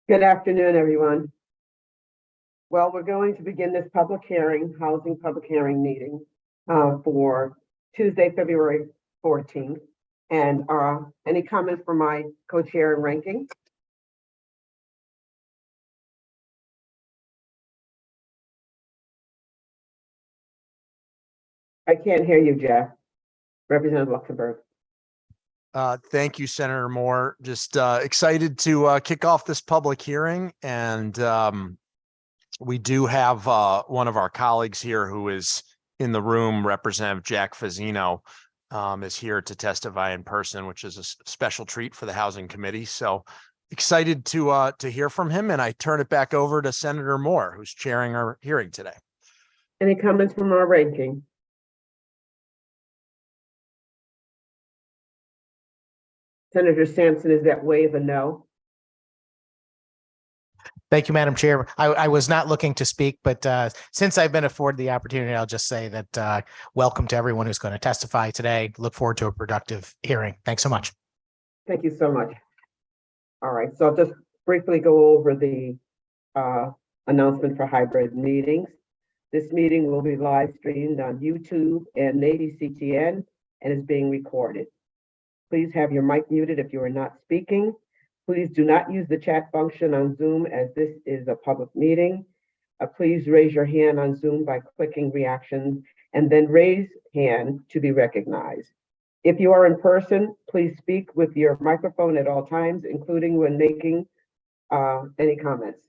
Good afternoon, everyone. Well, we're going to begin this public hearing, housing public hearing meeting for Tuesday, February 14th. And any comments from my co-chair and ranking? I can't hear you, Jeff. Representative Luxembourg. Thank you, Senator Moore. Just excited to kick off this public hearing. And we do have one of our colleagues here who is in the room, Representative Jack Fazzino, is here to testify in person, which is a special treat for the Housing Committee. So excited to hear from him. And I turn it back over to Senator Moore, who's chairing our hearing today. Any comments from our ranking? Senator Sampson, is that wave a no? Thank you, Madam Chair. I was not looking to speak, but since I've been afforded the opportunity, I'll just say that welcome to everyone who's going to testify today. Look forward to a productive hearing. Thanks so much. Thank you so much. All right, so I'll just briefly go over the announcement for hybrid meetings. This meeting will be live streamed on YouTube and Navy CTN and is being recorded. Please have your mic muted if you are not speaking. Please do not use the chat function on Zoom as this is a public meeting. Please raise your hand on Zoom by clicking reactions and then raise hand to be recognized. If you are in person, please speak with your microphone at all times, including when making any comments.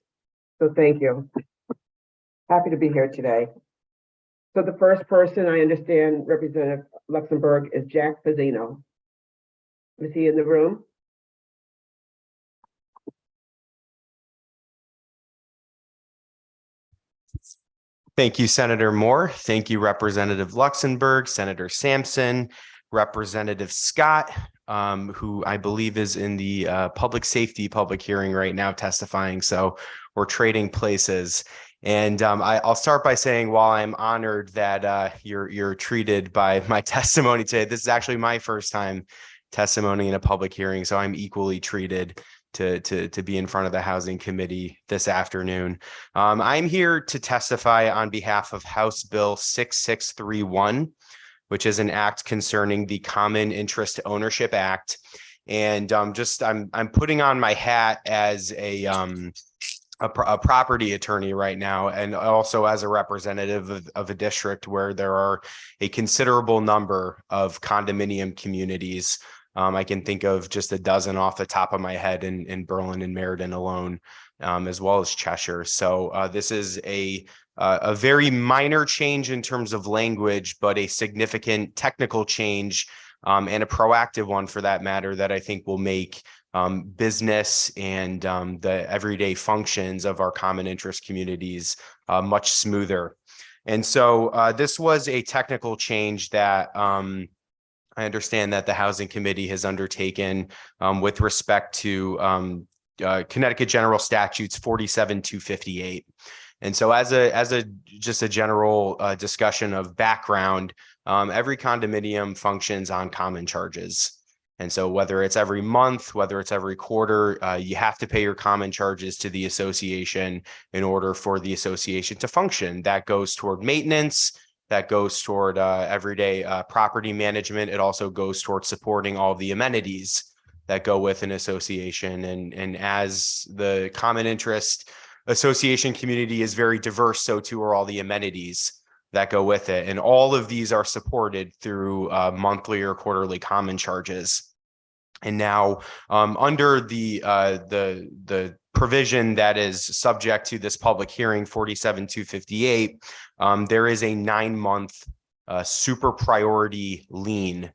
So thank you. Happy to be here today. So the first person, I understand, Representative Luxembourg, is Jack Fazzino. Is he in the room? Thank you, Senator Moore. Thank you, Representative Luxembourg, Senator Sampson, Representative Scott, who I believe is in the public safety public hearing right now testifying. So we're trading places. And I'll start by saying, while I'm honored that you're treated by my testimony today, this is actually my first time testimony in a public hearing, so I'm equally treated to be in front of the Housing Committee this afternoon. I'm here to testify on behalf of House Bill 6631, which is an act concerning the Common Interest Ownership Act. And I'm putting on my hat as a property attorney right now, and also as a representative of a district where there are a considerable number of condominium communities. I can think of just a dozen off the top of my head in Berlin and Meriden alone, as well as Cheshire. So this is a very minor change in terms of language, but a significant technical change and a proactive one for that matter that I think will make business and the everyday functions of our common interest communities much smoother. And so this was a technical change that I understand that the Housing Committee has undertaken with respect to Connecticut General Statutes 47-258. And so as just a general discussion of background, every condominium functions on common charges. And so whether it's every month, whether it's every quarter, you have to pay your common charges to the association in order for the association to function. That goes toward maintenance, that goes toward everyday property management. It also goes toward supporting all the amenities that go with an association. And as the common interest association community is very diverse, so too are all the amenities that go with it. And all of these are supported through monthly or quarterly common charges. And now under the provision that is subject to this public hearing 47-258, there is a 9-month super priority lien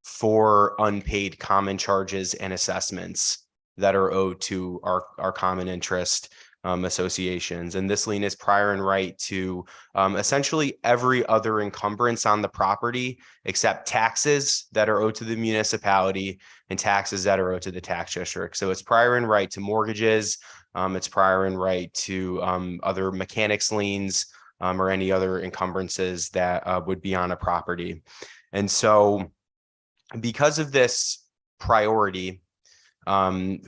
for unpaid common charges and assessments that are owed to our common interest associations. And this lien is prior in right to essentially every other encumbrance on the property except taxes that are owed to the municipality and taxes that are owed to the tax district. So it's prior in right to mortgages. It's prior in right to other mechanics liens or any other encumbrances that would be on a property. And so because of this priority,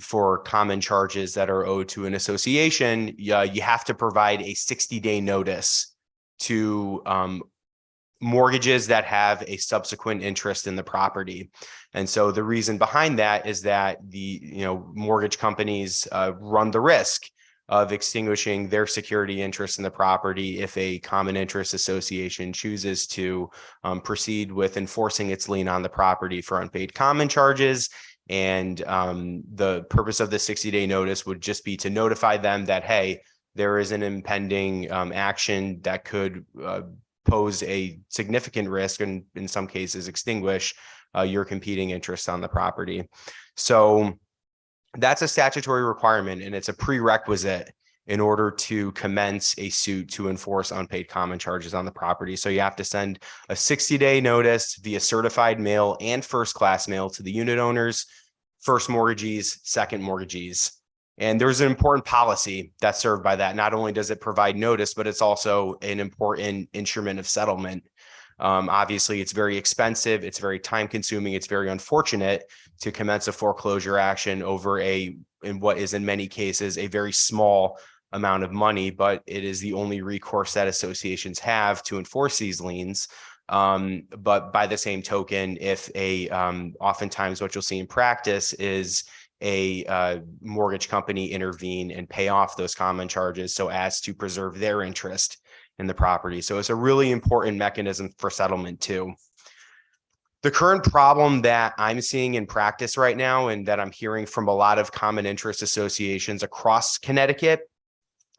for common charges that are owed to an association, you have to provide a 60-day notice to mortgages that have a subsequent interest in the property. And so the reason behind that is that the mortgage companies run the risk of extinguishing their security interest in the property if a common interest association chooses to proceed with enforcing its lien on the property for unpaid common charges. And the purpose of the 60-day notice would just be to notify them that, hey, there is an impending action that could pose a significant risk and in some cases extinguish your competing interest on the property. So that's a statutory requirement, and it's a prerequisite in order to commence a suit to enforce unpaid common charges on the property. So you have to send a 60-day notice via certified mail and first class mail to the unit owners, first mortgagees, second mortgagees. And there's an important policy that's served by that. Not only does it provide notice, but it's also an important instrument of settlement. Obviously, it's very expensive. It's very time consuming. It's very unfortunate to commence a foreclosure action over in what is in many cases a very small amount of money, but it is the only recourse that associations have to enforce these liens. But by the same token, if oftentimes what you'll see in practice is a mortgage company intervene and pay off those common charges so as to preserve their interest in the property. So it's a really important mechanism for settlement too. The current problem that I'm seeing in practice right now, and that I'm hearing from a lot of common interest associations across Connecticut,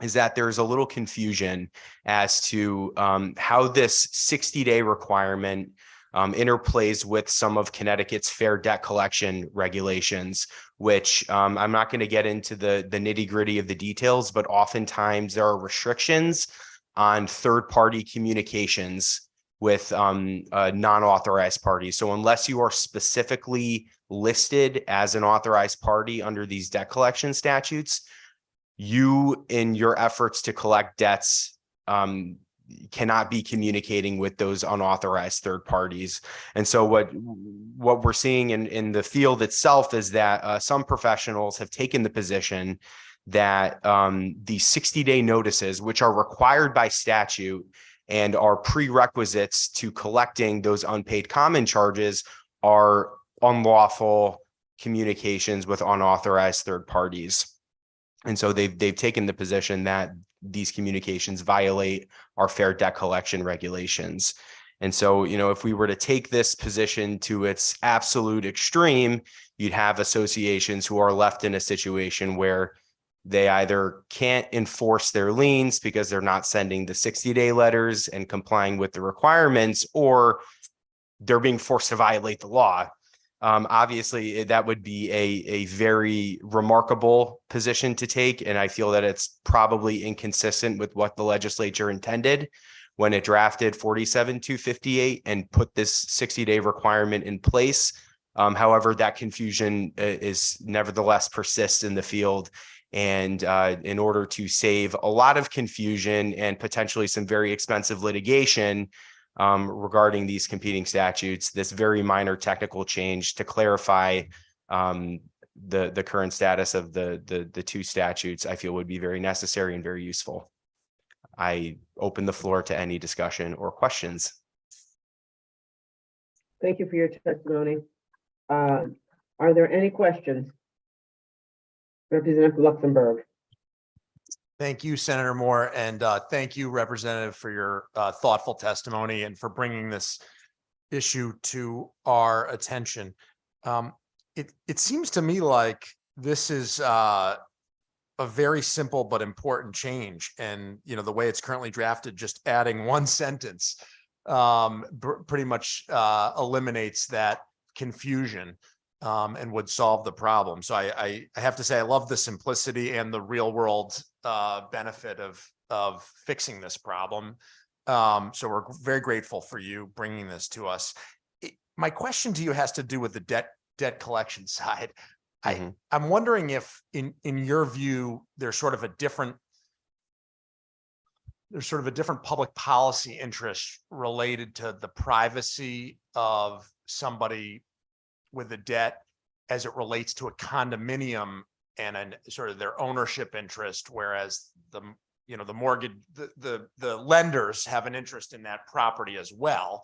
is that there's a little confusion as to how this 60-day requirement interplays with some of Connecticut's fair debt collection regulations, which I'm not going to get into the nitty-gritty of the details, but oftentimes there are restrictions on third-party communications with non-authorized parties. So unless you are specifically listed as an authorized party under these debt collection statutes, you, in your efforts to collect debts, cannot be communicating with those unauthorized third parties. And so what we're seeing in the field itself is that some professionals have taken the position that the 60-day notices, which are required by statute and are prerequisites to collecting those unpaid common charges, are unlawful communications with unauthorized third parties. And so they've taken the position that these communications violate our fair debt collection regulations. And so, if we were to take this position to its absolute extreme, you'd have associations who are left in a situation where they either can't enforce their liens because they're not sending the 60-day letters and complying with the requirements, or they're being forced to violate the law. Obviously, that would be a very remarkable position to take. And I feel that it's probably inconsistent with what the legislature intended when it drafted 47-258 and put this 60-day requirement in place. However, that confusion is nevertheless persists in the field. And in order to save a lot of confusion and potentially some very expensive litigation regarding these competing statutes, this very minor technical change to clarify the current status of the two statutes, I feel would be very necessary and very useful. I open the floor to any discussion or questions. Thank you for your testimony. Are there any questions? Representative Luxembourg. Thank you, Senator Moore, and thank you, Representative, for your thoughtful testimony and for bringing this issue to our attention. It seems to me like this is a very simple but important change. And, you know, the way it's currently drafted, just adding one sentence pretty much eliminates that confusion and would solve the problem. So I have to say, I love the simplicity and the real world benefit of fixing this problem. So we're very grateful for you bringing this to us. My question to you has to do with the debt collection side. I'm wondering if in your view, there's sort of a different public policy interest related to the privacy of somebody with a debt as it relates to a condominium and sort of their ownership interest, whereas the mortgage, the lenders have an interest in that property as well,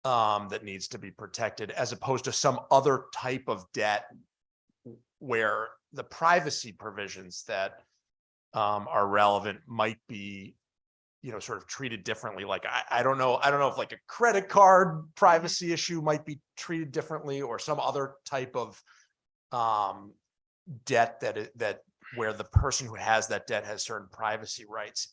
that needs to be protected, as opposed to some other type of debt where the privacy provisions that are relevant might be, sort of treated differently. Like, I don't know if like a credit card privacy issue might be treated differently, or some other type of debt that where the person who has that debt has certain privacy rights.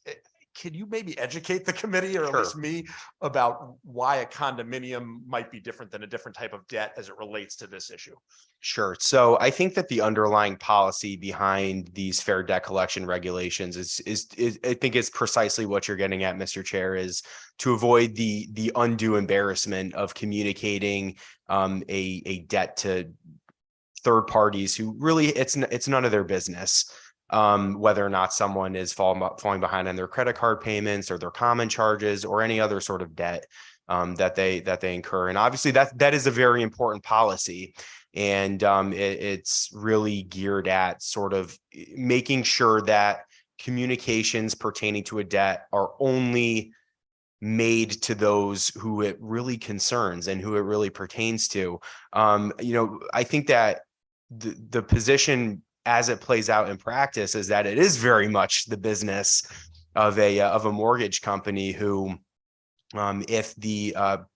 Can you maybe educate the committee, or at least me, about why a condominium might be different than a different type of debt as it relates to this issue? Sure. So I think that the underlying policy behind these fair debt collection regulations is I think is precisely what you're getting at, Mr. Chair, is to avoid the undue embarrassment of communicating a debt to third parties who really it's none of their business. Whether or not someone is falling behind on their credit card payments or their common charges or any other sort of debt that they incur. And obviously that is a very important policy. And it's really geared at sort of making sure that communications pertaining to a debt are only made to those who it really concerns and who it really pertains to. I think that the position as it plays out in practice is that it is very much the business of a mortgage company who, if the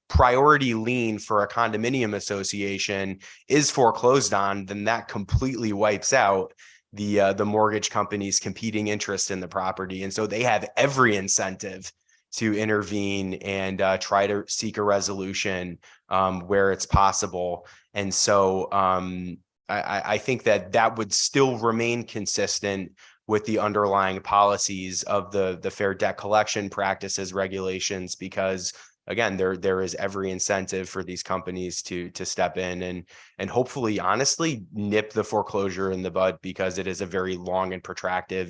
priority lien for a condominium association is foreclosed on, then that completely wipes out the mortgage company's competing interest in the property. And so they have every incentive to intervene and try to seek a resolution where it's possible. And so I think that would still remain consistent with the underlying policies of the Fair Debt Collection Practices regulations, because again, there is every incentive for these companies to step in and hopefully honestly nip the foreclosure in the bud, because it is a very long and protracted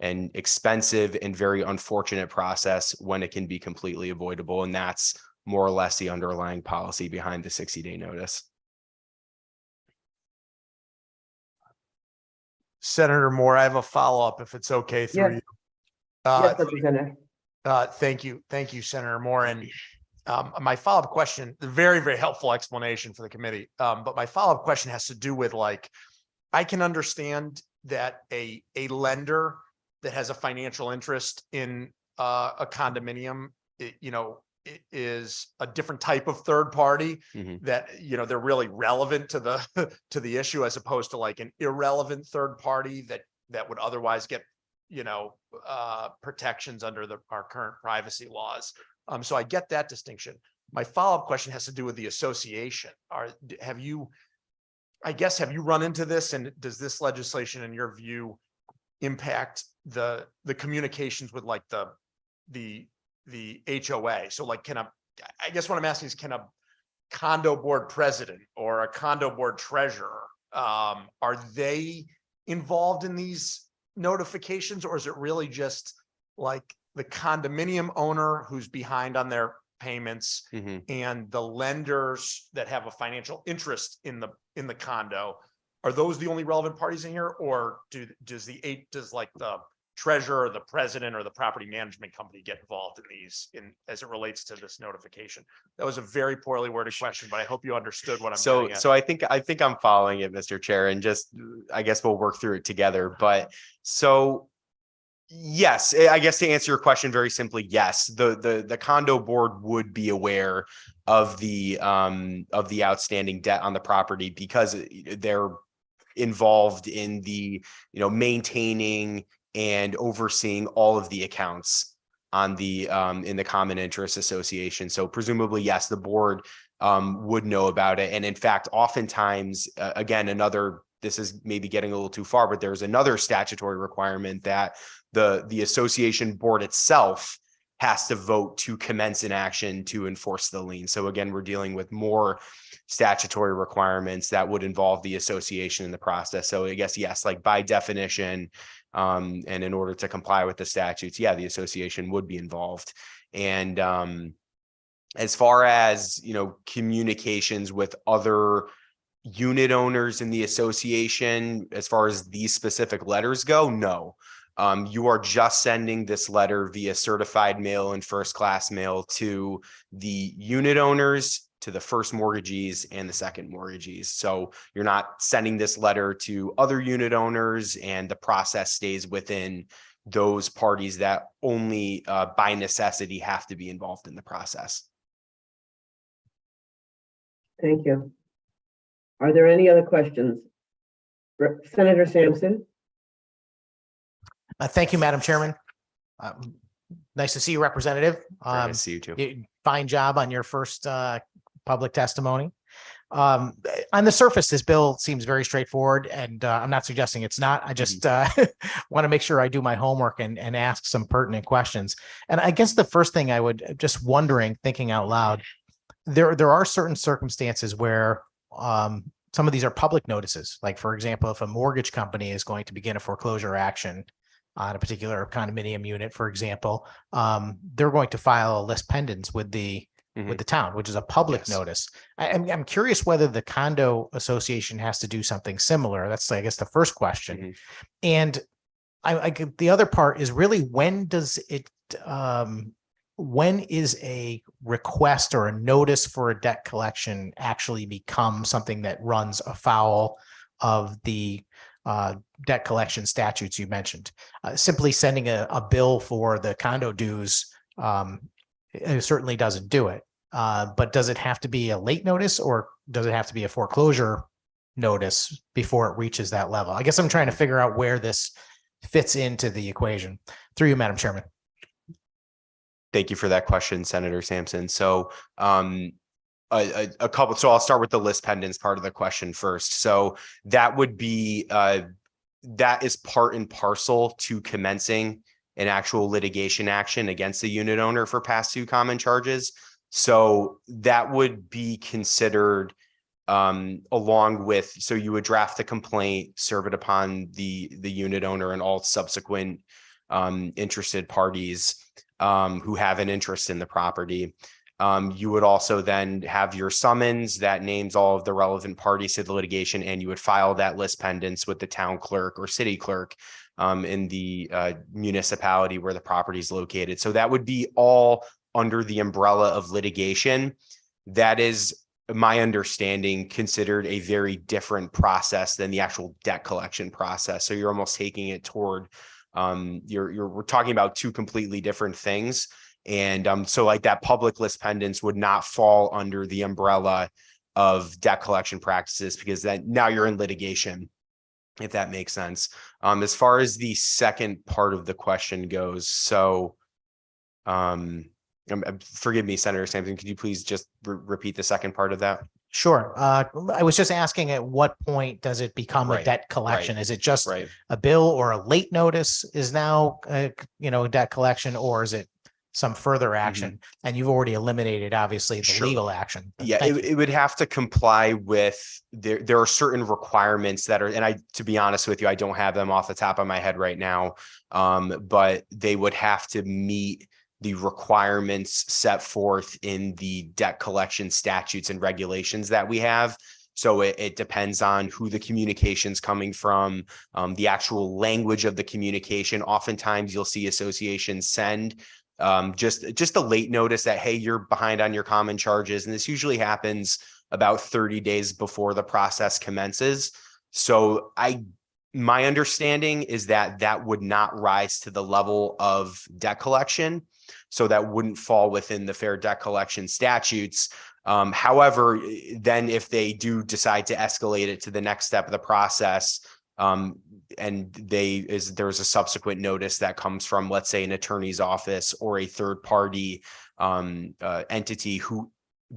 and expensive and very unfortunate process when it can be completely avoidable. And that's more or less the underlying policy behind the 60-day notice. Senator Moore, I have a follow-up if it's okay through you. Yes, Representative. Thank you, Senator Moore. And my follow-up question, very, very helpful explanation for the committee. But my follow-up question has to do with, like, I can understand that a lender that has a financial interest in a condominium, it is a different type of third party that, they're really relevant to the issue, as opposed to like an irrelevant third party that would otherwise get, protections under our current privacy laws. So I get that distinction. My follow-up question has to do with the association. Have you run into this, and does this legislation, in your view, impact the communications with like the HOA? So like, I guess what I'm asking is, can a condo board president or a condo board treasurer, are they involved in these notifications, or is it really just like the condominium owner who's behind on their payments and the lenders that have a financial interest in the condo? Are those the only relevant parties in here, or does like the treasurer, or the president, or the property management company get involved in these as it relates to this notification? That was a very poorly worded question, but I hope you understood what I'm getting at. So I think I'm following it, Mr. Chair, and just, I guess we'll work through it together. But so yes, I guess to answer your question very simply, yes, the condo board would be aware of the outstanding debt on the property, because involved in the, maintaining and overseeing all of the accounts on the in the common interest association. So presumably, yes, the board would know about it. And in fact, oftentimes, again, this is maybe getting a little too far, but there's another statutory requirement that the association board itself has to vote to commence an action to enforce the lien. So again, we're dealing with more statutory requirements that would involve the association in the process. So I guess, yes, like by definition, and in order to comply with the statutes, yeah, the association would be involved. And as far as, communications with other unit owners in the association, as far as these specific letters go, no. You are just sending this letter via certified mail and first class mail to the unit owners, to the first mortgagees and the second mortgagees. So you're not sending this letter to other unit owners, and the process stays within those parties that only by necessity have to be involved in the process. Thank you. Are there any other questions? Senator Sampson? Thank you, Madam Chairman. Nice to see you, Representative. Great to see you too. Fine job on your first public testimony. On the surface, this bill seems very straightforward, and I'm not suggesting it's not. I just want to make sure I do my homework and ask some pertinent questions. And I guess the first thing I would just wondering, thinking out loud, there are certain circumstances where some of these are public notices. Like, for example, if a mortgage company is going to begin a foreclosure action on a particular condominium unit, for example, they're going to file a lis pendens with the town, which is a public notice. I'm curious whether the condo association has to do something similar. That's, I guess, the first question. And the other part is really, when is a request or a notice for a debt collection actually become something that runs afoul of the debt collection statutes you mentioned? Simply sending a bill for the condo dues it certainly doesn't do it. But does it have to be a late notice, or does it have to be a foreclosure notice before it reaches that level? I guess I'm trying to figure out where this fits into the equation. Through you, Madam Chairman. Thank you for that question, Senator Sampson. So a couple, so I'll start with the lis pendens part of the question first. So that would be, that is part and parcel to commencing an actual litigation action against the unit owner for past due common charges. So that would be considered along with, so you would draft the complaint, serve it upon the unit owner and all subsequent interested parties who have an interest in the property. You would also then have your summons that names all of the relevant parties to the litigation, and you would file that lis pendens with the town clerk or city clerk in the municipality where the property is located. So that would be all under the umbrella of litigation. That is, my understanding, considered a very different process than the actual debt collection process. So you're almost taking it toward, we're talking about two completely different things. And so like that public lis pendens would not fall under the umbrella of debt collection practices, because then now you're in litigation, if that makes sense. As far as the second part of the question goes, so forgive me, Senator Sampson, could you please just repeat the second part of that? Sure. I was just asking, at what point does it become a debt collection? Is it just a bill, or a late notice is now, a debt collection, or is it some further action? And you've already eliminated, obviously, the legal action. Yeah, it would have to comply with, there are certain requirements that are, and to be honest with you, I don't have them off the top of my head right now, but they would have to meet the requirements set forth in the debt collection statutes and regulations that we have. So it depends on who the communication's coming from, the actual language of the communication. Oftentimes you'll see associations send just a late notice that, hey, you're behind on your common charges. And this usually happens about 30 days before the process commences. So my understanding is that that would not rise to the level of debt collection. So that wouldn't fall within the Fair Debt Collection statutes. However, then if they do decide to escalate it to the next step of the process, and there's a subsequent notice that comes from, let's say, an attorney's office or a third party entity who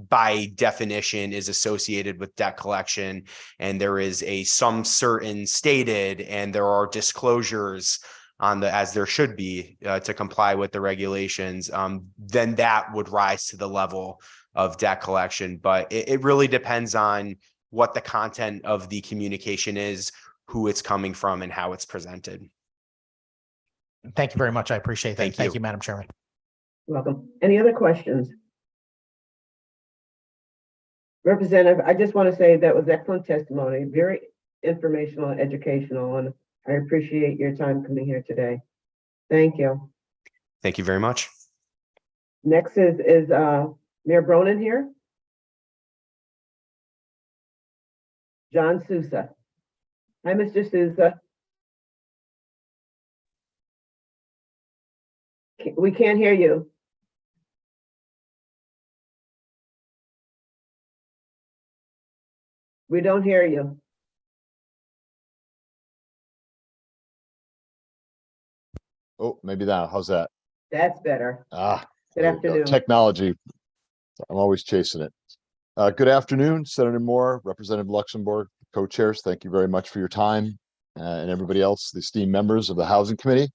by definition is associated with debt collection, and there is a some certain stated and there are disclosures on the, as there should be, to comply with the regulations, then that would rise to the level of debt collection. But it really depends on what the content of the communication is, who it's coming from, and how it's presented. Thank you very much. I appreciate that. Thank Thank you. you, Madam Chairman. Welcome. Any other questions? Representative, I just want to say that was excellent testimony, very informational and educational, and I appreciate your time coming here today. Thank you. Thank you very much. Next is Mayor Bronin here? John Sousa. Hi, Mr. Sousa. We can't hear you. We don't hear you. Oh, maybe now. How's that? That's better. Ah, Good there we go. afternoon. Technology. I'm always chasing it. Good afternoon, Senator Moore, Representative Luxembourg, co-chairs. Thank you very much for your time, and everybody else, the esteemed members of the Housing Committee.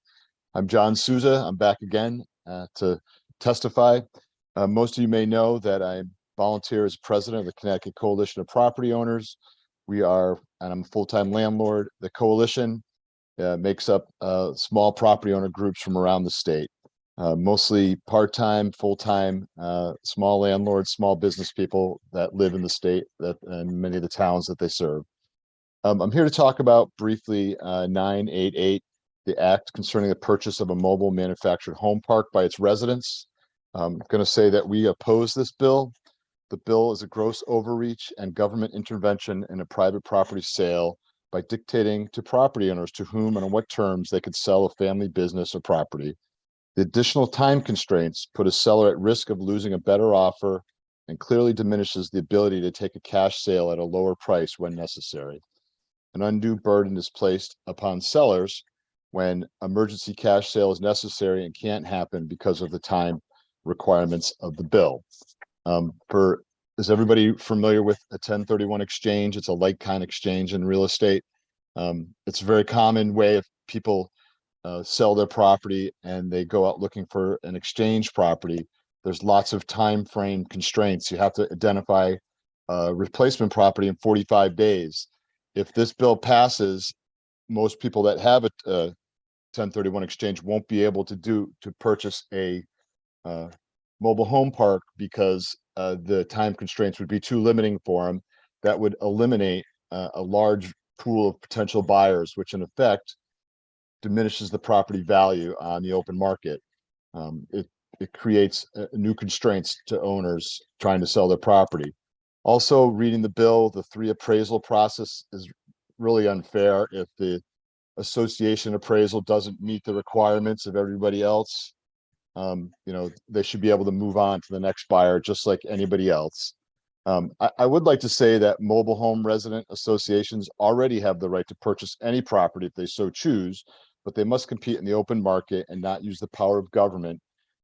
I'm John Sousa. I'm back again to testify. Most of you may know that I volunteer as president of the Connecticut Coalition of Property Owners. We are, and I'm a full-time landlord. The coalition makes up small property owner groups from around the state. Mostly part-time, full-time, small landlords, small business people that live in the state and many of the towns that they serve. I'm here to talk about briefly 988, the act concerning the purchase of a mobile manufactured home park by its residents. I'm going to say that we oppose this bill. The bill is a gross overreach and government intervention in a private property sale by dictating to property owners to whom and on what terms they could sell a family business or property. The additional time constraints put a seller at risk of losing a better offer and clearly diminishes the ability to take a cash sale at a lower price when necessary. An undue burden is placed upon sellers when emergency cash sale is necessary and can't happen because of the time requirements of the bill. Is everybody familiar with a 1031 exchange? It's a like-kind exchange in real estate. It's a very common way of people sell their property and they go out looking for an exchange property. There's lots of time frame constraints. You have to identify replacement property in 45 days. If this bill passes, most people that have a 1031 exchange won't be able to purchase a mobile home park because the time constraints would be too limiting for them. That would eliminate a large pool of potential buyers, which in effect diminishes the property value on the open market. It creates new constraints to owners trying to sell their property. Also, reading the bill, the 3 appraisal process is really unfair. If the association appraisal doesn't meet the requirements of everybody else, they should be able to move on to the next buyer just like anybody else. I would like to say that mobile home resident associations already have the right to purchase any property if they so choose, but they must compete in the open market and not use the power of government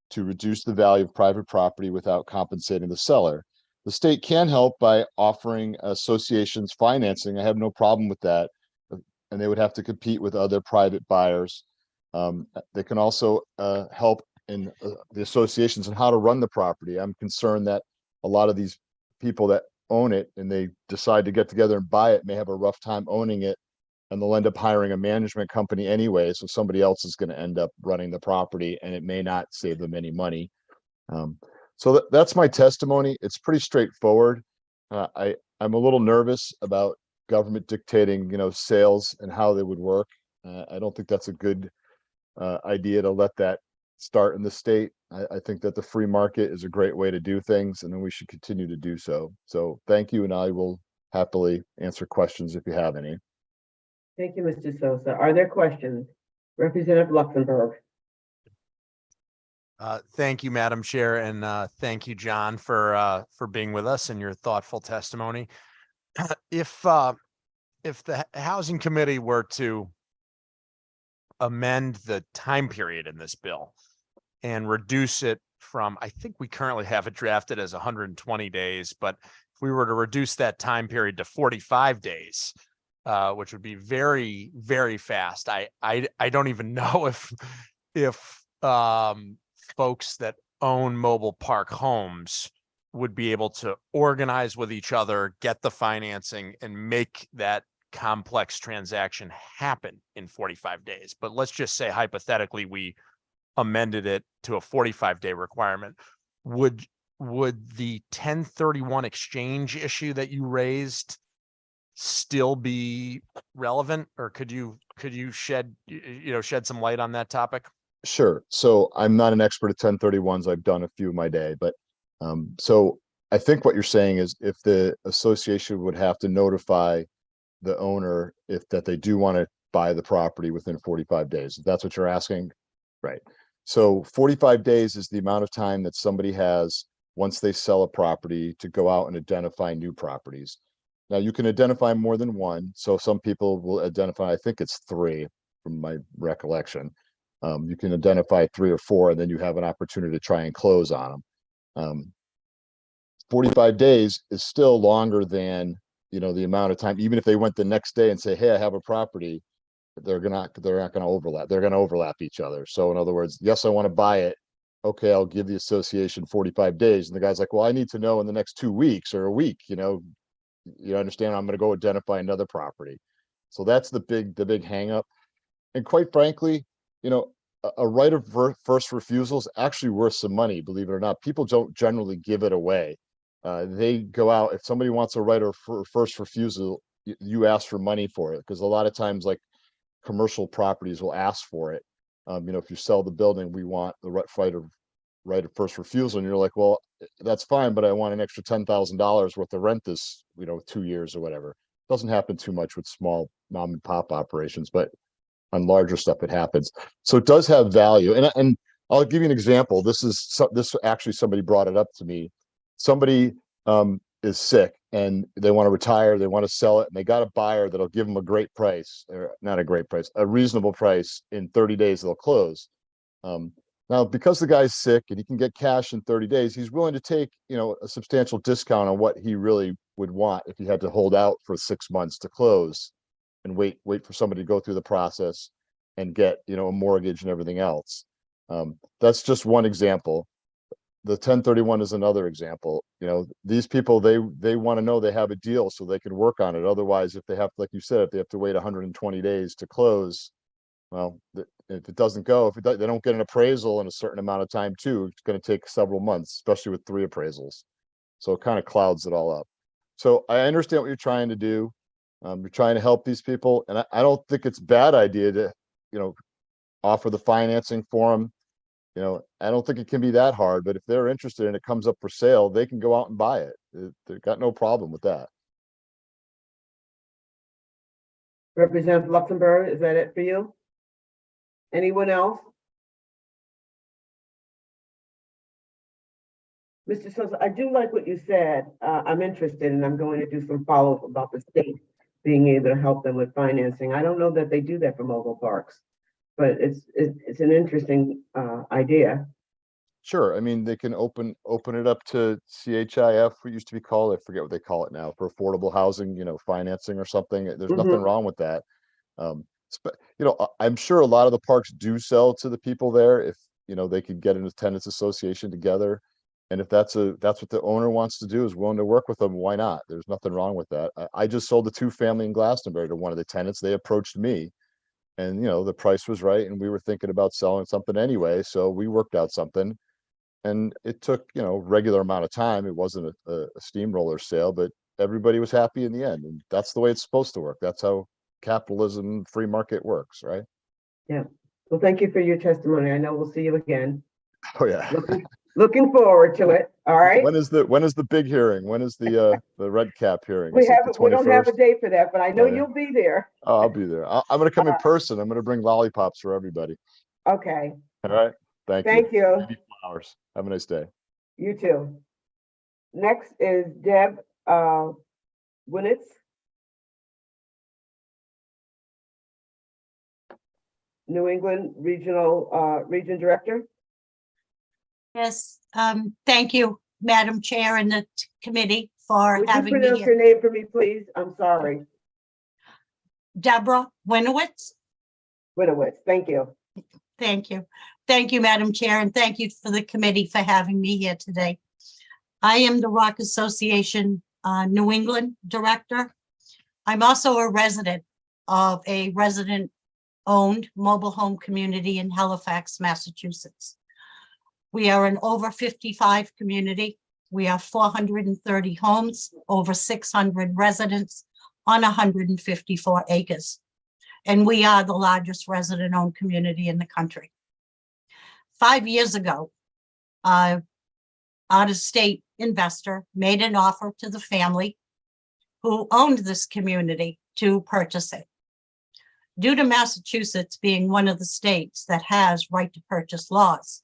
to reduce the value of private property without compensating the seller. The state can help by offering associations financing. I have no problem with that, and they would have to compete with other private buyers. They can also help in the associations on how to run the property. I'm concerned that a lot of these people that own it and they decide to get together and buy it may have a rough time owning it, and they'll end up hiring a management company anyway, so somebody else is going to end up running the property and it may not save them any money. So that's my testimony. It's pretty straightforward. I'm a little nervous about government dictating, sales and how they would work. I don't think that's a good idea to let that start in the state. I think that the free market is a great way to do things, and then we should continue to do so. So thank you, and I will happily answer questions if you have any. Thank you, Mr. Sosa. Are there questions? Representative Luxembourg. Thank you, Madam Chair, and thank you, John, for being with us and your thoughtful testimony. If the Housing Committee were to amend the time period in this bill and reduce it from, I think we currently have it drafted as 120 days, but if we were to reduce that time period to 45 days, which would be very, very fast. I don't even know if folks that own mobile park homes would be able to organize with each other, get the financing, and make that complex transaction happen in 45 days. But let's just say hypothetically we amended it to a 45-day requirement. Would the 1031 exchange issue that you raised still be relevant, or could you shed some light on that topic? Sure. So I'm not an expert at 1031s. I've done a few in my day, but so I think what you're saying is if the association would have to notify the owner that they do want to buy the property within 45 days. If that's what you're asking, right? So 45 days is the amount of time that somebody has once they sell a property to go out and identify new properties. Now you can identify more than one. So some people will identify, I think it's 3 from my recollection. You can identify 3 or 4, and then you have an opportunity to try and close on them. 45 days is still longer than, the amount of time, even if they went the next day and say, hey, I have a property, they're not going to overlap. They're going to overlap each other. So in other words, yes, I want to buy it. Okay, I'll give the association 45 days. And the guy's like, well, I need to know in the next 2 weeks or a week, you understand, I'm going to go identify another property. So that's the big hang up. And quite frankly, a right of first refusal is actually worth some money, believe it or not. People don't generally give it away. They go out, if somebody wants a right of first refusal, you ask for money for it, because a lot of times like commercial properties will ask for it. If you sell the building, we want the right of first refusal, and you're like, well, that's fine, but I want an extra $10,000 worth of rent this 2 years or whatever. Doesn't happen too much with small mom and pop operations, but on larger stuff it happens. So it does have value. And I'll give you an example. This actually, somebody brought it up to me. Somebody is sick and they want to retire, they want to sell it, and they got a buyer that'll give them a great price, or not a great price, a reasonable price. In 30 days they'll close. Now, because the guy's sick and he can get cash in 30 days, he's willing to take, a substantial discount on what he really would want if he had to hold out for 6 months to close and wait for somebody to go through the process and get, a mortgage and everything else. That's just one example. The 1031 is another example. These people, they want to know they have a deal so they can work on it. Otherwise, if they have, like you said, if they have to wait 120 days to close, well, if it doesn't go, they don't get an appraisal in a certain amount of time too, it's going to take several months, especially with 3 appraisals. So it kind of clouds it all up. So I understand what you're trying to do. You're trying to help these people, and I don't think it's a bad idea to, offer the financing for them. I don't think it can be that hard, but if they're interested and it comes up for sale, they can go out and buy it. They've got no problem with that. Representative Luxembourg, is that it for you? Anyone else? Mr. Sosa, I do like what you said. I'm interested, and I'm going to do some follow-up about the state being able to help them with financing. I don't know that they do that for mobile parks, but it's an interesting idea. Sure. I mean, they can open it up to CHIF, what used to be called, I forget what they call it now, for affordable housing, financing or something. There's nothing wrong with that. I'm sure a lot of the parks do sell to the people there if, they could get an tenants association together. And if that's what the owner wants to do, is willing to work with them, why not? There's nothing wrong with that. I just sold a 2-family in Glastonbury to one of the tenants. They approached me, and the price was right, and we were thinking about selling something anyway, so we worked out something. And it took, regular amount of time. It wasn't a steamroller sale, but everybody was happy in the end. And that's the way it's supposed to work. That's how capitalism, free market works, right? Yeah. Well, thank you for your testimony. I know we'll see you again. Oh yeah. Looking forward to it. All right. When is the big hearing? When is the red cap hearing? We Is it the don't have a 21st? date for that, but I know Oh, yeah. you'll be there. Oh, I'll be there. I'm going to come in person. I'm going to bring lollipops for everybody. Okay. All right. Thank you. Thank you. Maybe hours. Have a nice day. You too. Next is Deb Winnitz. New England Region Director. Yes, thank you, Madam Chair and the committee for Would you having me pronounce here. your name for me, please? I'm sorry. Deborah Winowitz. Winnowitz, thank you. Thank you. Thank you, Madam Chair, and thank you for the committee for having me here today. I am the Rock Association New England Director. I'm also a resident of a resident-owned mobile home community in Halifax, Massachusetts. We are an over 55 community. We have 430 homes, over 600 residents on 154 acres. And we are the largest resident-owned community in the country. 5 years ago, out-of-state investor made an offer to the family who owned this community to purchase it. Due to Massachusetts being one of the states that has right to purchase laws,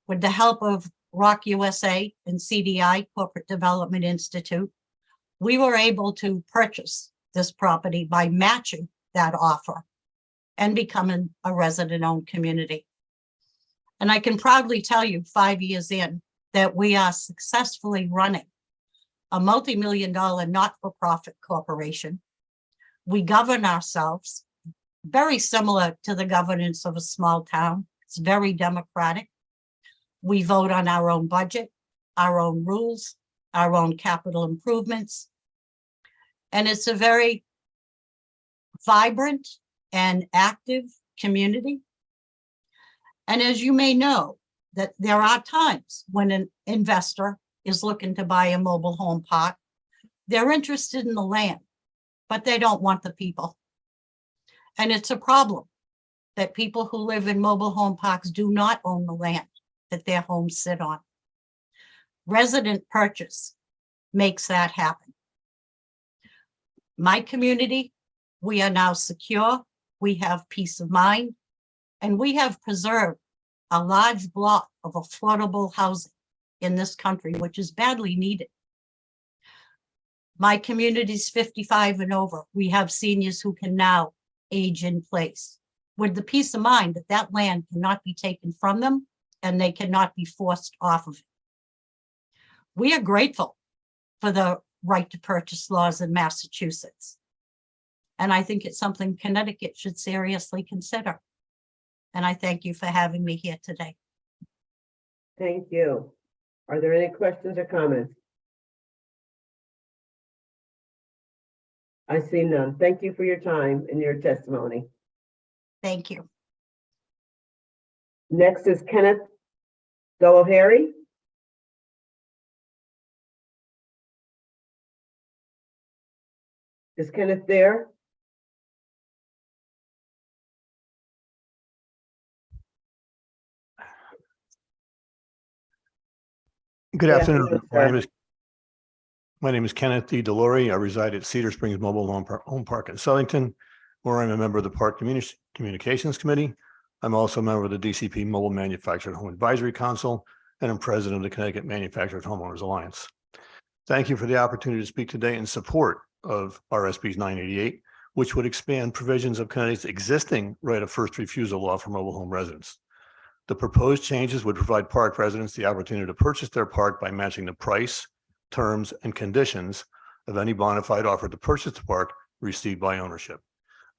with the help of Rock USA and CDI, Corporate Development Institute, we were able to purchase this property by matching that offer and becoming a resident-owned community. And I can proudly tell you 5 years in that we are successfully running a multi-million-dollar not-for-profit corporation. We govern ourselves very similar to the governance of a small town. It's very democratic. We vote on our own budget, our own rules, our own capital improvements. And it's a very vibrant and active community. And as you may know, that there are times when an investor is looking to buy a mobile home park. They're interested in the land, but they don't want the people. And it's a problem that people who live in mobile home parks do not own the land that their homes sit on. Resident purchase makes that happen. My community, we are now secure, we have peace of mind, and we have preserved a large block of affordable housing in this country, which is badly needed. My community's 55 and over. We have seniors who can now age in place with the peace of mind that that land cannot be taken from them and they cannot be forced off of it. We are grateful for the right to purchase laws in Massachusetts. And I think it's something Connecticut should seriously consider. And I thank you for having me here today. Thank you. Are there any questions or comments? I see none. Thank you for your time and your testimony. Thank you. Next is Kenneth Dolohary. Is Kenneth there? Good afternoon. sir. My name is Kenneth D. Delory. I reside at Cedar Springs Mobile Home Park in Southington, where I'm a member of the Park Communications Committee. I'm also a member of the DCP Mobile Manufactured Home Advisory Council, and I'm president of the Connecticut Manufactured Homeowners Alliance. Thank you for the opportunity to speak today in support of RSB 988, which would expand provisions of Connecticut's existing right of first refusal law for mobile home residents. The proposed changes would provide park residents the opportunity to purchase their park by matching the price, terms, and conditions of any bona fide offer to purchase the park received by ownership.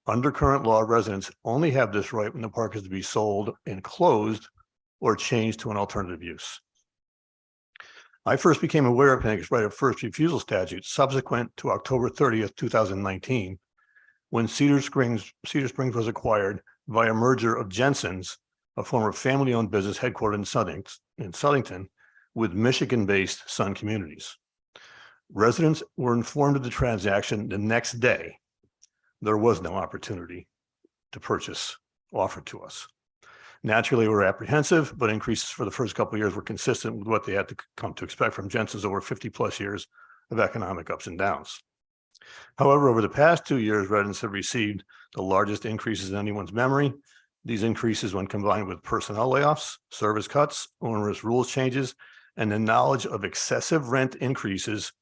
Under current law, residents only have this right when the park is to be sold and closed or changed to an alternative use. I first became aware of Connecticut's right of first refusal statute subsequent to October 30th, 2019, when Cedar Springs was acquired via merger of Jensen's, a former family-owned business headquartered in Southington, with Michigan-based Sun Communities. Residents were informed of the transaction the next day. There was no opportunity to purchase offered to us. Naturally, we were apprehensive, but increases for the first couple of years were consistent with what they had to come to expect from Jensen's over 50 plus years of economic ups and downs. However, over the past 2 years, residents have received the largest increases in anyone's memory, These increases, when combined with personnel layoffs, service cuts, onerous rules changes, and the knowledge of excessive rent increases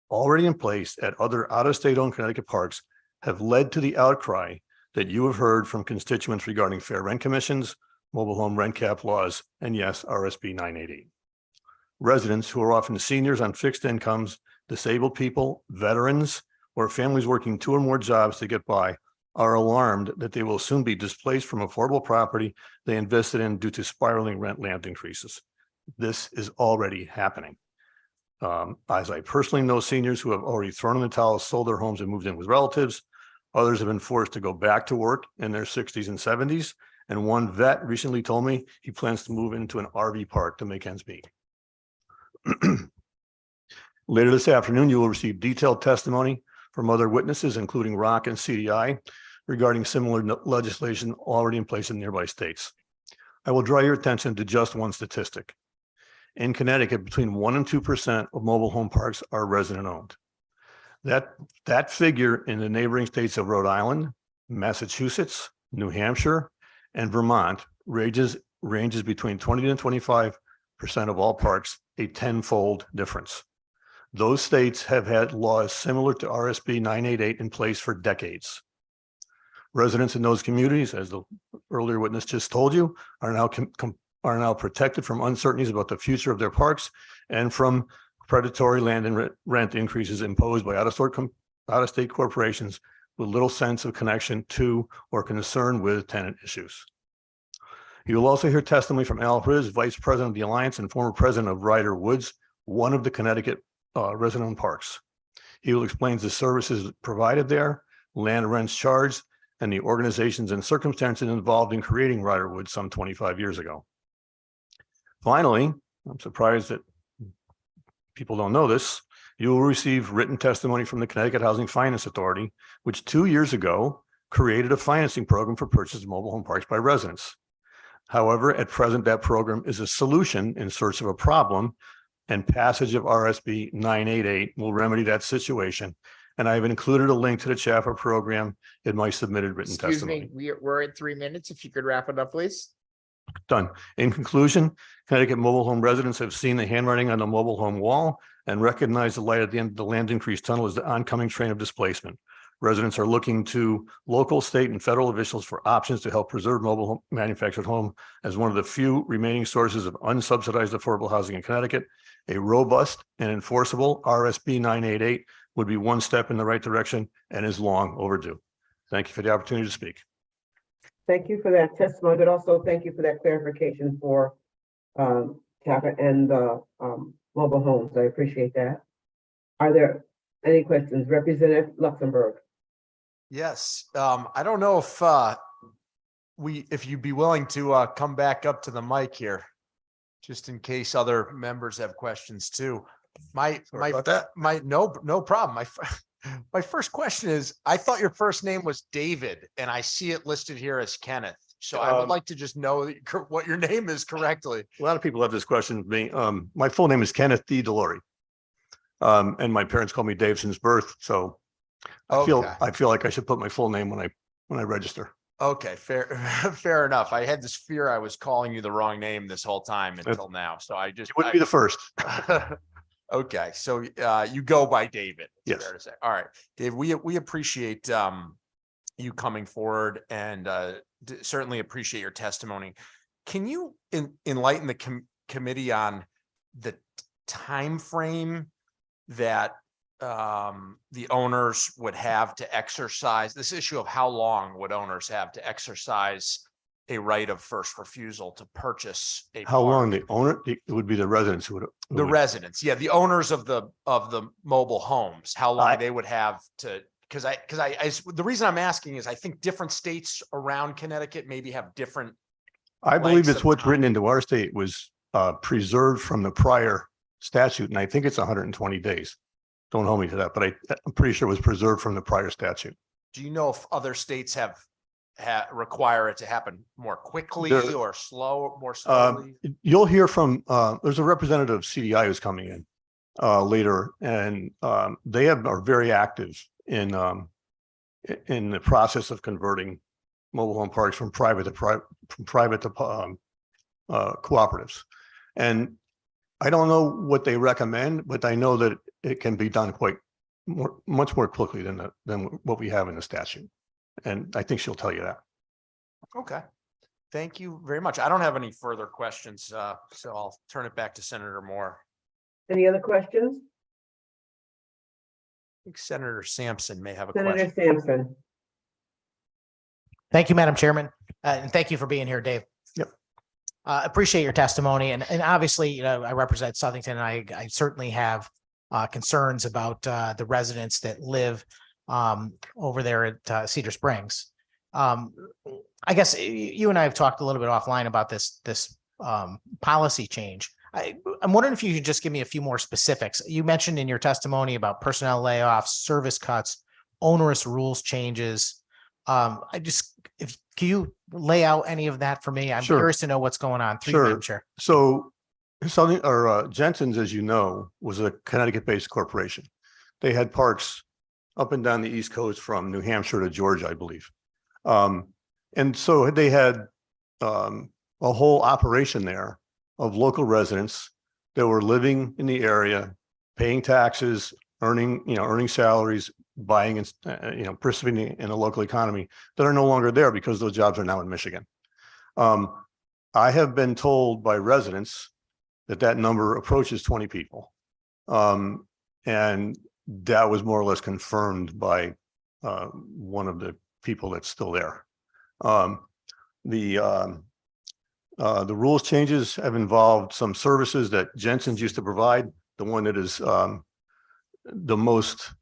already in place at other out-of-state owned Connecticut parks, have led to the outcry that you have heard from constituents regarding fair rent commissions, mobile home rent cap laws, and yes, RSB 988. Residents, who are often seniors on fixed incomes, disabled people, veterans, or families working 2 or more jobs to get by, are alarmed that they will soon be displaced from affordable property they invested in due to spiraling rent land increases. This is already happening. As I personally know seniors who have already thrown in the towel, sold their homes and moved in with relatives. Others have been forced to go back to work in their 60s and 70s. And one vet recently told me he plans to move into an RV park to make ends meet. Later this afternoon, you will receive detailed testimony from other witnesses, including ROC and CDI, regarding similar legislation already in place in nearby states. I will draw your attention to just one statistic. In Connecticut, between 1% and 2% of mobile home parks are resident owned. That figure in the neighboring states of Rhode Island, Massachusetts, New Hampshire, and Vermont ranges between 20 and 25% of all parks, a tenfold difference. Those states have had laws similar to RSB 988 in place for decades. Residents in those communities, as the earlier witness just told you, are now protected from uncertainties about the future of their parks and from predatory land and rent increases imposed by out-of-state corporations with little sense of connection to or concern with tenant issues. You will also hear testimony from Al Riz, Vice President of the Alliance and former President of Ryder Woods, one of the Connecticut resident-owned parks. He will explain the services provided there, land rents charged, and the organizations and circumstances involved in creating Ryder Woods some 25 years ago. Finally, I'm surprised that people don't know this, you will receive written testimony from the Connecticut Housing Finance Authority, which 2 years ago created a financing program for purchase of mobile home parks by residents. However, at present, that program is a solution in search of a problem, and passage of RSB 988 will remedy that situation. And I've included a link to the CHAFA program in my submitted written Excuse me, testimony. we're at 3 minutes. If you could wrap it up, please. Done. In conclusion, Connecticut mobile home residents have seen the handwriting on the mobile home wall and recognize the light at the end of the land increase tunnel as the oncoming train of displacement. Residents are looking to local, state, and federal officials for options to help preserve mobile home, manufactured home as one of the few remaining sources of unsubsidized affordable housing in Connecticut. A robust and enforceable RSB 988 would be one step in the right direction and is long overdue. Thank you for the opportunity to speak. Thank you for that testimony, but also thank you for that clarification for TAPA and the mobile homes. I appreciate that. Are there any questions? Representative Luxembourg. Yes, I don't know if you'd be willing to come back up to the mic here, just in case other members have questions too. No problem. My first question is, I thought your first name was David, and I see it listed here as Kenneth. So I would like to just know that what your name is correctly. A lot of people have this question of me. My full name is Kenneth D. Delory. And my parents call me Dave since birth. So I feel like I should put my full name when I register. Okay, fair enough. I had this fear I was calling you the wrong name this whole time until now. So I just You wouldn't be the first. Okay, so you go by David. Yes. Fair to say. All right, Dave, we appreciate you coming forward and certainly appreciate your testimony. Can you enlighten the committee on the time frame that the owners would have to exercise this issue of how long would owners have to exercise a right of first refusal to purchase a How park? long the owner, it would be the residents who would. The residents, yeah, the owners of the mobile homes, how long they would have to, because the reason I'm asking is I think different states around Connecticut maybe have different. I believe lengths it's of what's time. written into our state was preserved from the prior statute, and I think it's 120 days. Don't hold me to that, but I'm pretty sure it was preserved from the prior statute. Do you know if other states have require it to happen more quickly There- or more slowly? You'll hear from, there's a representative of CDI who's coming in later, and they are very active in the process of converting mobile home parks from private to cooperatives. And I don't know what they recommend, but I know that it can be done much more quickly than what we have in the statute. And I think she'll tell you that. Okay. Thank you very much. I don't have any further questions, so I'll turn it back to Senator Moore. Any other questions? I think Senator Sampson may have a Senator question. Sampson. Thank you, Madam Chairman, and thank you for being here, Dave. Yep. Appreciate your testimony, and obviously, you know, I represent Southington, and I certainly have concerns about the residents that live over there at Cedar Springs. I guess you and I have talked a little bit offline about this policy change. I'm wondering if you could just give me a few more specifics. You mentioned in your testimony about personnel layoffs, service cuts, onerous rules changes. Can you lay out any of that for me? I'm Sure. curious to know what's going on. Sure. Madam Chair. So Jensen's, as you know, was a Connecticut-based corporation. They had parks up and down the East Coast from New Hampshire to Georgia, I believe. And so they had a whole operation there of local residents that were living in the area, paying taxes, earning salaries, buying and participating in the local economy that are no longer there because those jobs are now in Michigan. I have been told by residents that number approaches 20 people. And that was more or less confirmed by one of the people that's still there. The rules changes have involved some services that Jensen's used to provide. The one that is the most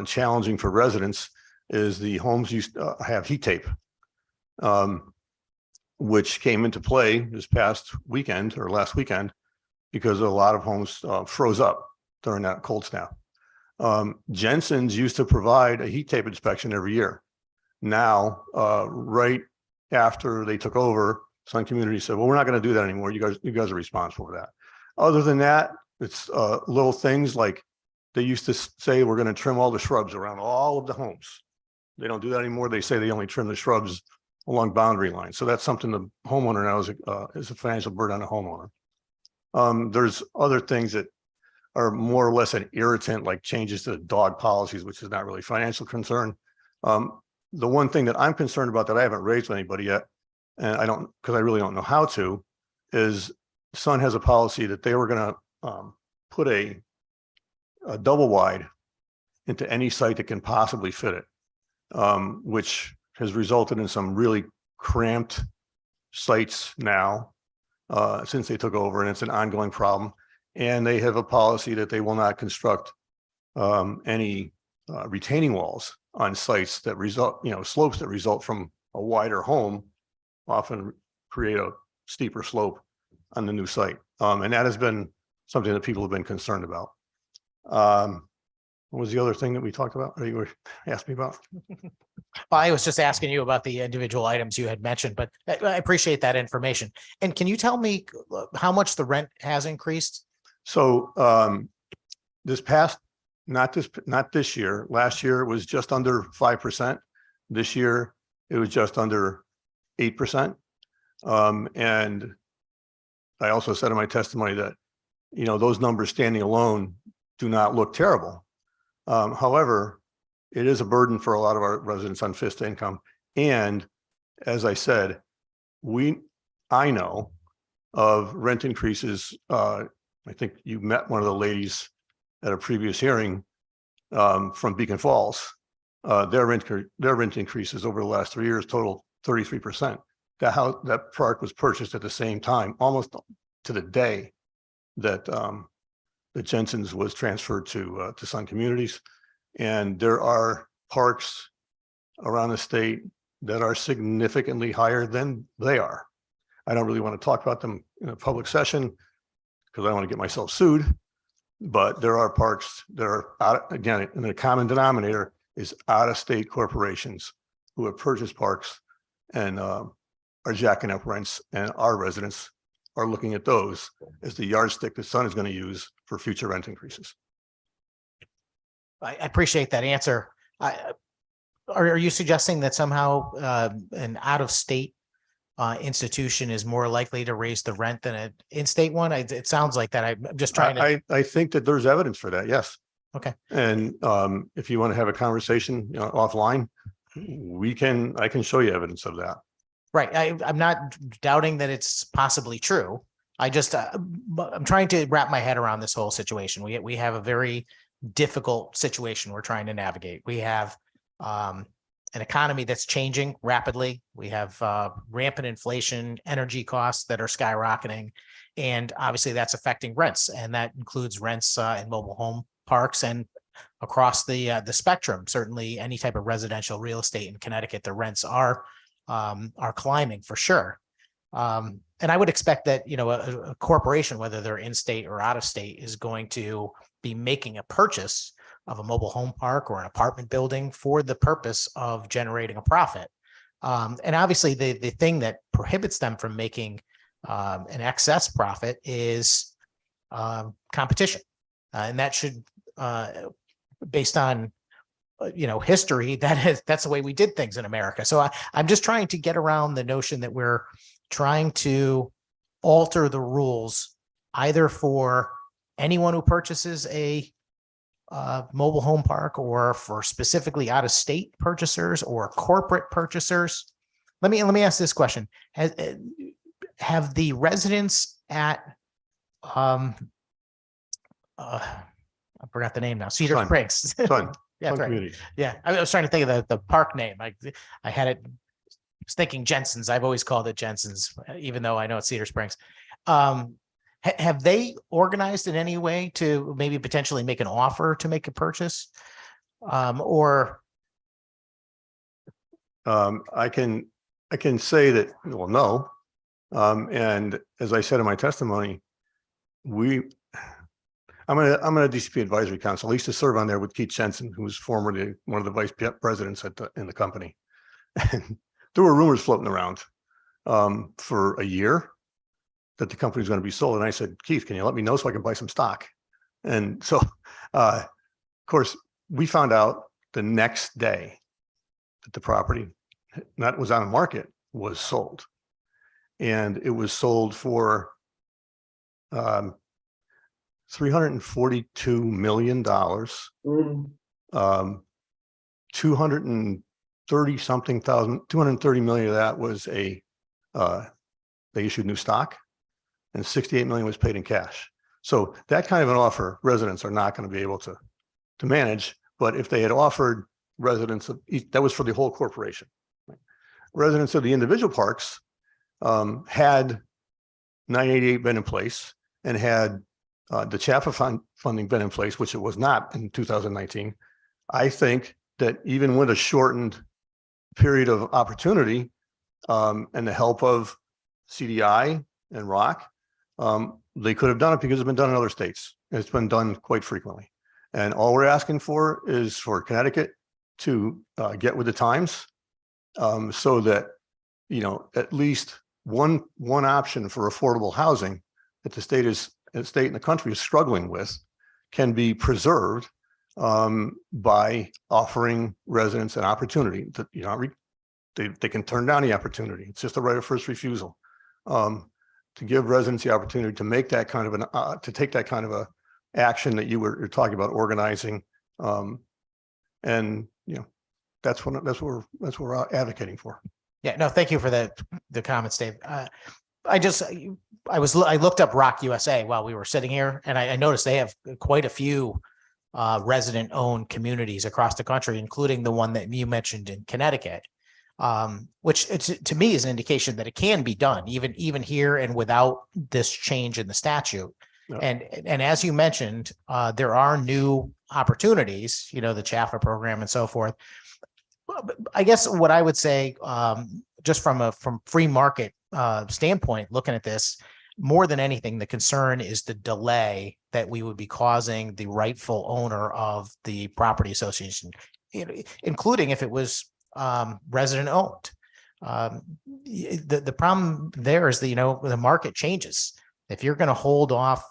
challenging for residents is the homes used to have heat tape, which came into play this past weekend or last weekend because a lot of homes froze up during that cold snap. Jensen's used to provide a heat tape inspection every year. Now, right after they took over, Sun Community said, well, we're not going to do that anymore. You guys are responsible for that. Other than that, it's little things like they used to say, we're going to trim all the shrubs around all of the homes. They don't do that anymore. They say they only trim the shrubs along boundary lines. So that's something the homeowner now is a financial burden on the homeowner. There's other things that are more or less an irritant, like changes to dog policies, which is not really financial concern. The one thing that I'm concerned about that I haven't raised with anybody yet, and because I really don't know how to, is Sun has a policy that they were going to put a double wide into any site that can possibly fit it, which has resulted in some really cramped sites now since they took over, and it's an ongoing problem. And they have a policy that they will not construct any retaining walls on sites that result, slopes that result from a wider home often create a steeper slope on the new site. And that has been something that people have been concerned about. What was the other thing that we talked about, or you were asking me about? I was just asking you about the individual items you had mentioned, but I appreciate that information. And can you tell me how much the rent has increased? So not this year. Last year it was just under 5%. This year it was just under 8%. And I also said in my testimony that, those numbers standing alone do not look terrible. However, it is a burden for a lot of our residents on fixed income. And as I said, I know of rent increases. I think you met one of the ladies at a previous hearing from Beacon Falls. Their rent increases over the last 3 years total 33%. That park was purchased at the same time, almost to the day that that Jensen's was transferred to Sun Communities. And there are parks around the state that are significantly higher than they are. I don't really want to talk about them in a public session because I don't want to get myself sued, but there are parks that are again, and the common denominator is out-of-state corporations who have purchased parks and are jacking up rents, and our residents are looking at those as the yardstick that Sun is going to use for future rent increases. I appreciate that answer. are you suggesting that somehow an out-of-state institution is more likely to raise the rent than an in-state one? It sounds like that. I'm just trying to. I think that there's evidence for that, yes. Okay. And if you want to have a conversation, offline, I can show you evidence of that. Right. I'm not doubting that it's possibly true. I just, I'm trying to wrap my head around this whole situation. We have a very difficult situation we're trying to navigate. We have an economy that's changing rapidly. We have rampant inflation, energy costs that are skyrocketing, and obviously that's affecting rents, and that includes rents in mobile home parks and across the spectrum. Certainly, any type of residential real estate in Connecticut, the rents are climbing for sure. And I would expect that, a corporation, whether they're in state or out of state, is going to be making a purchase of a mobile home park or an apartment building for the purpose of generating a profit. And obviously the thing that prohibits them from making an excess profit is competition. And that should, based on history, that's the way we did things in America. So I'm just trying to get around the notion that we're trying to alter the rules either for anyone who purchases a mobile home park or for specifically out of state purchasers or corporate purchasers. Let me ask this question. Have the residents at I forgot the name now, Cedar Sun. Springs. Fun, Yeah, fun that's right. community. Yeah, I was trying to think of the park name. I had it. I was thinking Jensen's. I've always called it Jensen's, even though I know it's Cedar Springs. Have they organized in any way to maybe potentially make an offer to make a purchase, or? I can say that, well, no. And as I said in my testimony, I'm on a DCP advisory council. I used to serve on there with Keith Jensen, who was formerly one of the vice presidents in the company. And there were rumors floating around for a year that the company was going to be sold. And I said, Keith, can you let me know so I can buy some stock? And so, of course, we found out the next day that the property that was on the market was sold. And it was sold for $342 million. Mm, 230 million of that was they issued new stock, and 68 million was paid in cash. So that kind of an offer, residents are not going to be able to manage. But if they had offered residents of that was for the whole corporation. Residents of the individual parks had 988 been in place and had the CHAFA funding been in place, which it was not in 2019. I think that even with a shortened period of opportunity and the help of CDI and ROC, they could have done it because it's been done in other states. It's been done quite frequently. And all we're asking for is for Connecticut to get with the times so that, at least one option for affordable housing that the state and the country is struggling with can be preserved by offering residents an opportunity that, they can turn down the opportunity. It's just a right of first refusal to give residents the opportunity to make that kind of to take that kind of a action that you're talking about organizing. And that's what we're advocating for. Yeah, no, thank you for the comments, Dave. I looked up Rock USA while we were sitting here, and I noticed they have quite a few resident-owned communities across the country, including the one that you mentioned in Connecticut, which to me is an indication that it can be done even here and without this change in the statute. Yeah. And as you mentioned, there are new opportunities, the CHAFA program and so forth. I guess what I would say, just from free market standpoint, looking at this, more than anything, the concern is the delay that we would be causing the rightful owner of the property association, including if it was resident owned. The problem there is that, the market changes. If you're going to hold off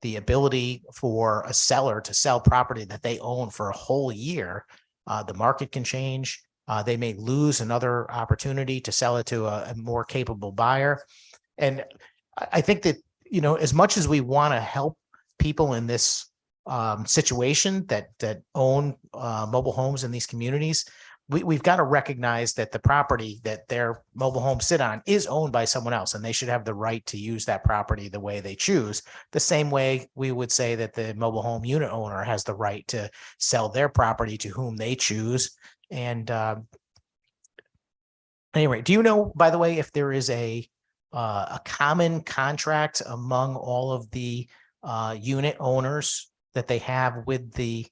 the ability for a seller to sell property that they own for a whole year, the market can change. They may lose another opportunity to sell it to a more capable buyer. And I think that, you know, as much as we want to help people in this situation that own mobile homes in these communities, we've got to recognize that the property that their mobile homes sit on is owned by someone else, and they should have the right to use that property the way they choose. The same way we would say that the mobile home unit owner has the right to sell their property to whom they choose. And anyway, do you know, by the way, if there is a common contract among all of the unit owners that they have with the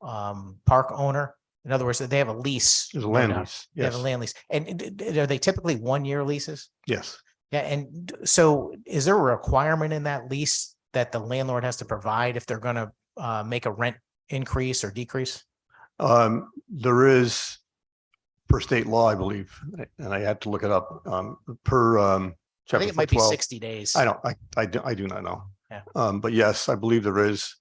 park owner? In other words, they have a lease. There's a land no lease. They have Yes. a land lease. And are they typically 1-year leases? Yes. Yeah. And so is there a requirement in that lease that the landlord has to provide if they're going to make a rent increase or decrease? There is, per state law, I believe, and I had to look it up, per I chapter think it might be 12. 60 days. I do not know. Yeah. But yes, I believe there is.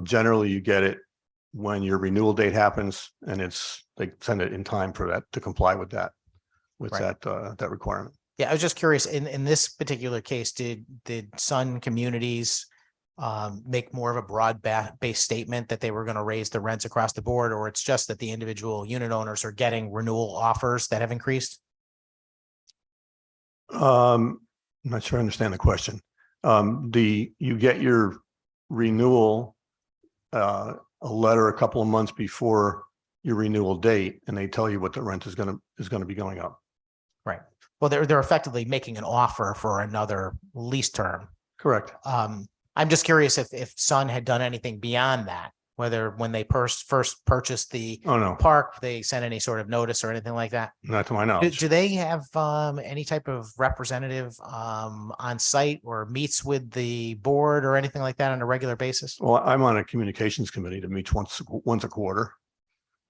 Generally you get it when your renewal date happens, and they send it in time for that to comply with that, Right. that requirement. Yeah, I was just curious, in this particular case, did Sun Communities make more of a broad-based statement that they were going to raise the rents across the board, or it's just that the individual unit owners are getting renewal offers that have increased? I'm not sure I understand the question. You get your renewal, a letter a couple of months before your renewal date, and they tell you what the rent is going to be going up. Right. Well, they're effectively making an offer for another lease term. Correct. I'm just curious if Sun had done anything beyond that, whether when they first purchased the Oh, no, park, they sent any sort of notice or anything like that. not to my Do, knowledge. do they have any type of representative on site or meets with the board or anything like that on a regular basis? Well, I'm on a communications committee that meets once a quarter.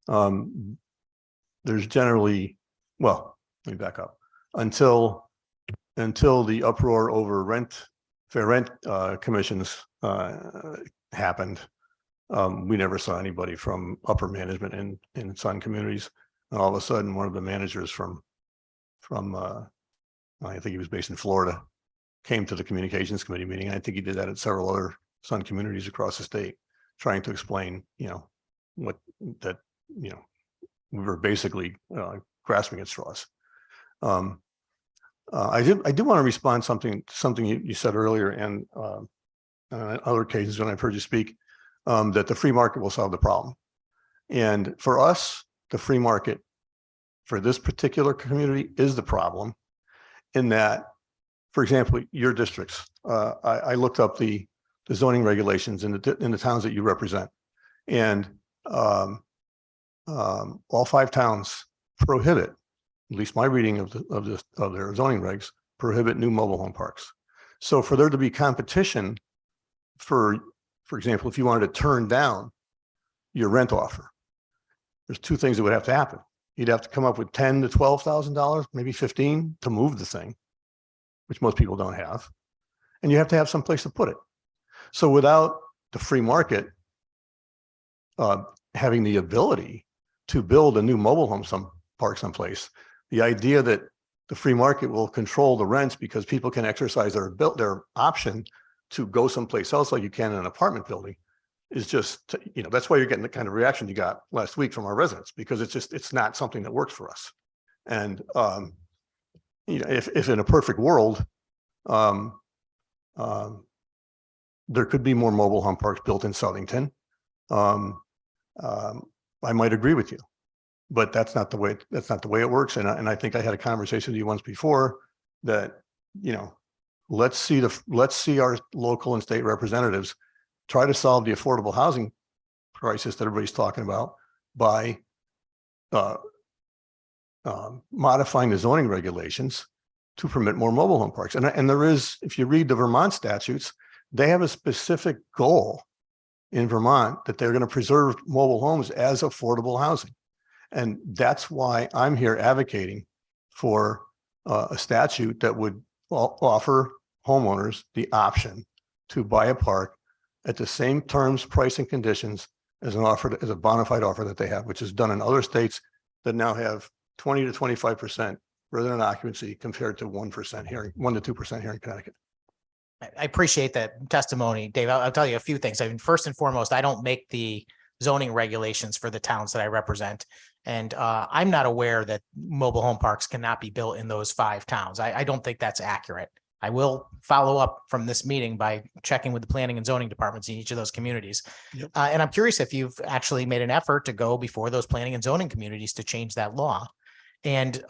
There's generally, well, let me back up. Until the uproar over fair rent commissions happened, we never saw anybody from upper management in Sun Communities. And all of a sudden, one of the managers from I think he was based in Florida, came to the communications committee meeting. I think he did that at several other Sun Communities across the state, trying to explain, we were basically grasping at straws. I do want to respond to something you said earlier, and on other occasions when I've heard you speak, that the free market will solve the problem. And for us, the free market for this particular community is the problem, in that, for example, your districts, I looked up the zoning regulations in the towns that you represent, and all 5 towns prohibit, at least my reading of their zoning regs, prohibit new mobile home parks. So for there to be competition, for example, if you wanted to turn down your rent offer, there's 2 things that would have to happen. You'd have to come up with $10,000 to $12,000, maybe 15, to move the thing, which most people don't have. And you have to have some place to put it. So without the free market having the ability to build a new mobile home park someplace, the idea that the free market will control the rents because people can exercise their option to go someplace else like you can in an apartment building is just, that's why you're getting the kind of reaction you got last week from our residents, because it's not something that works for us. And, if in a perfect world, there could be more mobile home parks built in Southington, I might agree with you, but that's not the way it works. And I think I had a conversation with you once before that, let's see our local and state representatives try to solve the affordable housing crisis that everybody's talking about by modifying the zoning regulations to permit more mobile home parks. And there is, if you read the Vermont statutes, they have a specific goal in Vermont that they're going to preserve mobile homes as affordable housing. And that's why I'm here advocating for a statute that would offer homeowners the option to buy a park at the same terms, price, and conditions as an offer, as a bona fide offer that they have, which is done in other states that now have 20 to 25% resident occupancy compared to 1% here, 1 to 2% here in Connecticut. I appreciate that testimony, Dave. I'll tell you a few things. I mean, first and foremost, I don't make the zoning regulations for the towns that I represent. And I'm not aware that mobile home parks cannot be built in those 5 towns. I don't think that's accurate. I will follow up from this meeting by checking with the planning and zoning departments in each of those communities. Yep. And I'm curious if you've actually made an effort to go before those planning and zoning communities to change that law. And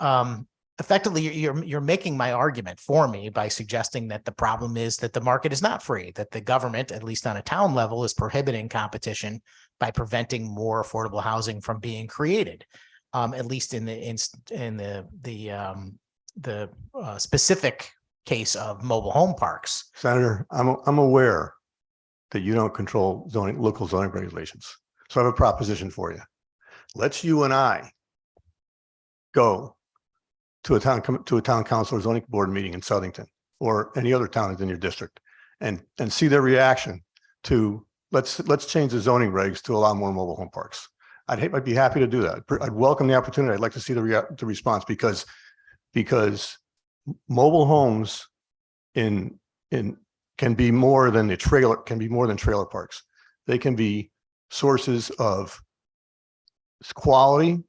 effectively, you're making my argument for me by suggesting that the problem is that the market is not free, that the government, at least on a town level, is prohibiting competition by preventing more affordable housing from being created, at least in the specific case of mobile home parks. Senator, I'm aware that you don't control local zoning regulations. So I have a proposition for you. Let's you and I go to a town council or zoning board meeting in Southington or any other town in your district and see their reaction to let's change the zoning regs to allow more mobile home parks. I'd be happy to do that. I'd welcome the opportunity. I'd like to see the response because mobile homes can be more than trailer parks. They can be sources of quality,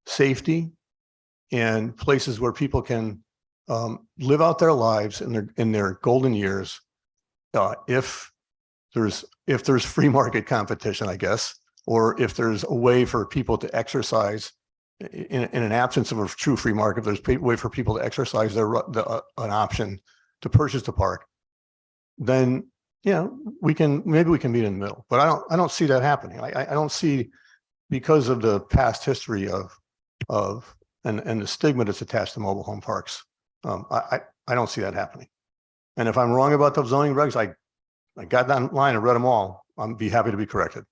safety, and places where people can live out their lives in their golden years. If there's free market competition, I guess, or if there's a way for people to exercise in an absence of a true free market, there's a way for people to exercise an option to purchase the park, then, maybe we can meet in the middle, but I don't see that happening. I don't see, because of the past history of the stigma that's attached to mobile home parks. I don't see that happening. And if I'm wrong about those zoning regs, I got that line and read them all. I'd be happy to be corrected.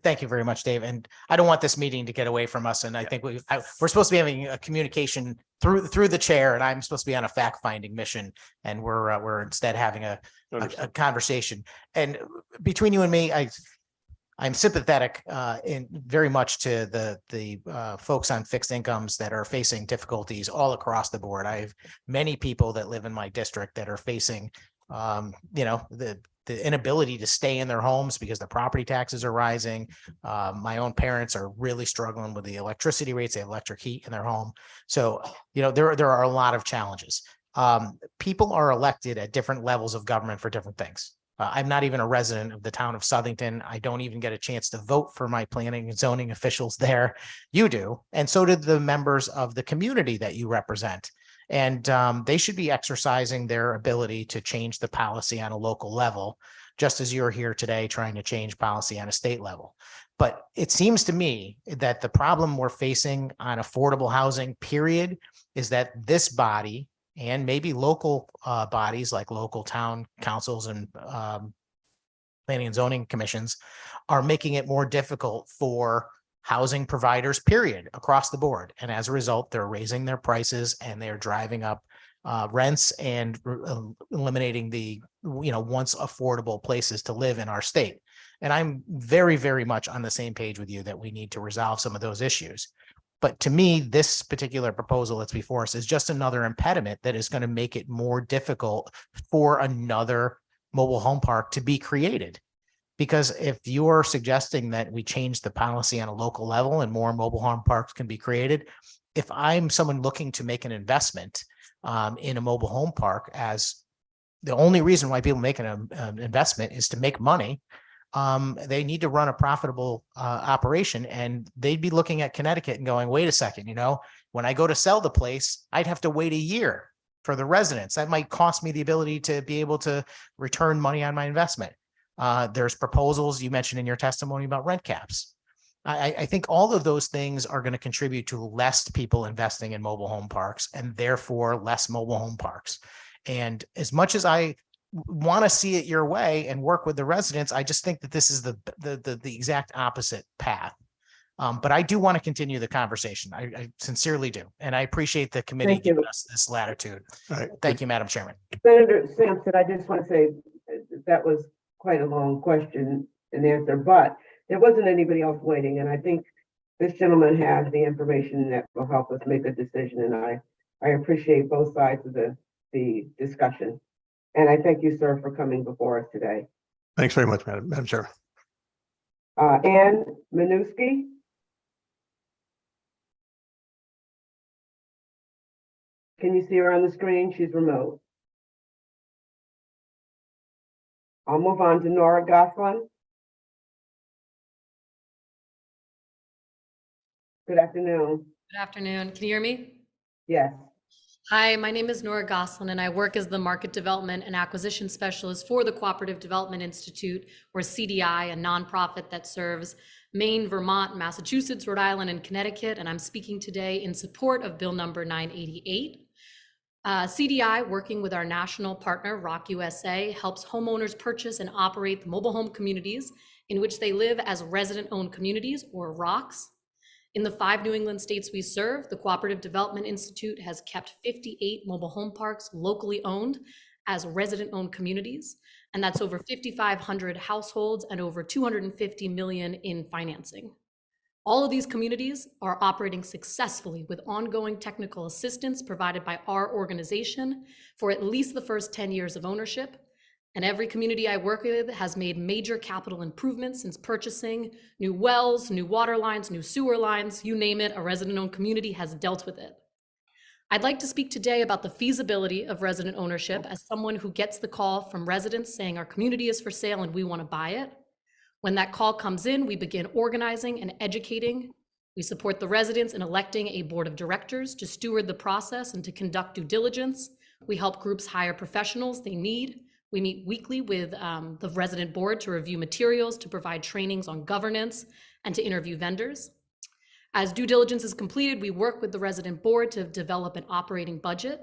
Thank you very much, Dave. And I don't want this meeting to get away from us. And I think we're supposed to be having a communication through the chair, and I'm supposed to be on a fact-finding mission, and we're instead having a conversation. And between you and me, I'm sympathetic in very much to the folks on fixed incomes that are facing difficulties all across the board. I have many people that live in my district that are facing, the inability to stay in their homes because the property taxes are rising. My own parents are really struggling with the electricity rates. They have electric heat in their home. So, there are a lot of challenges. People are elected at different levels of government for different things. I'm not even a resident of the town of Southington. I don't even get a chance to vote for my planning and zoning officials there. You do. And so did the members of the community that you represent. And they should be exercising their ability to change the policy on a local level, just as you're here today trying to change policy on a state level. But it seems to me that the problem we're facing on affordable housing, period, is that this body and maybe local bodies like local town councils and planning and zoning commissions are making it more difficult for housing providers, period, across the board. And as a result, they're raising their prices and they're driving up rents and eliminating the, once affordable places to live in our state. And I'm very, very much on the same page with you that we need to resolve some of those issues. But to me, this particular proposal that's before us is just another impediment that is going to make it more difficult for another mobile home park to be created. Because if you're suggesting that we change the policy on a local level and more mobile home parks can be created, if I'm someone looking to make an investment in a mobile home park, as the only reason why people make an investment is to make money, they need to run a profitable operation, and they'd be looking at Connecticut and going, wait a second, when I go to sell the place, I'd have to wait a year for the residents. That might cost me the ability to be able to return money on my investment. There's proposals you mentioned in your testimony about rent caps. I think all of those things are going to contribute to less people investing in mobile home parks and therefore less mobile home parks. And as much as I want to see it your way and work with the residents, I just think that this is the exact opposite path. But I do want to continue the conversation. I sincerely do. And I appreciate the committee giving us this latitude. All right. Thank you, Madam Chairman. Senator Sampson, I just want to say that was quite a long question and answer, but there wasn't anybody else waiting, and I think this gentleman has the information that will help us make a decision, and I appreciate both sides of the discussion. And I thank you, sir, for coming before us today. Thanks very much, Madam Chair. Ann Minuski? Can you see her on the screen? She's remote. I'll move on to Nora Goslin. Good afternoon. Good afternoon. Can you hear me? Yes. Hi, my name is Nora Goslin, and I work as the Market Development and Acquisition Specialist for the Cooperative Development Institute, or CDI, a nonprofit that serves Maine, Vermont, Massachusetts, Rhode Island, and Connecticut. And I'm speaking today in support of Bill number 988. CDI, working with our national partner, Rock USA, helps homeowners purchase and operate the mobile home communities in which they live as resident-owned communities, or ROCs. In the 5 New England states we serve, the Cooperative Development Institute has kept 58 mobile home parks locally owned as resident-owned communities, and that's over 5,500 households and over 250 million in financing. All of these communities are operating successfully with ongoing technical assistance provided by our organization for at least the first 10 years of ownership. And every community I work with has made major capital improvements since purchasing new wells, new water lines, new sewer lines, you name it, a resident-owned community has dealt with it. I'd like to speak today about the feasibility of resident ownership as someone who gets the call from residents saying our community is for sale and we want to buy it. When that call comes in, we begin organizing and educating. We support the residents in electing a board of directors to steward the process and to conduct due diligence. We help groups hire professionals they need. We meet weekly with the resident board to review materials, to provide trainings on governance, and to interview vendors. As due diligence is completed, we work with the resident board to develop an operating budget.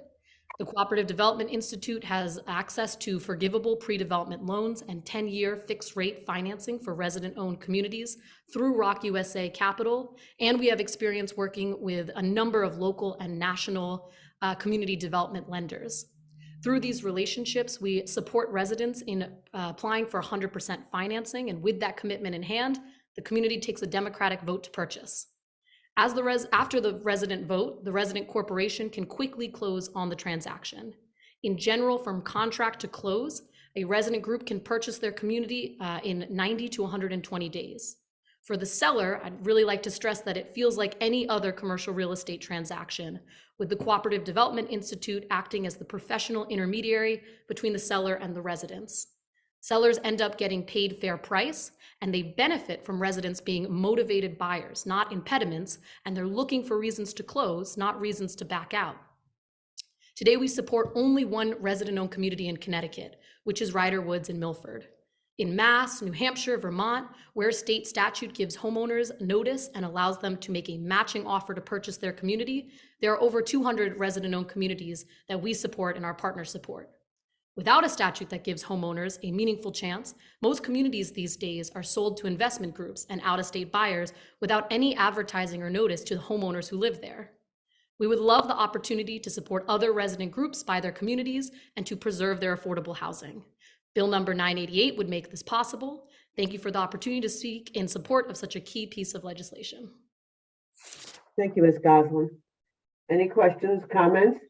The Cooperative Development Institute has access to forgivable pre-development loans and 10-year fixed-rate financing for resident-owned communities through Rock USA Capital, and we have experience working with a number of local and national community development lenders. Through these relationships, we support residents in applying for 100% financing, and with that commitment in hand, the community takes a democratic vote to purchase. After the resident vote, the resident corporation can quickly close on the transaction. In general, from contract to close, a resident group can purchase their community in 90 to 120 days. For the seller, I'd really like to stress that it feels like any other commercial real estate transaction, with the Cooperative Development Institute acting as the professional intermediary between the seller and the residents. Sellers end up getting paid fair price, and they benefit from residents being motivated buyers, not impediments, and they're looking for reasons to close, not reasons to back out. Today, we support only one resident-owned community in Connecticut, which is Ryder Woods in Milford. In Mass, New Hampshire, Vermont, where state statute gives homeowners notice and allows them to make a matching offer to purchase their community, there are over 200 resident-owned communities that we support and our partners support. Without a statute that gives homeowners a meaningful chance, most communities these days are sold to investment groups and out-of-state buyers without any advertising or notice to the homeowners who live there. We would love the opportunity to support other resident groups buy their communities and to preserve their affordable housing. Bill number 988 would make this possible. Thank you for the opportunity to speak in support of such a key piece of legislation. Thank you, Ms. Goslin. Any questions, comments?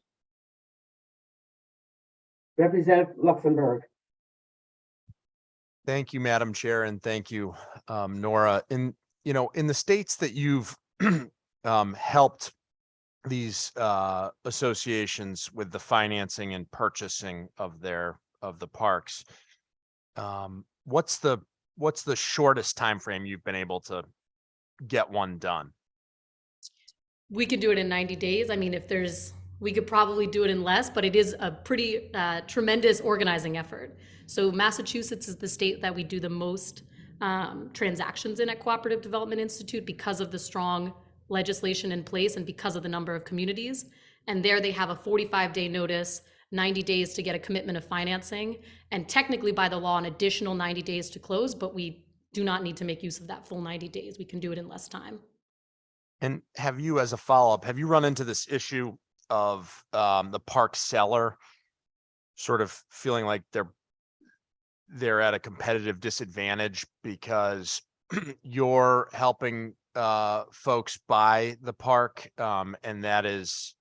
Representative Luxembourg. Thank you, Madam Chair, and thank you, Nora. In the states that you've helped these associations with the financing and purchasing of the parks, what's the shortest time frame you've been able to get one done? We could do it in 90 days. I mean, we could probably do it in less, but it is a pretty tremendous organizing effort. So Massachusetts is the state that we do the most transactions in at Cooperative Development Institute because of the strong legislation in place and because of the number of communities. And there they have a 45-day notice, 90 days to get a commitment of financing, and technically by the law, an additional 90 days to close, but we do not need to make use of that full 90 days. We can do it in less time. And have you, as a follow-up, have you run into this issue of the park seller sort of feeling like they're they're at a competitive disadvantage because you're helping folks buy the park, and that is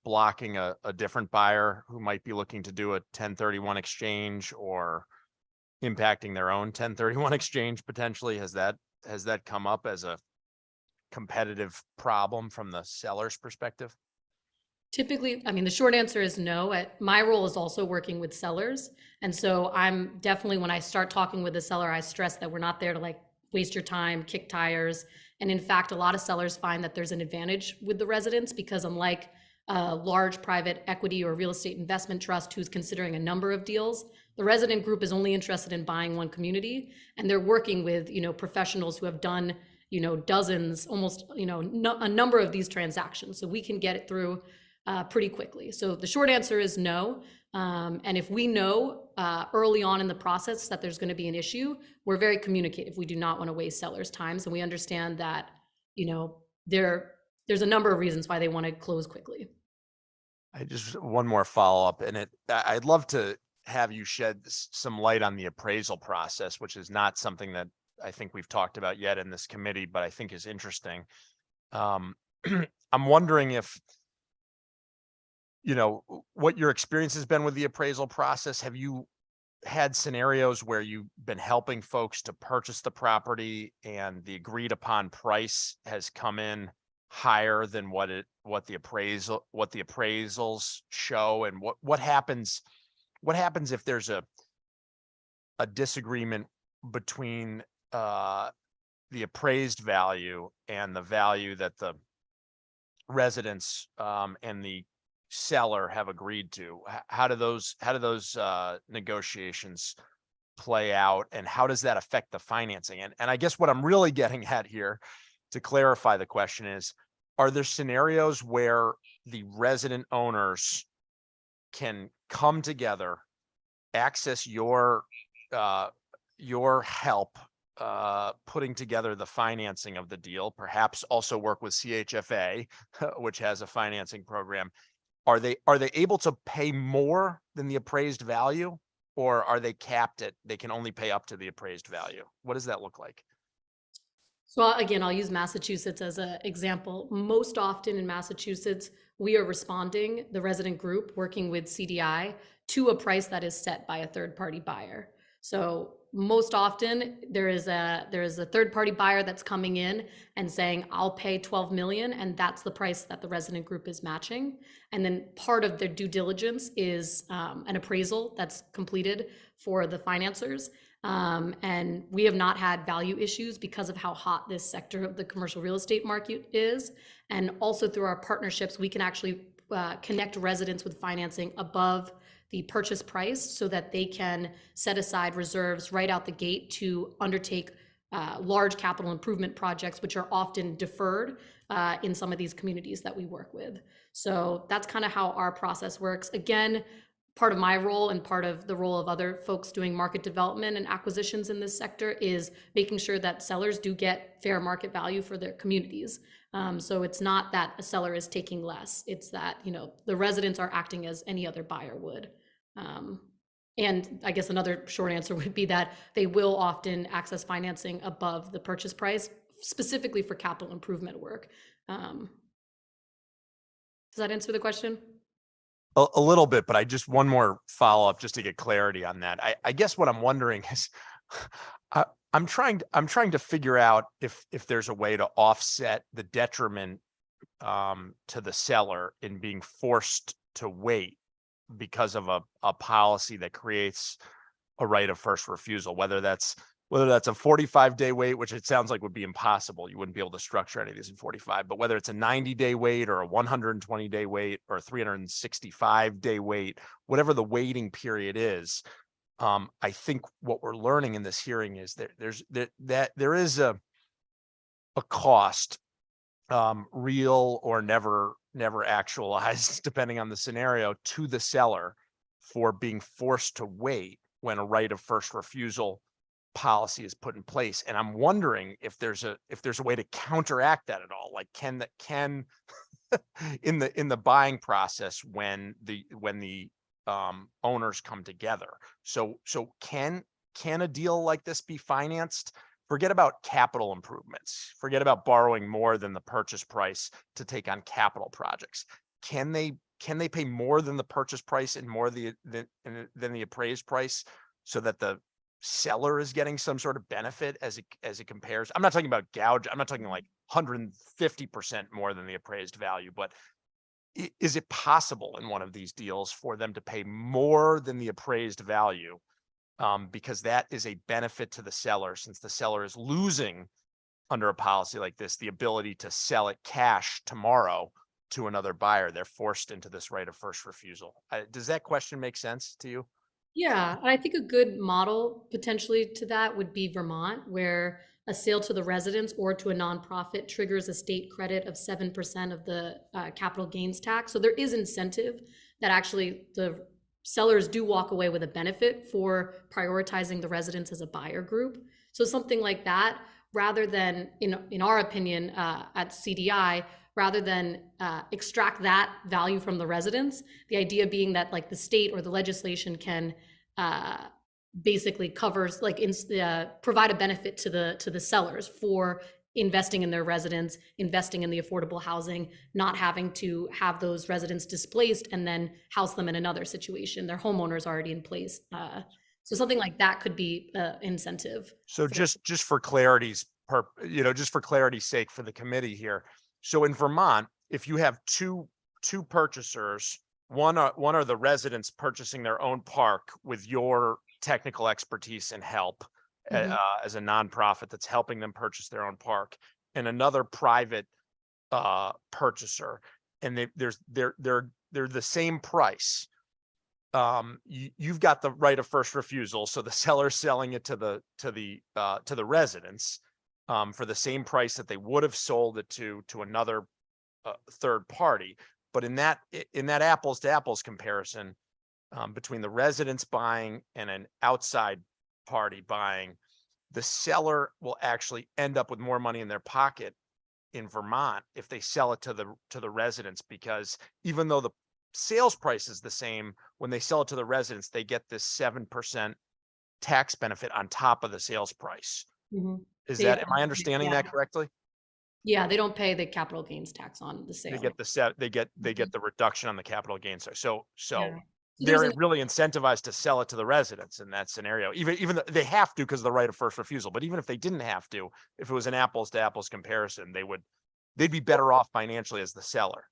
blocking a different buyer who might be looking to do a 1031 exchange or impacting their own 1031 exchange potentially? Has that come up as a competitive problem from the seller's perspective? Typically, I mean, the short answer is no. My role is also working with sellers. And so I'm definitely, when I start talking with a seller, I stress that we're not there to like waste your time, kick tires. And in fact, a lot of sellers find that there's an advantage with the residents because unlike a large private equity or real estate investment trust who's considering a number of deals, the resident group is only interested in buying one community. And they're working with, professionals who have done, dozens, almost, a number of these transactions. So we can get it through pretty quickly. So the short answer is no. And if we know early on in the process that there's going to be an issue, we're very communicative. We do not want to waste sellers' times, and we understand that there's a number of reasons why they want to close quickly. I just one more follow up, and I'd love to have you shed some light on the appraisal process, which is not something that I think we've talked about yet in this committee, but I think is interesting. I'm wondering if what your experience has been with the appraisal process. Have you had scenarios where you've been helping folks to purchase the property and the agreed upon price has come in higher than what the appraisals show? And what happens if there's a disagreement between the appraised value and the value that the residents and the seller have agreed to? How do those negotiations play out, and how does that affect the financing? And I guess what I'm really getting at here, to clarify the question, is, are there scenarios where the resident owners can come together, access your help putting together the financing of the deal, perhaps also work with CHFA, which has a financing program? Are they able to pay more than the appraised value, or are they capped at they can only pay up to the appraised value? What does that look like? So again, I'll use Massachusetts as an example. Most often in Massachusetts, we are responding, the resident group working with CDI, to a price that is set by a third-party buyer. So most often there is a third-party buyer that's coming in and saying, I'll pay 12 million, and that's the price that the resident group is matching. And then part of their due diligence is an appraisal that's completed for the financiers. And we have not had value issues because of how hot this sector of the commercial real estate market is. And also through our partnerships, we can actually connect residents with financing above the purchase price so that they can set aside reserves right out the gate to undertake large capital improvement projects, which are often deferred in some of these communities that we work with. So that's kind of how our process works. Again, part of my role and part of the role of other folks doing market development and acquisitions in this sector is making sure that sellers do get fair market value for their communities. So it's not that a seller is taking less, it's that, the residents are acting as any other buyer would. And I guess another short answer would be that they will often access financing above the purchase price, specifically for capital improvement work. Does that answer the question? A little bit, but I just one more follow up just to get clarity on that. I guess what I'm wondering is, I'm trying to figure out if there's a way to offset the detriment to the seller in being forced to wait because of a policy that creates a right of first refusal, whether that's a 45-day wait, which it sounds like would be impossible. You wouldn't be able to structure any of these in 45, but whether it's a 90-day wait or a 120-day wait or a 365-day wait, whatever the waiting period is, I think what we're learning in this hearing is that there is a cost, real or never actualized, depending on the scenario, to the seller for being forced to wait when a right of first refusal policy is put in place. And I'm wondering if there's a way to counteract that at all. Like, can in the buying process when the owners come together, so can can a deal like this be financed? Forget about capital improvements. Forget about borrowing more than the purchase price to take on capital projects. Can they pay more than the purchase price and more than the appraised price so that the seller is getting some sort of benefit as it compares? I'm not talking about gouge. I'm not talking like 150% more than the appraised value, but is it possible in one of these deals for them to pay more than the appraised value? Because that is a benefit to the seller, since the seller is losing under a policy like this, the ability to sell it cash tomorrow to another buyer. They're forced into this right of first refusal. Does that question make sense to you? Yeah, and I think a good model potentially to that would be Vermont, where a sale to the residents or to a nonprofit triggers a state credit of 7% of the capital gains tax. So there is incentive that actually the sellers do walk away with a benefit for prioritizing the residents as a buyer group. So something like that, rather than, in our opinion, at CDI, rather than extract that value from the residents, the idea being that like the state or the legislation can basically covers, like provide a benefit to the sellers for investing in their residents, investing in the affordable housing, not having to have those residents displaced and then house them in another situation. Their homeowner's already in place. So something like that could be incentive. So just for clarity's just for clarity's sake for the committee here. So in Vermont, if you have two purchasers, one are the residents purchasing their own park with your technical expertise and help as a nonprofit that's helping them purchase their own park, and another private purchaser, and they're the same price. You've got the right of first refusal, so the seller's selling it to the residents for the same price that they would have sold it to another third party. But in that apples to apples comparison between the residents buying and an outside party buying, the seller will actually end up with more money in their pocket in Vermont if they sell it to the residents, because even though the sales price is the same, when they sell it to the residents, they get this 7% tax benefit on top of the sales price. Mm-hmm. Am I understanding that correctly? Yeah, they don't pay the capital gains tax on the sale. They get the reduction on the capital gains. So Yeah. they're really incentivized to sell it to the residents in that scenario. Even though they have to because of the right of first refusal. But even if they didn't have to, if it was an apples to apples comparison, they'd be better off financially as the seller.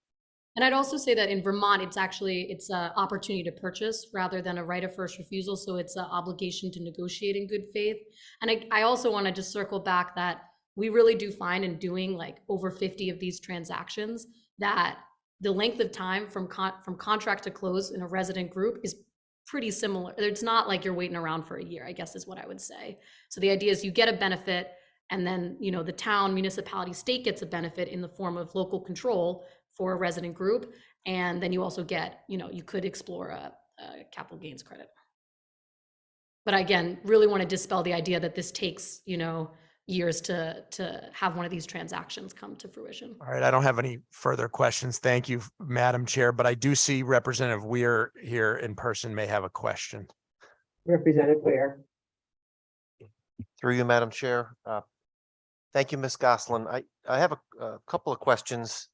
And I'd also say that in Vermont, it's an opportunity to purchase rather than a right of first refusal. So it's an obligation to negotiate in good faith. And I also want to just circle back that we really do find in doing like over 50 of these transactions that the length of time from contract to close in a resident group is pretty similar. It's not like you're waiting around for a year, I guess is what I would say. So the idea is you get a benefit, and then, the town, municipality, state gets a benefit in the form of local control for a resident group. And then you also get, you could explore a capital gains credit. But again, really want to dispel the idea that this takes, years to have one of these transactions come to fruition. All right, I don't have any further questions. Thank you, Madam Chair, but I do see Representative Weir here in person may have a question. Representative Weir. Through you, Madam Chair. Thank you, Ms. Goslin. I have a couple of questions.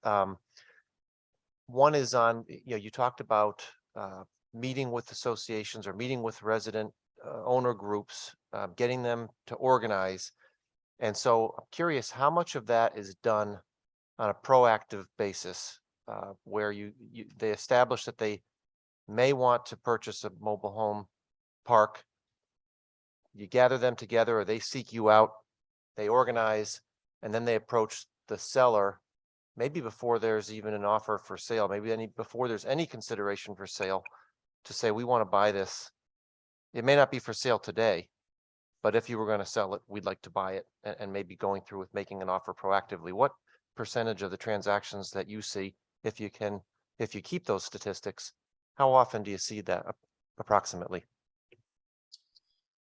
One is on, you talked about meeting with associations or meeting with resident owner groups, getting them to organize. And so I'm curious how much of that is done on a proactive basis, where they establish that they may want to purchase a mobile home park. You gather them together, or they seek you out, they organize, and then they approach the seller, maybe before there's even an offer for sale, before there's any consideration for sale, to say, we want to buy this. It may not be for sale today, but if you were going to sell it, we'd like to buy it, and maybe going through with making an offer proactively. What percentage of the transactions that you see, if you keep those statistics, how often do you see that approximately?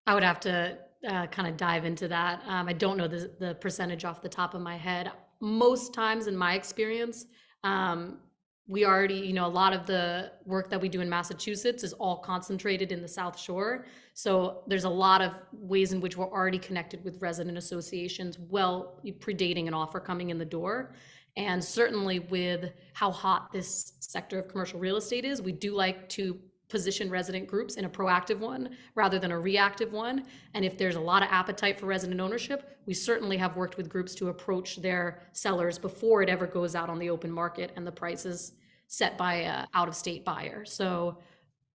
I would have to kind of dive into that. I don't know the percentage off the top of my head. Most times in my experience, we already, you know, a lot of the work that we do in Massachusetts is all concentrated in the South Shore. So there's a lot of ways in which we're already connected with resident associations, well predating an offer coming in the door. And certainly with how hot this sector of commercial real estate is, we do like to position resident groups in a proactive one rather than a reactive one. And if there's a lot of appetite for resident ownership, we certainly have worked with groups to approach their sellers before it ever goes out on the open market and the price is set by a out-of-state buyer. So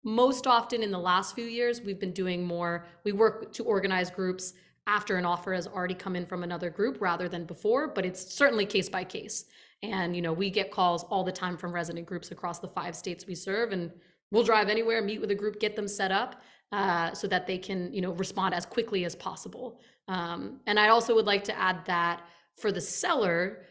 most often in the last few years, we've been doing more, we work to organize groups after an offer has already come in from another group rather than before, but it's certainly case by case. And, you know, we get calls all the time from resident groups across the 5 states we serve, and we'll drive anywhere, meet with a group, get them set up so that they can, you know, respond as quickly as possible. And I also would like to add that for the seller,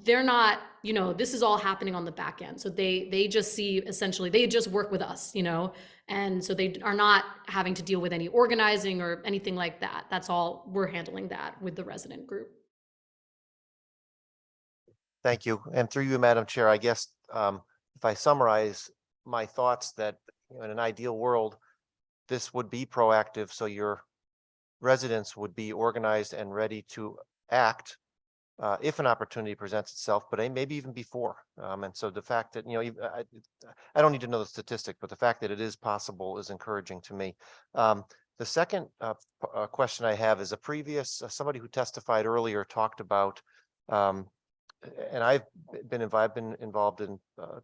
they're not, you know, this is all happening on the back end. So they just see, essentially, they just work with us, you know, and so they are not having to deal with any organizing or anything like that. That's all, we're handling that with the resident group. Thank you. And through you, Madam Chair, I guess if I summarize my thoughts that, you know, in an ideal world, this would be proactive, so your residents would be organized and ready to act if an opportunity presents itself, but maybe even before. And so the fact that, you know, I don't need to know the statistic, but the fact that it is possible is encouraging to me. The second question I have is somebody who testified earlier talked about, and I've been involved in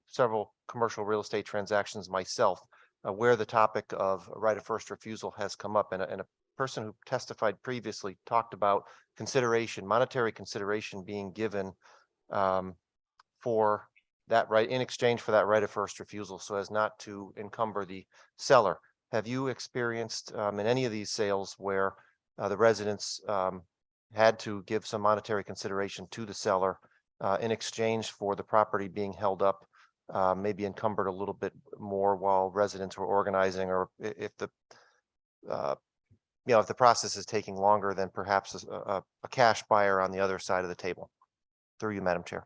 several commercial real estate transactions myself, where the topic of right of first refusal has come up. And a person who testified previously talked about monetary consideration being given for that right, in exchange for that right of first refusal, so as not to encumber the seller. Have you experienced in any of these sales where the residents had to give some monetary consideration to the seller in exchange for the property being held up, maybe encumbered a little bit more while residents were organizing, or if the if the process is taking longer than perhaps a cash buyer on the other side of the table? Through you, Madam Chair.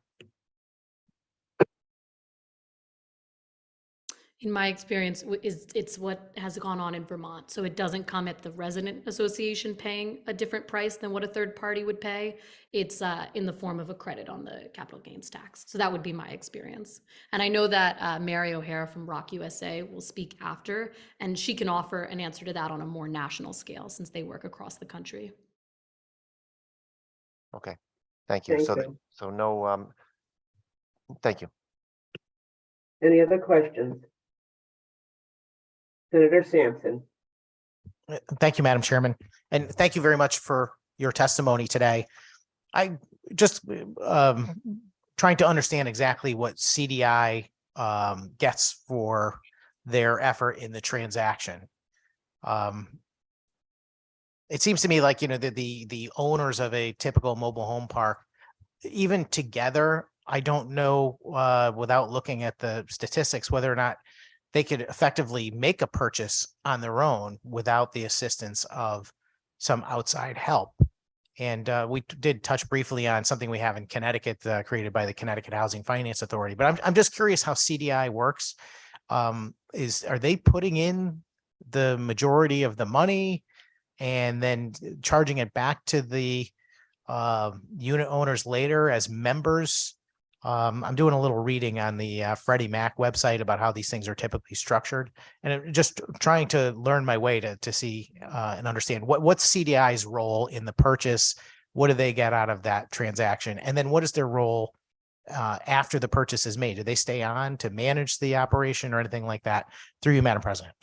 In my experience, it's what has gone on in Vermont. So it doesn't come at the resident association paying a different price than what a third party would pay. It's in the form of a credit on the capital gains tax. So that would be my experience. And I know that Mary O'Hara from Rock USA will speak after, and she can offer an answer to that on a more national scale since they work across the country. Okay, thank you. Thank you. So no, thank you. Any other questions? Senator Sampson. Thank you, Madam Chairman, and thank you very much for your testimony today. I just trying to understand exactly what CDI gets for their effort in the transaction. It seems to me like, you know, the owners of a typical mobile home park, even together, I don't know without looking at the statistics whether or not they could effectively make a purchase on their own without the assistance of some outside help. And we did touch briefly on something we have in Connecticut created by the Connecticut Housing Finance Authority. But I'm just curious how CDI works. Are they putting in the majority of the money and then charging it back to the unit owners later as members? I'm doing a little reading on the Freddie Mac website about how these things are typically structured, and just trying to learn my way to see and understand what's CDI's role in the purchase. What do they get out of that transaction? And then what is their role after the purchase is made? Do they stay on to manage the operation or anything like that? Through you, Madam President.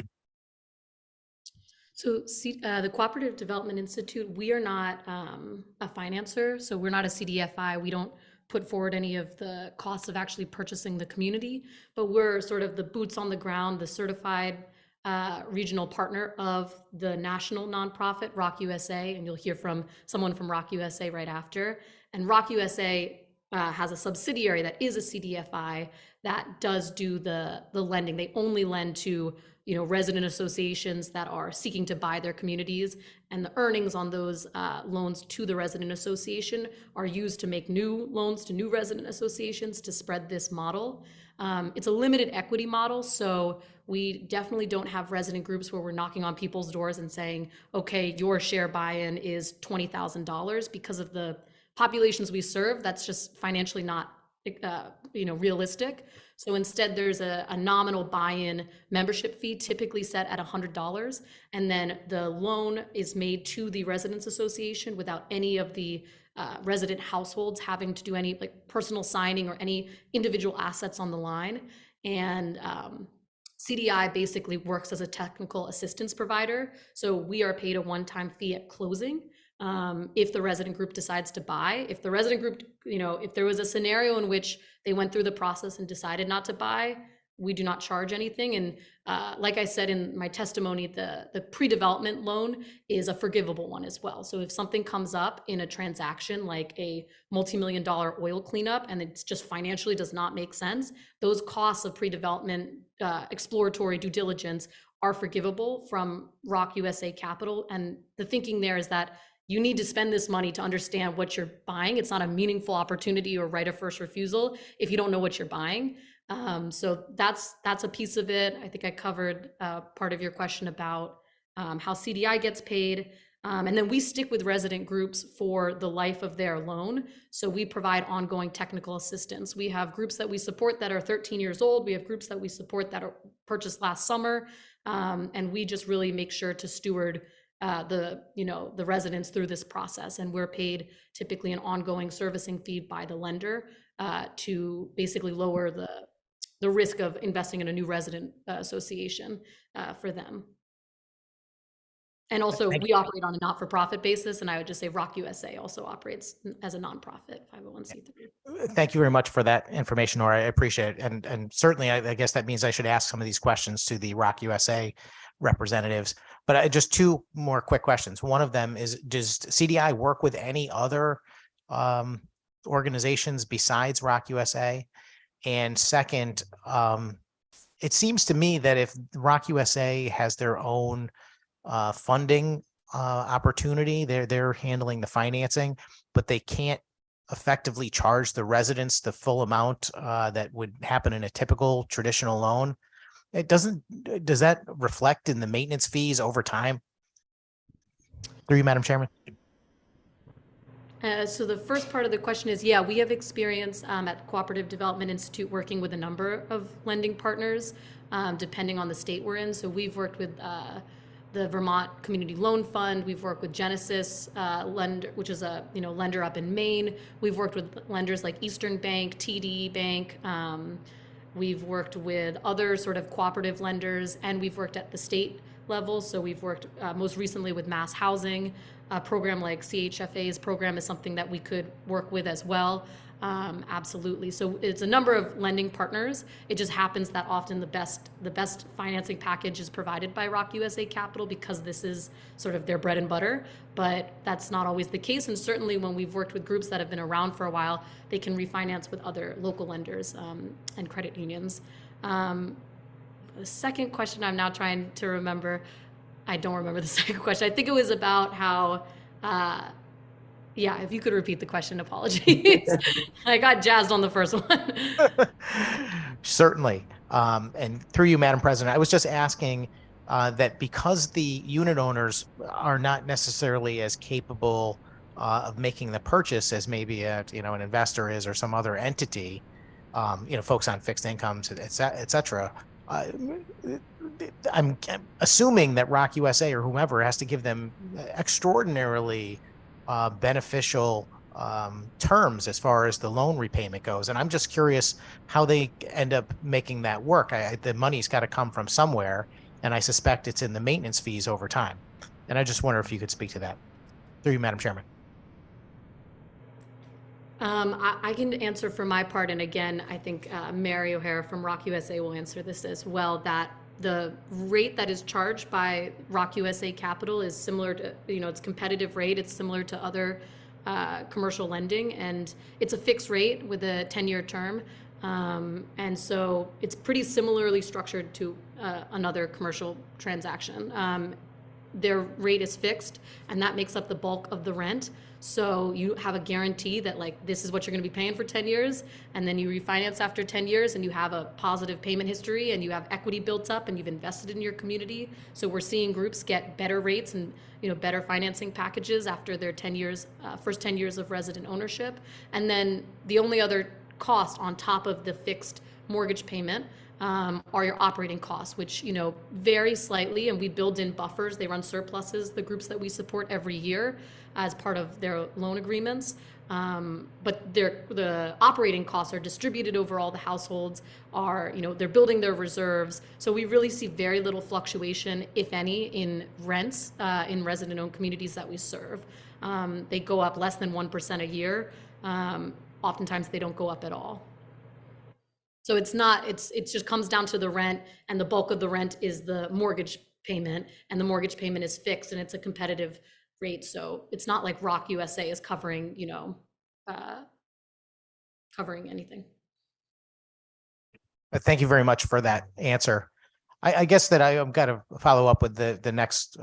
So the Cooperative Development Institute, we are not a financer, so we're not a CDFI. We don't put forward any of the costs of actually purchasing the community, but we're sort of the boots on the ground, the certified regional partner of the national nonprofit Rock USA, and you'll hear from someone from Rock USA right after. And Rock USA has a subsidiary that is a CDFI that does do the lending. They only lend to, you know, resident associations that are seeking to buy their communities, and the earnings on those loans to the resident association are used to make new loans to new resident associations to spread this model. It's a limited equity model, so we definitely don't have resident groups where we're knocking on people's doors and saying, okay, your share buy-in is $20,000. Because of the populations we serve, that's just financially not realistic. So instead, there's a nominal buy-in membership fee typically set at $100. And then the loan is made to the Residents Association without any of the resident households having to do any like personal signing or any individual assets on the line. And CDI basically works as a technical assistance provider. So we are paid a one-time fee at closing. If the resident group decides to buy, if the resident group, if there was a scenario in which they went through the process and decided not to buy, we do not charge anything. And like I said in my testimony, the pre-development loan is a forgivable one as well. So if something comes up in a transaction like a multi-million-dollar oil cleanup and it's just financially does not make sense, those costs of pre-development exploratory due diligence are forgivable from Rock USA Capital. And the thinking there is that you need to spend this money to understand what you're buying. It's not a meaningful opportunity or right of first refusal if you don't know what you're buying. So that's a piece of it. I think I covered part of your question about how CDI gets paid. And then we stick with resident groups for the life of their loan. So we provide ongoing technical assistance. We have groups that we support that are 13 years old. We have groups that we support that are purchased last summer. And we just really make sure to steward the residents through this process. And we're paid typically an ongoing servicing fee by the lender to basically lower the risk of investing in a new resident association for them. And also we operate on a not-for-profit basis, and I would just say Rock USA also operates as a nonprofit 501c3. Thank you very much for that information, Nora. I appreciate it. And certainly, I guess that means I should ask some of these questions to the Rock USA representatives. But just two more quick questions. One of them is, does CDI work with any other organizations besides Rock USA? And second, it seems to me that if Rock USA has their own funding opportunity, they're handling the financing, but they can't effectively charge the residents the full amount that would happen in a typical traditional loan. Does that reflect in the maintenance fees over time? Through you, Madam Chairman. So the first part of the question is, yeah, we have experience at Cooperative Development Institute working with a number of lending partners, depending on the state we're in. So we've worked with the Vermont Community Loan Fund. We've worked with Genesis lender, which is a lender up in Maine. We've worked with lenders like Eastern Bank, TD Bank. We've worked with other sort of cooperative lenders, and we've worked at the state level. So we've worked most recently with Mass Housing. A program like CHFA's program is something that we could work with as well. Absolutely. So it's a number of lending partners. It just happens that often the best financing package is provided by Rock USA Capital because this is sort of their bread and butter, but that's not always the case. And certainly when we've worked with groups that have been around for a while, they can refinance with other local lenders and credit unions. The second question I'm now trying to remember. I don't remember the second question. I think it was about how, yeah, if you could repeat the question, apologies. I got jazzed on the first one. Certainly. And through you, Madam President, I was just asking that because the unit owners are not necessarily as capable of making the purchase as maybe an investor is or some other entity, folks on fixed incomes, et cetera. I'm assuming that Rock USA or whomever has to give them extraordinarily beneficial terms as far as the loan repayment goes. And I'm just curious how they end up making that work. The money's got to come from somewhere, and I suspect it's in the maintenance fees over time. And I just wonder if you could speak to that. Through you, Madam Chairman. I can answer for my part, and again, I think Mary O'Hara from Rock USA will answer this as well, that the rate that is charged by Rock USA Capital is similar to, it's competitive rate. It's similar to other commercial lending, and it's a fixed rate with a 10-year term. And so it's pretty similarly structured to another commercial transaction. their rate is fixed, and that makes up the bulk of the rent. So you have a guarantee that like this is what you're going to be paying for 10 years, and then you refinance after 10 years and you have a positive payment history and you have equity built up and you've invested in your community. So we're seeing groups get better rates and better financing packages after their 10 years, first 10 years of resident ownership. And then the only other cost on top of the fixed mortgage payment are your operating costs, which vary slightly, and we build in buffers. They run surpluses, the groups that we support, every year as part of their loan agreements. But the operating costs are distributed over all the households, they're building their reserves. So we really see very little fluctuation, if any, in rents in resident-owned communities that we serve. They go up less than 1% a year. Oftentimes they don't go up at all. So it just comes down to the rent, and the bulk of the rent is the mortgage payment, and the mortgage payment is fixed and it's a competitive rate. So it's not like Rock USA is covering, covering anything. Thank you very much for that answer. I guess that I've got to follow up with the next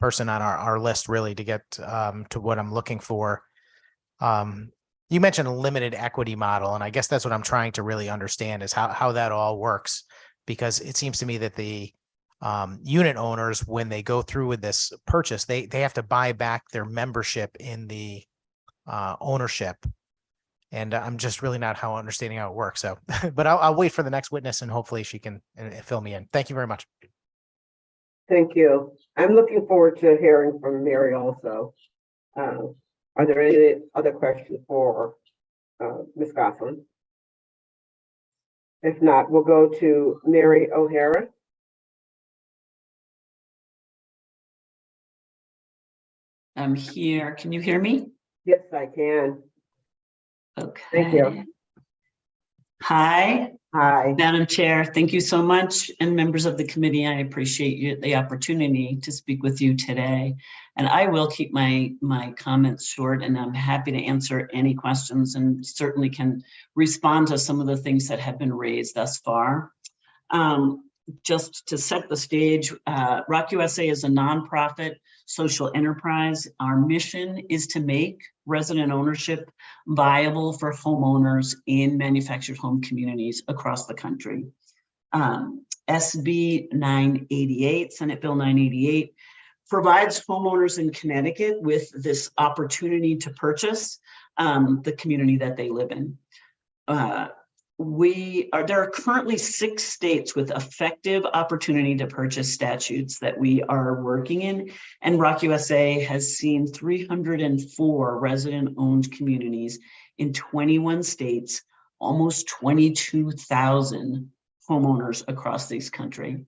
person on our list, really, to get to what I'm looking for. You mentioned a limited equity model, and I guess that's what I'm trying to really understand is how that all works, because it seems to me that the unit owners, when they go through with this purchase, they have to buy back their membership in the ownership. And I'm just really not understanding how it works. So, but I'll wait for the next witness, and hopefully she can fill me in. Thank you very much. Thank you. I'm looking forward to hearing from Mary also. Are there any other questions for Ms. Gosselin? If not, we'll go to Mary O'Hara. I'm here. Can you hear me? Yes, I can. Okay. Thank you. Hi. Hi. Madam Chair, thank you so much. And members of the committee, I appreciate the opportunity to speak with you today. And I will keep my comments short, and I'm happy to answer any questions and certainly can respond to some of the things that have been raised thus far. Just to set the stage, Rock USA is a nonprofit social enterprise. Our mission is to make resident ownership viable for homeowners in manufactured home communities across the country. SB 988, Senate Bill 988, provides homeowners in Connecticut with this opportunity to purchase the community that they live in. There are currently 6 states with effective opportunity to purchase statutes that we are working in, and Rock USA has seen 304 resident-owned communities in 21 states, almost 22,000 homeowners across this country.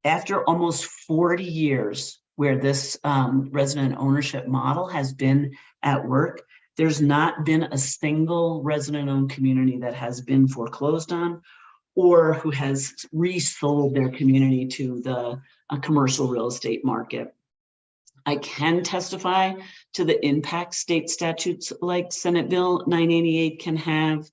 After almost 40 years where this resident ownership model has been at work, there's not been a single resident-owned community that has been foreclosed on or who has resold their community to the commercial real estate market. I can testify to the impact state statutes like Senate Bill 988 can have.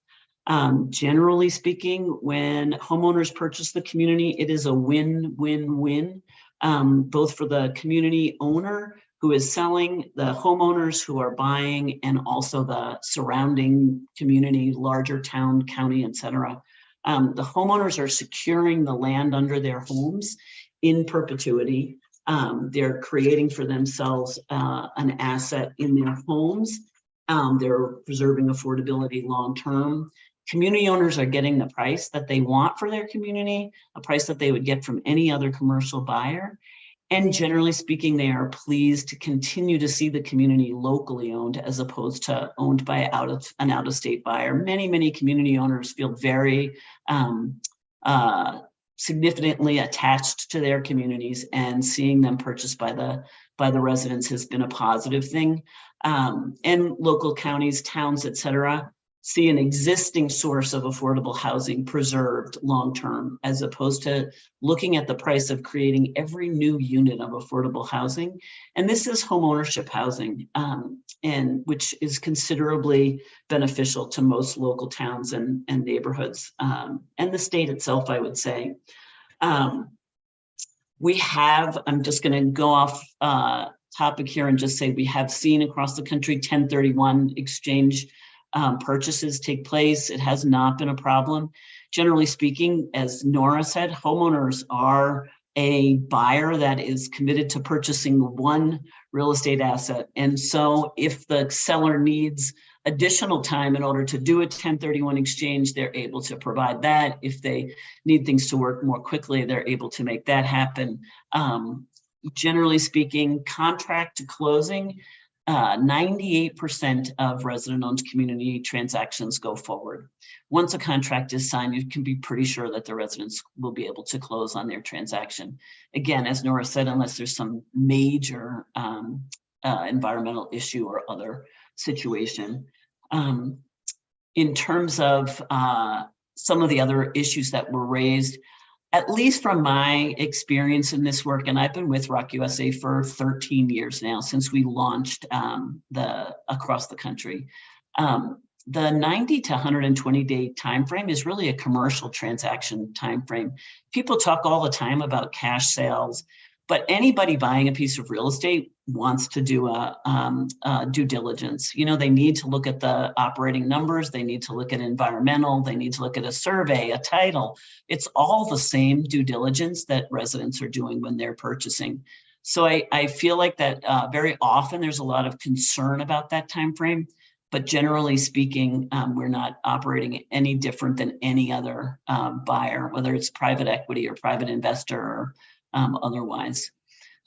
Generally speaking, when homeowners purchase the community, it is a win-win-win, both for the community owner who is selling, the homeowners who are buying, and also the surrounding community, larger town, county, et cetera. The homeowners are securing the land under their homes in perpetuity. They're creating for themselves an asset in their homes. They're preserving affordability long-term. Community owners are getting the price that they want for their community, a price that they would get from any other commercial buyer. And generally speaking, they are pleased to continue to see the community locally owned as opposed to owned by an out-of-state buyer. Many community owners feel very significantly attached to their communities, and seeing them purchased by the residents has been a positive thing. And local counties, towns, et cetera, see an existing source of affordable housing preserved long-term, as opposed to looking at the price of creating every new unit of affordable housing. And this is home ownership housing, and which is considerably beneficial to most local towns and neighborhoods, and the state itself, I would say. I'm just going to go off topic here and just say we have seen across the country 1031 exchange purchases take place. It has not been a problem. Generally speaking, as Nora said, homeowners are a buyer that is committed to purchasing one real estate asset. And so if the seller needs additional time in order to do a 1031 exchange, they're able to provide that. If they need things to work more quickly, they're able to make that happen. Generally speaking, contract to closing, 98% of resident-owned community transactions go forward. Once a contract is signed, you can be pretty sure that the residents will be able to close on their transaction. Again, as Nora said, unless there's some major environmental issue or other situation. In terms of some of the other issues that were raised, at least from my experience in this work, and I've been with Rock USA for 13 years now, since we launched across the country. The 90 to 120 day timeframe is really a commercial transaction timeframe. People talk all the time about cash sales, but anybody buying a piece of real estate wants to do a due diligence. You know, they need to look at the operating numbers. They need to look at environmental. They need to look at a survey, a title. It's all the same due diligence that residents are doing when they're purchasing. So I feel like that very often there's a lot of concern about that time frame. But generally speaking, we're not operating any different than any other buyer, whether it's private equity or private investor or otherwise.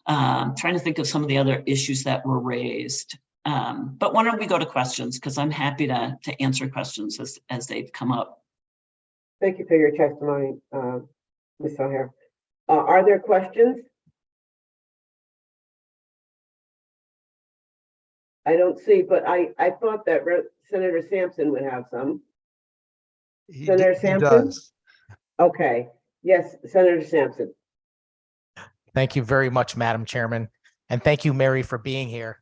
Trying to think of some of the other issues that were raised. But why don't we go to questions? Because I'm happy to answer questions as they've come up. Thank you for your testimony, Ms. O'Hare. Are there questions? I don't see, but I thought that Senator Sampson would have some. Senator Sampson? Okay, yes, Senator Sampson. Thank you very much, Madam Chairman. And thank you, Mary, for being here.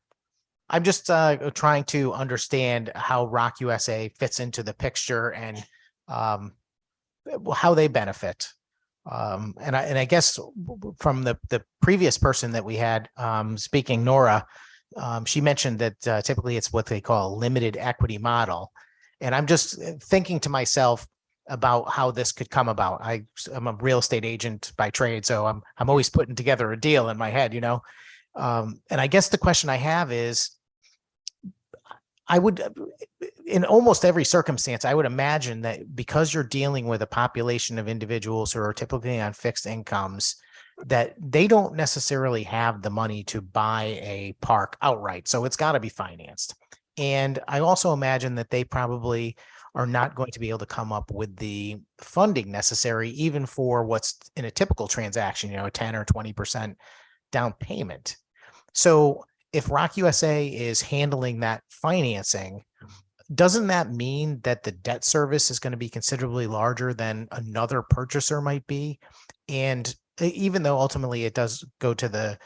I'm just trying to understand how Rock USA fits into the picture and how they benefit. And I guess from the previous person that we had speaking, Nora, she mentioned that typically it's what they call a limited equity model. And I'm just thinking to myself about how this could come about. I'm a real estate agent by trade, so I'm always putting together a deal in my head, you know. And I guess the question I have is, I would, in almost every circumstance, I would imagine that because you're dealing with a population of individuals who are typically on fixed incomes, that they don't necessarily have the money to buy a park outright. So it's got to be financed. And I also imagine that they probably are not going to be able to come up with the funding necessary, even for what's in a typical transaction, you know, a 10 or 20% down payment. So if Rock USA is handling that financing, doesn't that mean that the debt service is going to be considerably larger than another purchaser might be? And even though ultimately it does go to the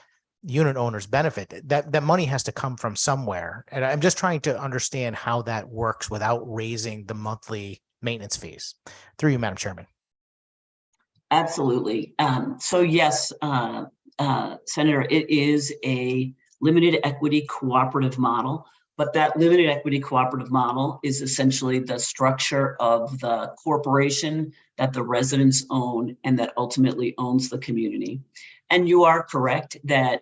unit owner's benefit, that money has to come from somewhere. And I'm just trying to understand how that works without raising the monthly maintenance fees. Through you, Madam Chairman. Absolutely. So yes, Senator, it is a limited equity cooperative model, but that limited equity cooperative model is essentially the structure of the corporation that the residents own and that ultimately owns the community. And you are correct that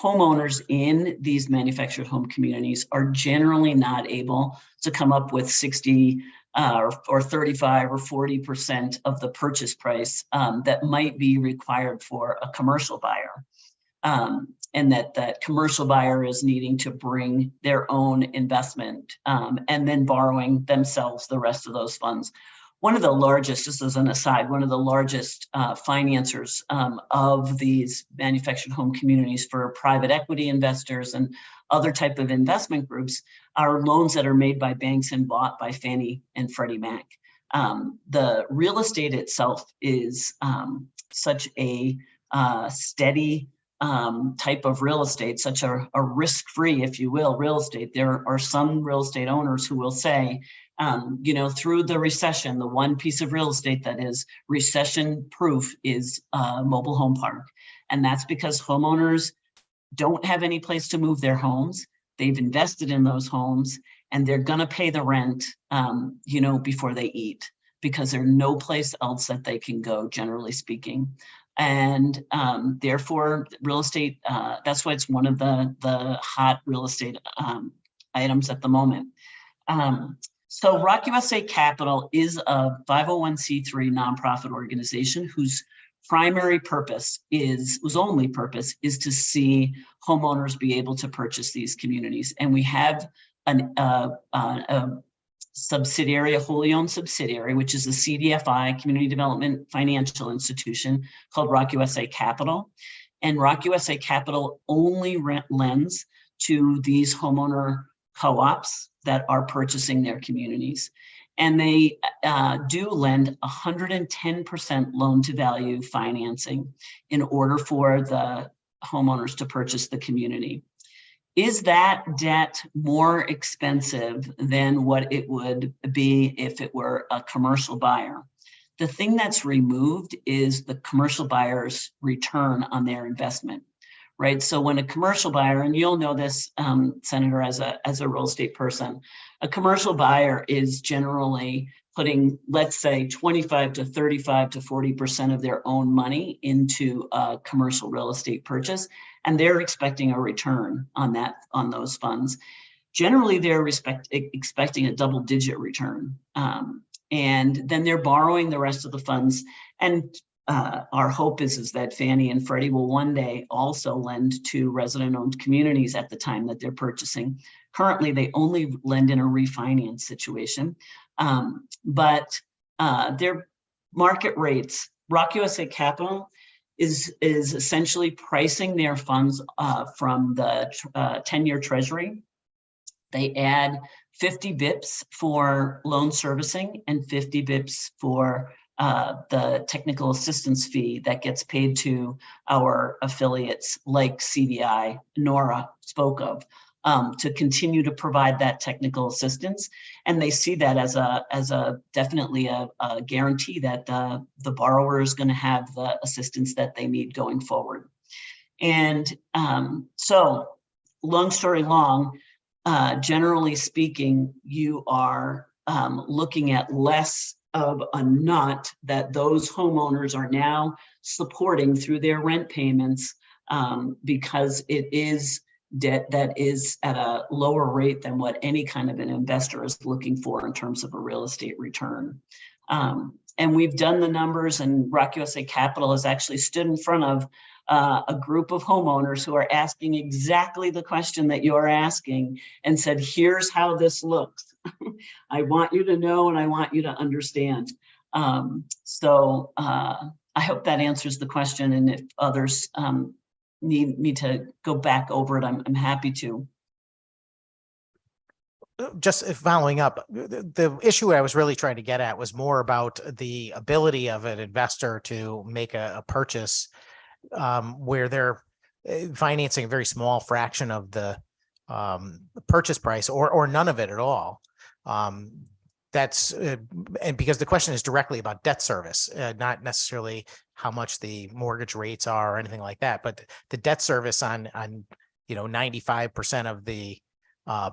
homeowners in these manufactured home communities are generally not able to come up with 60 or 35 or 40% of the purchase price that might be required for a commercial buyer. And that commercial buyer is needing to bring their own investment and then borrowing themselves the rest of those funds. One of the largest, just as an aside, one of the largest financiers of these manufactured home communities for private equity investors and other type of investment groups are loans that are made by banks and bought by Fannie and Freddie Mac. The real estate itself is such a steady type of real estate, such a risk-free, if you will, real estate. There are some real estate owners who will say, You know, through the recession, the one piece of real estate that is recession proof is a mobile home park. And that's because homeowners don't have any place to move their homes. They've invested in those homes and they're gonna pay the rent, you know, before they eat, because there's no place else that they can go, generally speaking. And therefore, real estate, that's why it's one of the hot real estate items at the moment. So Rock USA Capital is a 501c3 nonprofit organization whose primary purpose whose only purpose is to see homeowners be able to purchase these communities. And we have a subsidiary, a wholly owned subsidiary, which is a CDFI, Community Development Financial Institution, called Rock USA Capital. And Rock USA Capital only lends to these homeowner co-ops that are purchasing their communities. And they do lend 110% loan to value financing in order for the homeowners to purchase the community. Is that debt more expensive than what it would be if it were a commercial buyer? The thing that's removed is the commercial buyer's return on their investment, right? So when a commercial buyer, and you'll know this, Senator, as a real estate person, a commercial buyer is generally putting, let's say, 25 to 35 to 40% of their own money into a commercial real estate purchase, and they're expecting a return on those funds. Generally, they're expecting a double-digit return, and then they're borrowing the rest of the funds. And our hope is that Fannie and Freddie will one day also lend to resident-owned communities at the time that they're purchasing. Currently, they only lend in a refinance situation, but their market rates, Rock USA Capital is essentially pricing their funds from the 10-year treasury. They add 50 bips for loan servicing and 50 bips for the technical assistance fee that gets paid to our affiliates like CDI, Nora spoke of, to continue to provide that technical assistance. And they see that as a definitely a guarantee that the borrower is going to have the assistance that they need going forward. And so long story long, generally speaking, you are looking at less of a nut that those homeowners are now supporting through their rent payments, because it is debt that is at a lower rate than what any kind of an investor is looking for in terms of a real estate return. And we've done the numbers, and Rock USA Capital has actually stood in front of a group of homeowners who are asking exactly the question that you're asking and said, here's how this looks. I want you to know and I want you to understand. So I hope that answers the question. And if others need me to go back over it, I'm happy to. Just following up, the issue I was really trying to get at was more about the ability of an investor to make a purchase where they're financing a very small fraction of the purchase price or none of it at all. That's and because the question is directly about debt service, not necessarily how much the mortgage rates are or anything like that, but the debt service on 95% of the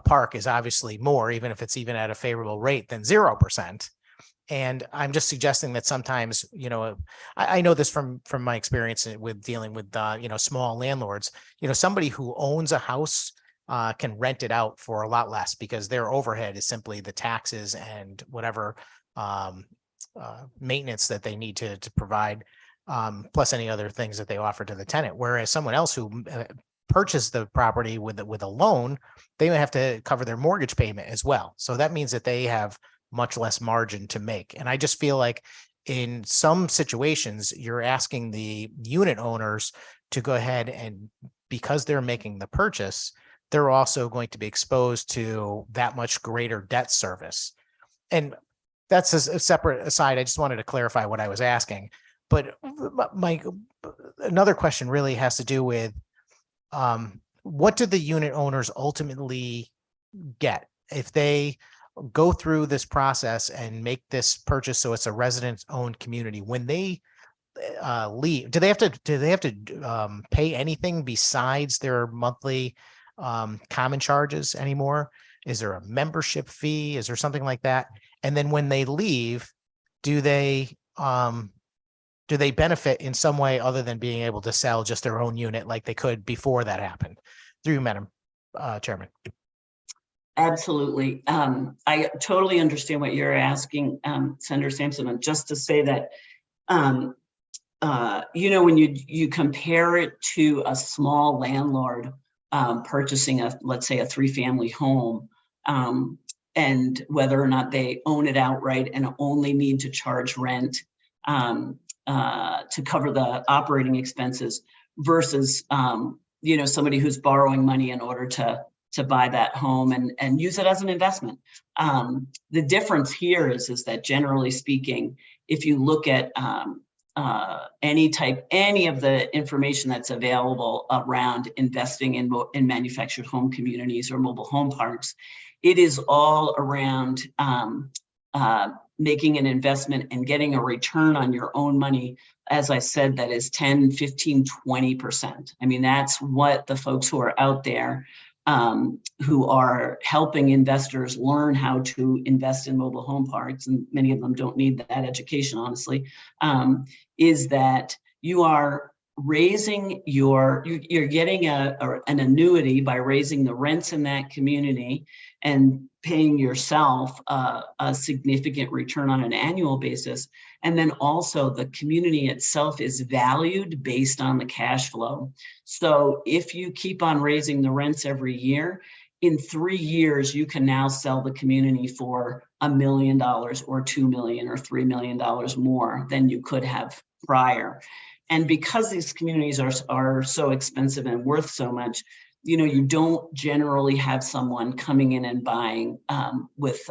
park is obviously more, even if it's even at a favorable rate, than 0%. And I'm just suggesting that sometimes, I know this from my experience with dealing with, small landlords, somebody who owns a house can rent it out for a lot less because their overhead is simply the taxes and whatever maintenance that they need to provide, plus any other things that they offer to the tenant. Whereas someone else who purchased the property with a loan, they may have to cover their mortgage payment as well. So that means that they have much less margin to make. And I just feel like in some situations, you're asking the unit owners to go ahead and, because they're making the purchase, they're also going to be exposed to that much greater debt service. And that's a separate aside. I just wanted to clarify what I was asking. But another question really has to do with what do the unit owners ultimately get if they go through this process and make this purchase so it's a resident-owned community, when they leave, do they have to pay anything besides their monthly common charges anymore? Is there a membership fee? Is there something like that? And then when they leave, do they benefit in some way other than being able to sell just their own unit like they could before that happened? Through you, Madam Chairman. Absolutely. I totally understand what you're asking, Senator Sampson. And just to say that, you know, when you compare it to a small landlord purchasing let's say a 3-family home, and whether or not they own it outright and only need to charge rent to cover the operating expenses versus, you know, somebody who's borrowing money in order to buy that home and use it as an investment. The difference here is that generally speaking, if you look at any of the information that's available around investing in manufactured home communities or mobile home parks, it is all around making an investment and getting a return on your own money. As I said, that is 10, 15, 20%. I mean, that's what the folks who are out there who are helping investors learn how to invest in mobile home parks, and many of them don't need that education, honestly, is that you are raising you're getting an annuity by raising the rents in that community and paying yourself a significant return on an annual basis. And then also the community itself is valued based on the cash flow. So if you keep on raising the rents every year, in 3 years, you can now sell the community for $1 million or $2 million or $3 million more than you could have prior. And because these communities are so expensive and worth so much, you know, you don't generally have someone coming in and buying with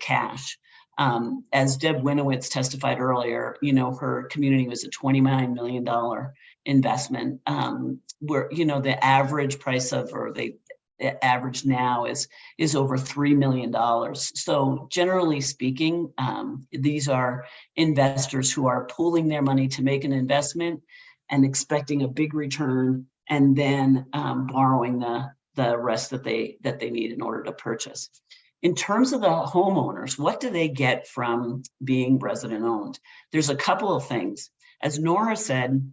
cash. As Deb Winowitz testified earlier, you know, her community was a $29 million investment, where, you know, the average price the average now is over $3 million. So generally speaking, these are investors who are pooling their money to make an investment and expecting a big return, and then borrowing the rest that they need in order to purchase. In terms of the homeowners, what do they get from being resident owned? There's a couple of things. As Nora said,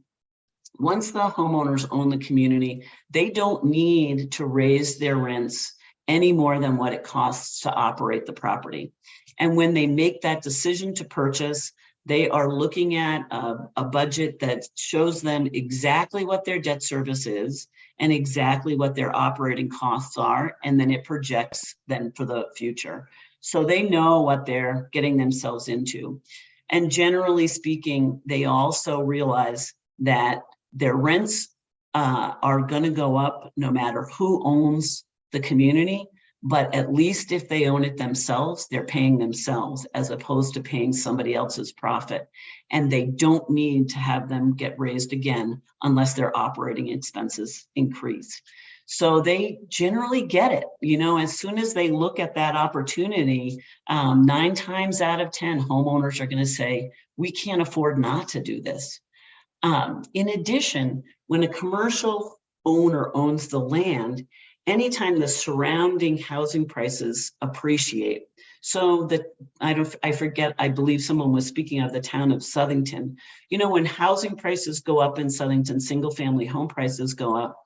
once the homeowners own the community, they don't need to raise their rents any more than what it costs to operate the property. And when they make that decision to purchase, they are looking at a budget that shows them exactly what their debt service is and exactly what their operating costs are, and then it projects them for the future. So they know what they're getting themselves into. And generally speaking, they also realize that their rents are going to go up no matter who owns the community, but at least if they own it themselves, they're paying themselves as opposed to paying somebody else's profit. And they don't need to have them get raised again unless their operating expenses increase. So they generally get it. You know, as soon as they look at that opportunity, 9 times out of 10 homeowners are going to say, we can't afford not to do this. In addition, when a commercial owner owns the land, anytime the surrounding housing prices appreciate, so that I believe someone was speaking of the town of Southington. You know, when housing prices go up in Southington, single family home prices go up,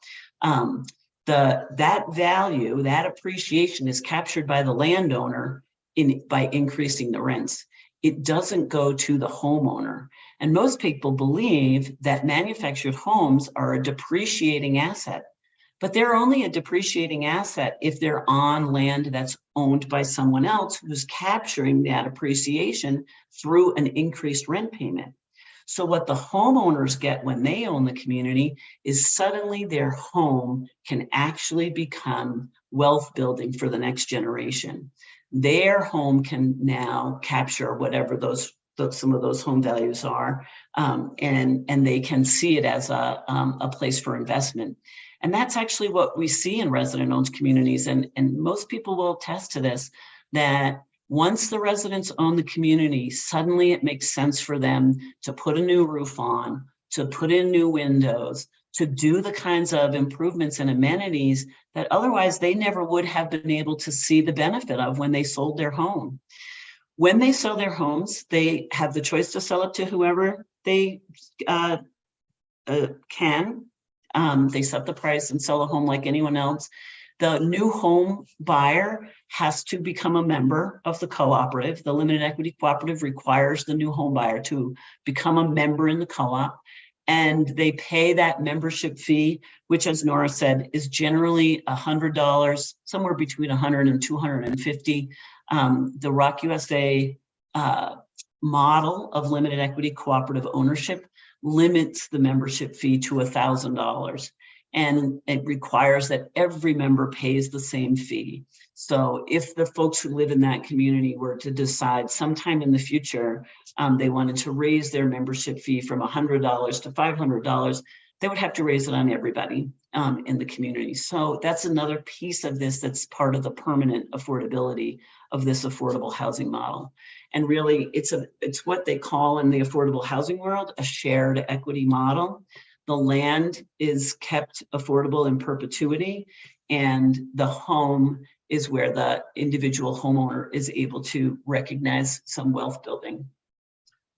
that value, that appreciation is captured by the landowner by increasing the rents. It doesn't go to the homeowner. And most people believe that manufactured homes are a depreciating asset, but they're only a depreciating asset if they're on land that's owned by someone else who's capturing that appreciation through an increased rent payment. So what the homeowners get when they own the community is suddenly their home can actually become wealth building for the next generation. Their home can now capture whatever some of those home values are, and they can see it as a place for investment. And that's actually what we see in resident-owned communities, and most people will attest to this. that once the residents own the community, suddenly it makes sense for them to put a new roof on, to put in new windows, to do the kinds of improvements and amenities that otherwise they never would have been able to see the benefit of when they sold their home. When they sell their homes, they have the choice to sell it to whoever they can. They set the price and sell a home like anyone else. The new home buyer has to become a member of the cooperative. The limited equity cooperative requires the new home buyer to become a member in the co-op, and they pay that membership fee, which, as Nora said, is generally $100, somewhere between $100 and $250. The Rock USA model of limited equity cooperative ownership limits the membership fee to $1,000. And it requires that every member pays the same fee. So if the folks who live in that community were to decide sometime in the future, they wanted to raise their membership fee from $100 to $500, they would have to raise it on everybody in the community. So that's another piece of this that's part of the permanent affordability of this affordable housing model. And really, it's what they call in the affordable housing world a shared equity model. The land is kept affordable in perpetuity, and the home is where the individual homeowner is able to recognize some wealth building.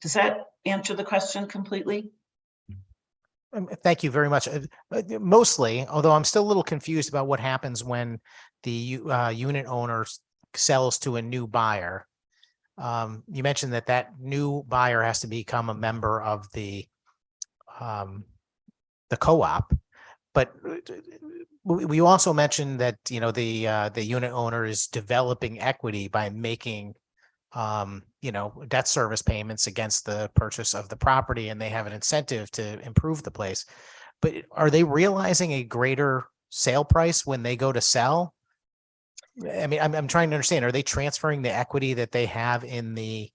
Does that answer the question completely? Thank you very much. Mostly, although I'm still a little confused about what happens when the unit owner sells to a new buyer. You mentioned that new buyer has to become a member of the co-op, but we also mentioned that, you know, the unit owner is developing equity by making you know, debt service payments against the purchase of the property, and they have an incentive to improve the place. But are they realizing a greater sale price when they go to sell? I mean, I'm trying to understand, are they transferring the equity that they have in the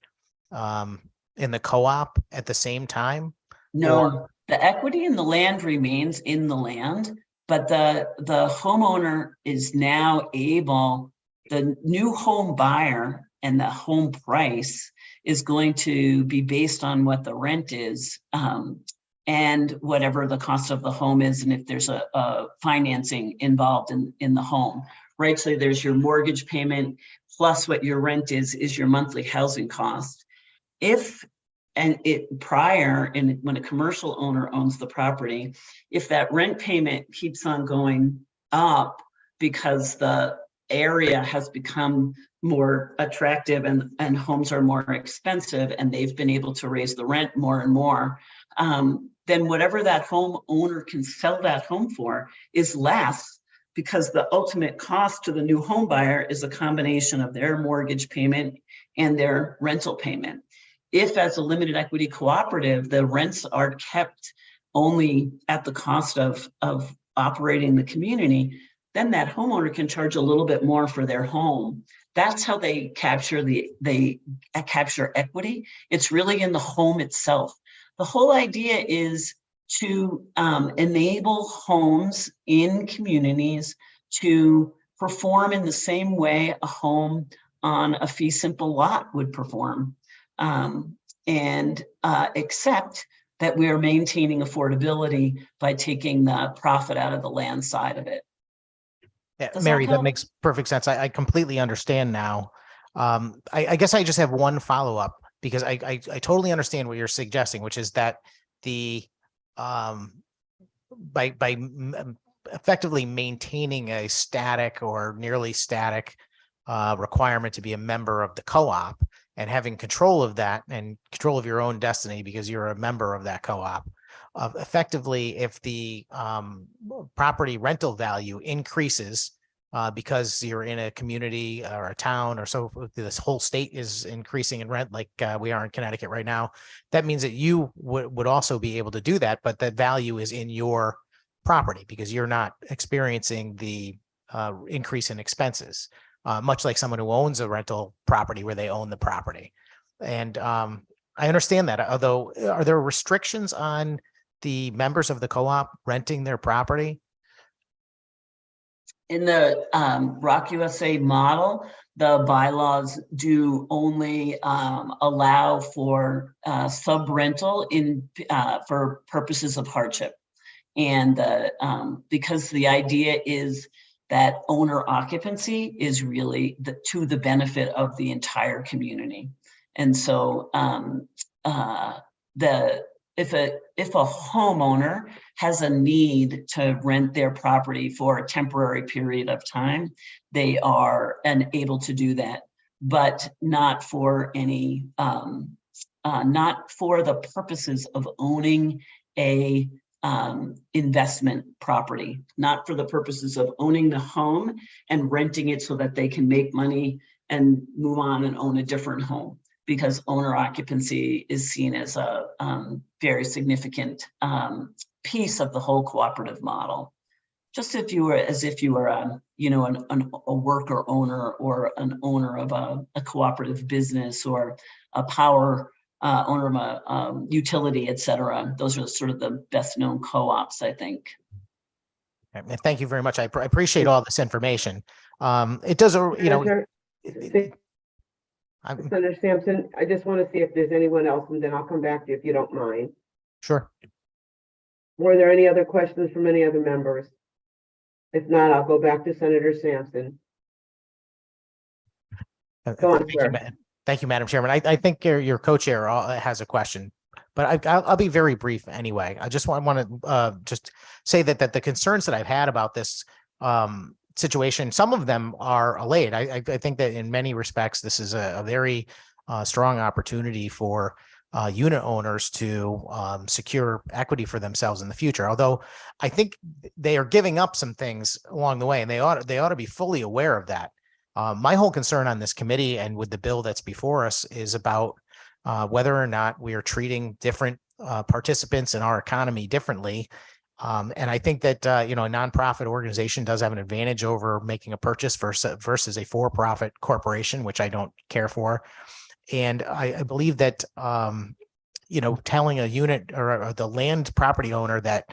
co-op at the same time? No, the equity in the land remains in the land, but the homeowner is now able, the new home buyer and the home price is going to be based on what the rent is and whatever the cost of the home is, and if there's a financing involved in the home, right? So there's your mortgage payment plus what your rent is your monthly housing cost. When a commercial owner owns the property, if that rent payment keeps on going up because the area has become more attractive and homes are more expensive and they've been able to raise the rent more and more, then whatever that homeowner can sell that home for is less, because the ultimate cost to the new home buyer is a combination of their mortgage payment and their rental payment. If, as a limited equity cooperative, the rents are kept only at the cost of operating the community, then that homeowner can charge a little bit more for their home. That's how they capture capture equity. It's really in the home itself. The whole idea is to enable homes in communities to perform in the same way a home on a fee simple lot would perform. Except that we are maintaining affordability by taking the profit out of the land side of it. Yeah, Mary, that makes perfect sense. I completely understand now. I guess I just have one follow-up, because I totally understand what you're suggesting, which is that the by effectively maintaining a static or nearly static requirement to be a member of the co-op and having control of that and control of your own destiny because you're a member of that co-op, effectively, if the property rental value increases because you're in a community or a town, or so this whole state is increasing in rent like we are in Connecticut right now, that means that you would also be able to do that, but that value is in your property because you're not experiencing the increase in expenses, much like someone who owns a rental property where they own the property. And I understand that, although are there restrictions on the members of the co-op renting their property? In the Rock USA model, the bylaws do only allow for sub-rental for purposes of hardship. And because the idea is that owner occupancy is really to the benefit of the entire community. And so if a homeowner has a need to rent their property for a temporary period of time, they are able to do that, but not for any, not for the purposes of owning a investment property, not for the purposes of owning the home and renting it so that they can make money and move on and own a different home, because owner occupancy is seen as a very significant piece of the whole cooperative model. Just if you were, as if you were a worker owner or an owner of a cooperative business or a power owner of a utility, et cetera. Those are sort of the best known co-ops, I think. And thank you very much. I appreciate all this information. It does, Senator Sampson, I just want to see if there's anyone else, and then I'll come back to you if you don't mind. Sure. Were there any other questions from any other members? If not, I'll go back to Senator Sampson. Go on, sir. Thank you, Madam Chairman. I think your co-chair has a question, but I'll be very brief anyway. I just want to just say that the concerns that I've had about this situation, some of them are allayed. I think that in many respects, this is a very strong opportunity for unit owners to secure equity for themselves in the future. Although I think they are giving up some things along the way, and they ought to be fully aware of that. My whole concern on this committee and with the bill that's before us is about whether or not we are treating different participants in our economy differently. And I think that, a nonprofit organization does have an advantage over making a purchase versus a for-profit corporation, which I don't care for. And I believe that, telling a unit or the land property owner that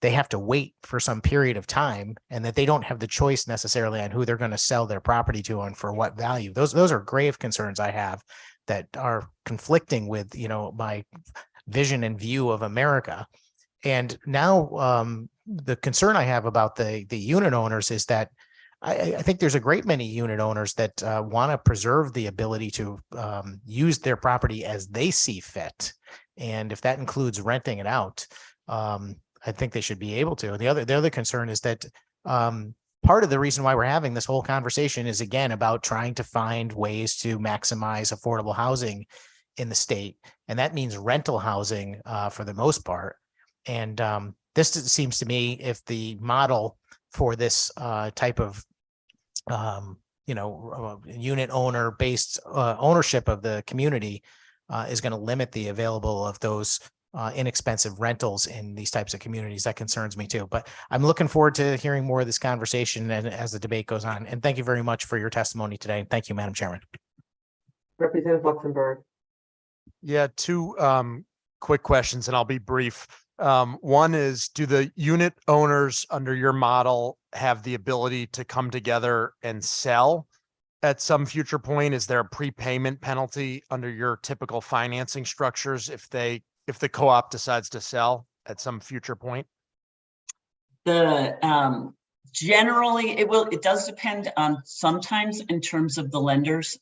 they have to wait for some period of time and that they don't have the choice necessarily on who they're going to sell their property to and for what value. Those are grave concerns I have that are conflicting with, my vision and view of America. And now the concern I have about the unit owners is that I think there's a great many unit owners that want to preserve the ability to use their property as they see fit. And if that includes renting it out, I think they should be able to. The other concern is that part of the reason why we're having this whole conversation is, again, about trying to find ways to maximize affordable housing in the state. And that means rental housing for the most part. And this seems to me, if the model for this type of unit owner based ownership of the community is going to limit the available of those inexpensive rentals in these types of communities, that concerns me too. But I'm looking forward to hearing more of this conversation and as the debate goes on. And thank you very much for your testimony today. Thank you, Madam Chairman. Representative Luxembourg. Yeah, two quick questions, and I'll be brief. One is, do the unit owners under your model have the ability to come together and sell at some future point? Is there a prepayment penalty under your typical financing structures if the co-op decides to sell at some future point? Generally it does depend on sometimes in terms of the lenders.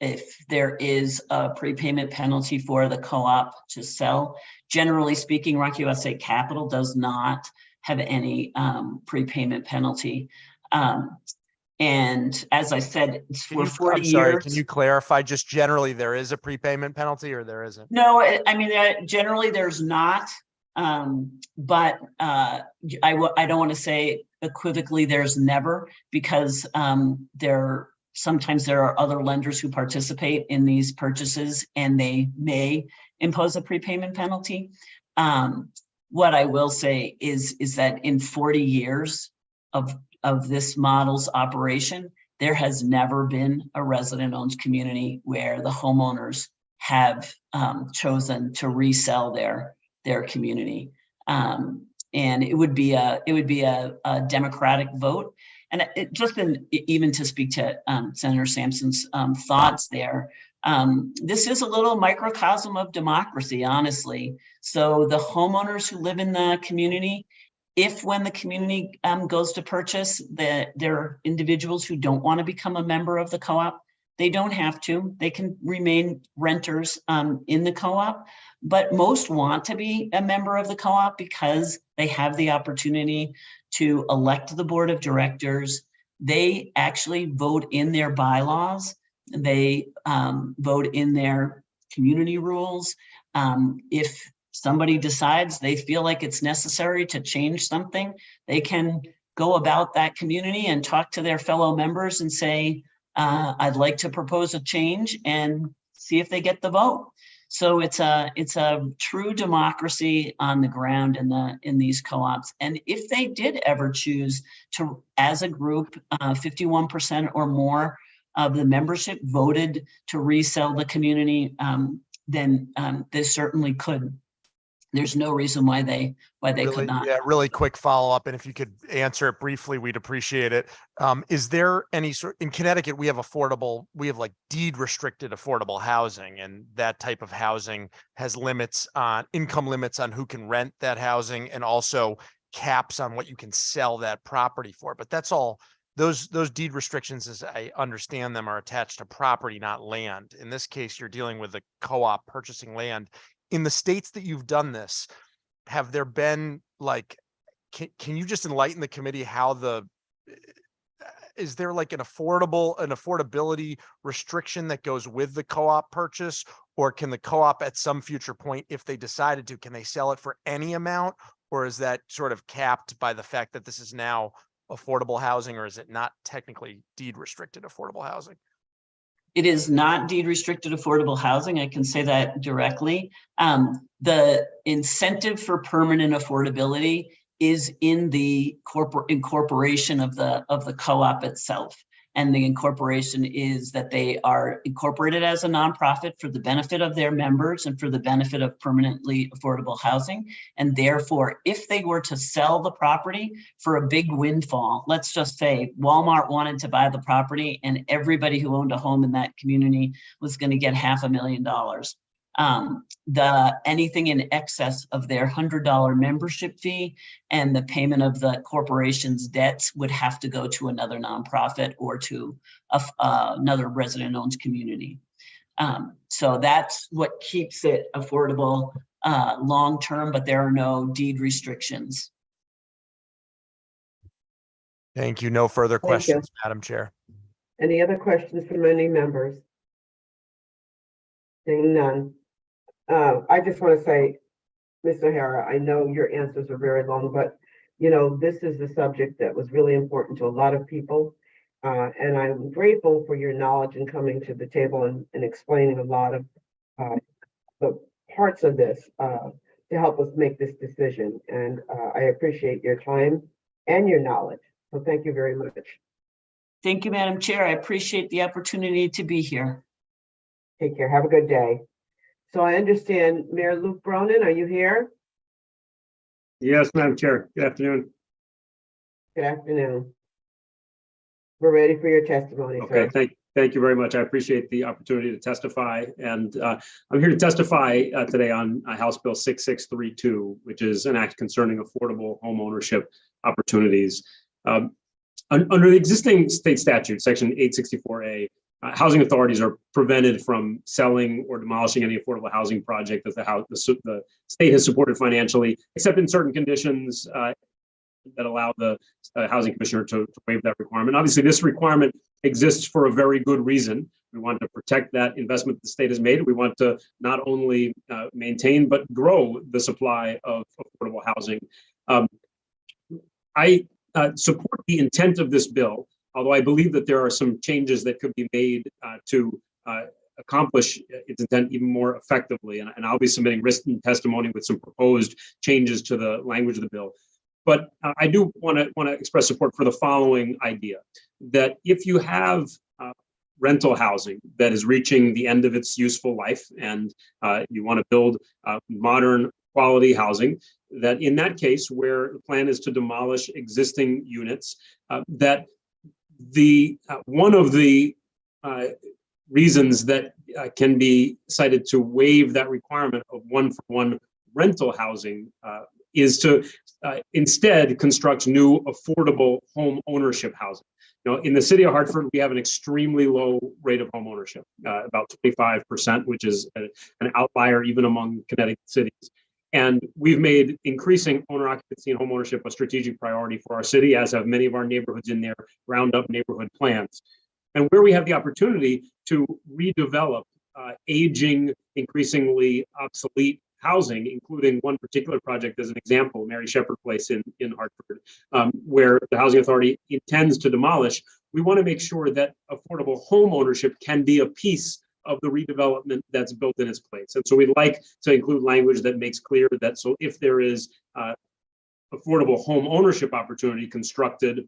If there is a prepayment penalty for the co-op to sell, generally speaking, Rock USA Capital does not have any prepayment penalty. And as I said, for 40 years. Can you clarify, just generally there is a prepayment penalty or there isn't? No, I mean, generally there's not. But I don't want to say equivocally there's never, because sometimes there are other lenders who participate in these purchases and they may impose a prepayment penalty. What I will say is that in 40 years of this model's operation, there has never been a resident-owned community where the homeowners have chosen to resell their community, and it would be a democratic vote. And even to speak to Senator Sampson's thoughts there, this is a little microcosm of democracy, honestly. So the homeowners who live in the community, if when the community goes to purchase, there are individuals who don't want to become a member of the co-op, they don't have to. They can remain renters in the co-op, but most want to be a member of the co-op because they have the opportunity to elect the board of directors. They actually vote in their bylaws. They vote in their community rules. If somebody decides they feel like it's necessary to change something, they can go about that community and talk to their fellow members and say, I'd like to propose a change, and see if they get the vote. So it's a true democracy on the ground in these co-ops. And if they did ever choose to, as a group, 51% or more of the membership voted to resell the community, then they certainly could. There's no reason why they could not. Yeah, really quick follow-up, and if you could answer it briefly, we'd appreciate it. Is there any sort, in Connecticut, we have like deed restricted affordable housing, and that type of housing has income limits on who can rent that housing, and also caps on what you can sell that property for. But that's all, those deed restrictions, as I understand them, are attached to property, not land. In this case, you're dealing with a co-op purchasing land. In the states that you've done this, have there been like, can you just enlighten the committee how is there like an affordability restriction that goes with the co-op purchase? Or can the co-op at some future point, if they decided to, can they sell it for any amount? Or is that sort of capped by the fact that this is now affordable housing, or is it not technically deed restricted affordable housing? It is not deed restricted affordable housing. I can say that directly. The incentive for permanent affordability is in the incorporation of the co-op itself. And the incorporation is that they are incorporated as a nonprofit for the benefit of their members and for the benefit of permanently affordable housing. And therefore, if they were to sell the property for a big windfall, let's just say Walmart wanted to buy the property and everybody who owned a home in that community was going to get $500,000. Anything in excess of their $100 membership fee and the payment of the corporation's debts would have to go to another nonprofit or to another resident-owned community. So that's what keeps it affordable long-term, but there are no deed restrictions. Thank you. No further Thank you. questions, Madam Chair. Any other questions from any members? Seeing none. I just want to say, Ms. O'Hara, I know your answers are very long, but you know, this is a subject that was really important to a lot of people. And I'm grateful for your knowledge in coming to the table and explaining a lot of the parts of this to help us make this decision. And I appreciate your time and your knowledge. So thank you very much. Thank you, Madam Chair. I appreciate the opportunity to be here. Take care. Have a good day. So I understand Mayor Luke Bronin, are you here? Yes, Madam Chair. Good afternoon. Good afternoon. We're ready for your testimony, Okay, sir. thank you very much. I appreciate the opportunity to testify. And I'm here to testify today on House Bill 6632, which is an act concerning affordable home ownership opportunities. Under the existing state statute, section 864A, housing authorities are prevented from selling or demolishing any affordable housing project that the state has supported financially, except in certain conditions that allow the housing commissioner to waive that requirement. Obviously, this requirement exists for a very good reason. We want to protect that investment the state has made. We want to not only maintain, but grow the supply of affordable housing. I support the intent of this bill, although I believe that there are some changes that could be made to accomplish its intent even more effectively. And I'll be submitting written testimony with some proposed changes to the language of the bill. But I do want to express support for the following idea, that if you have rental housing that is reaching the end of its useful life and you want to build modern quality housing, that in that case where the plan is to demolish existing units, that one of the reasons that can be cited to waive that requirement of 1-for-1 rental housing is to instead construct new affordable home ownership housing. In the city of Hartford, we have an extremely low rate of home ownership, about 25%, which is an outlier even among Connecticut cities. And we've made increasing owner occupancy and home ownership a strategic priority for our city, as have many of our neighborhoods in their ground-up neighborhood plans. And where we have the opportunity to redevelop aging, increasingly obsolete housing, including one particular project as an example, Mary Shepherd Place in Hartford, where the Housing Authority intends to demolish, we want to make sure that affordable home ownership can be a piece of the redevelopment that's built in its place. And so we'd like to include language that makes clear that so if there is affordable home ownership opportunity constructed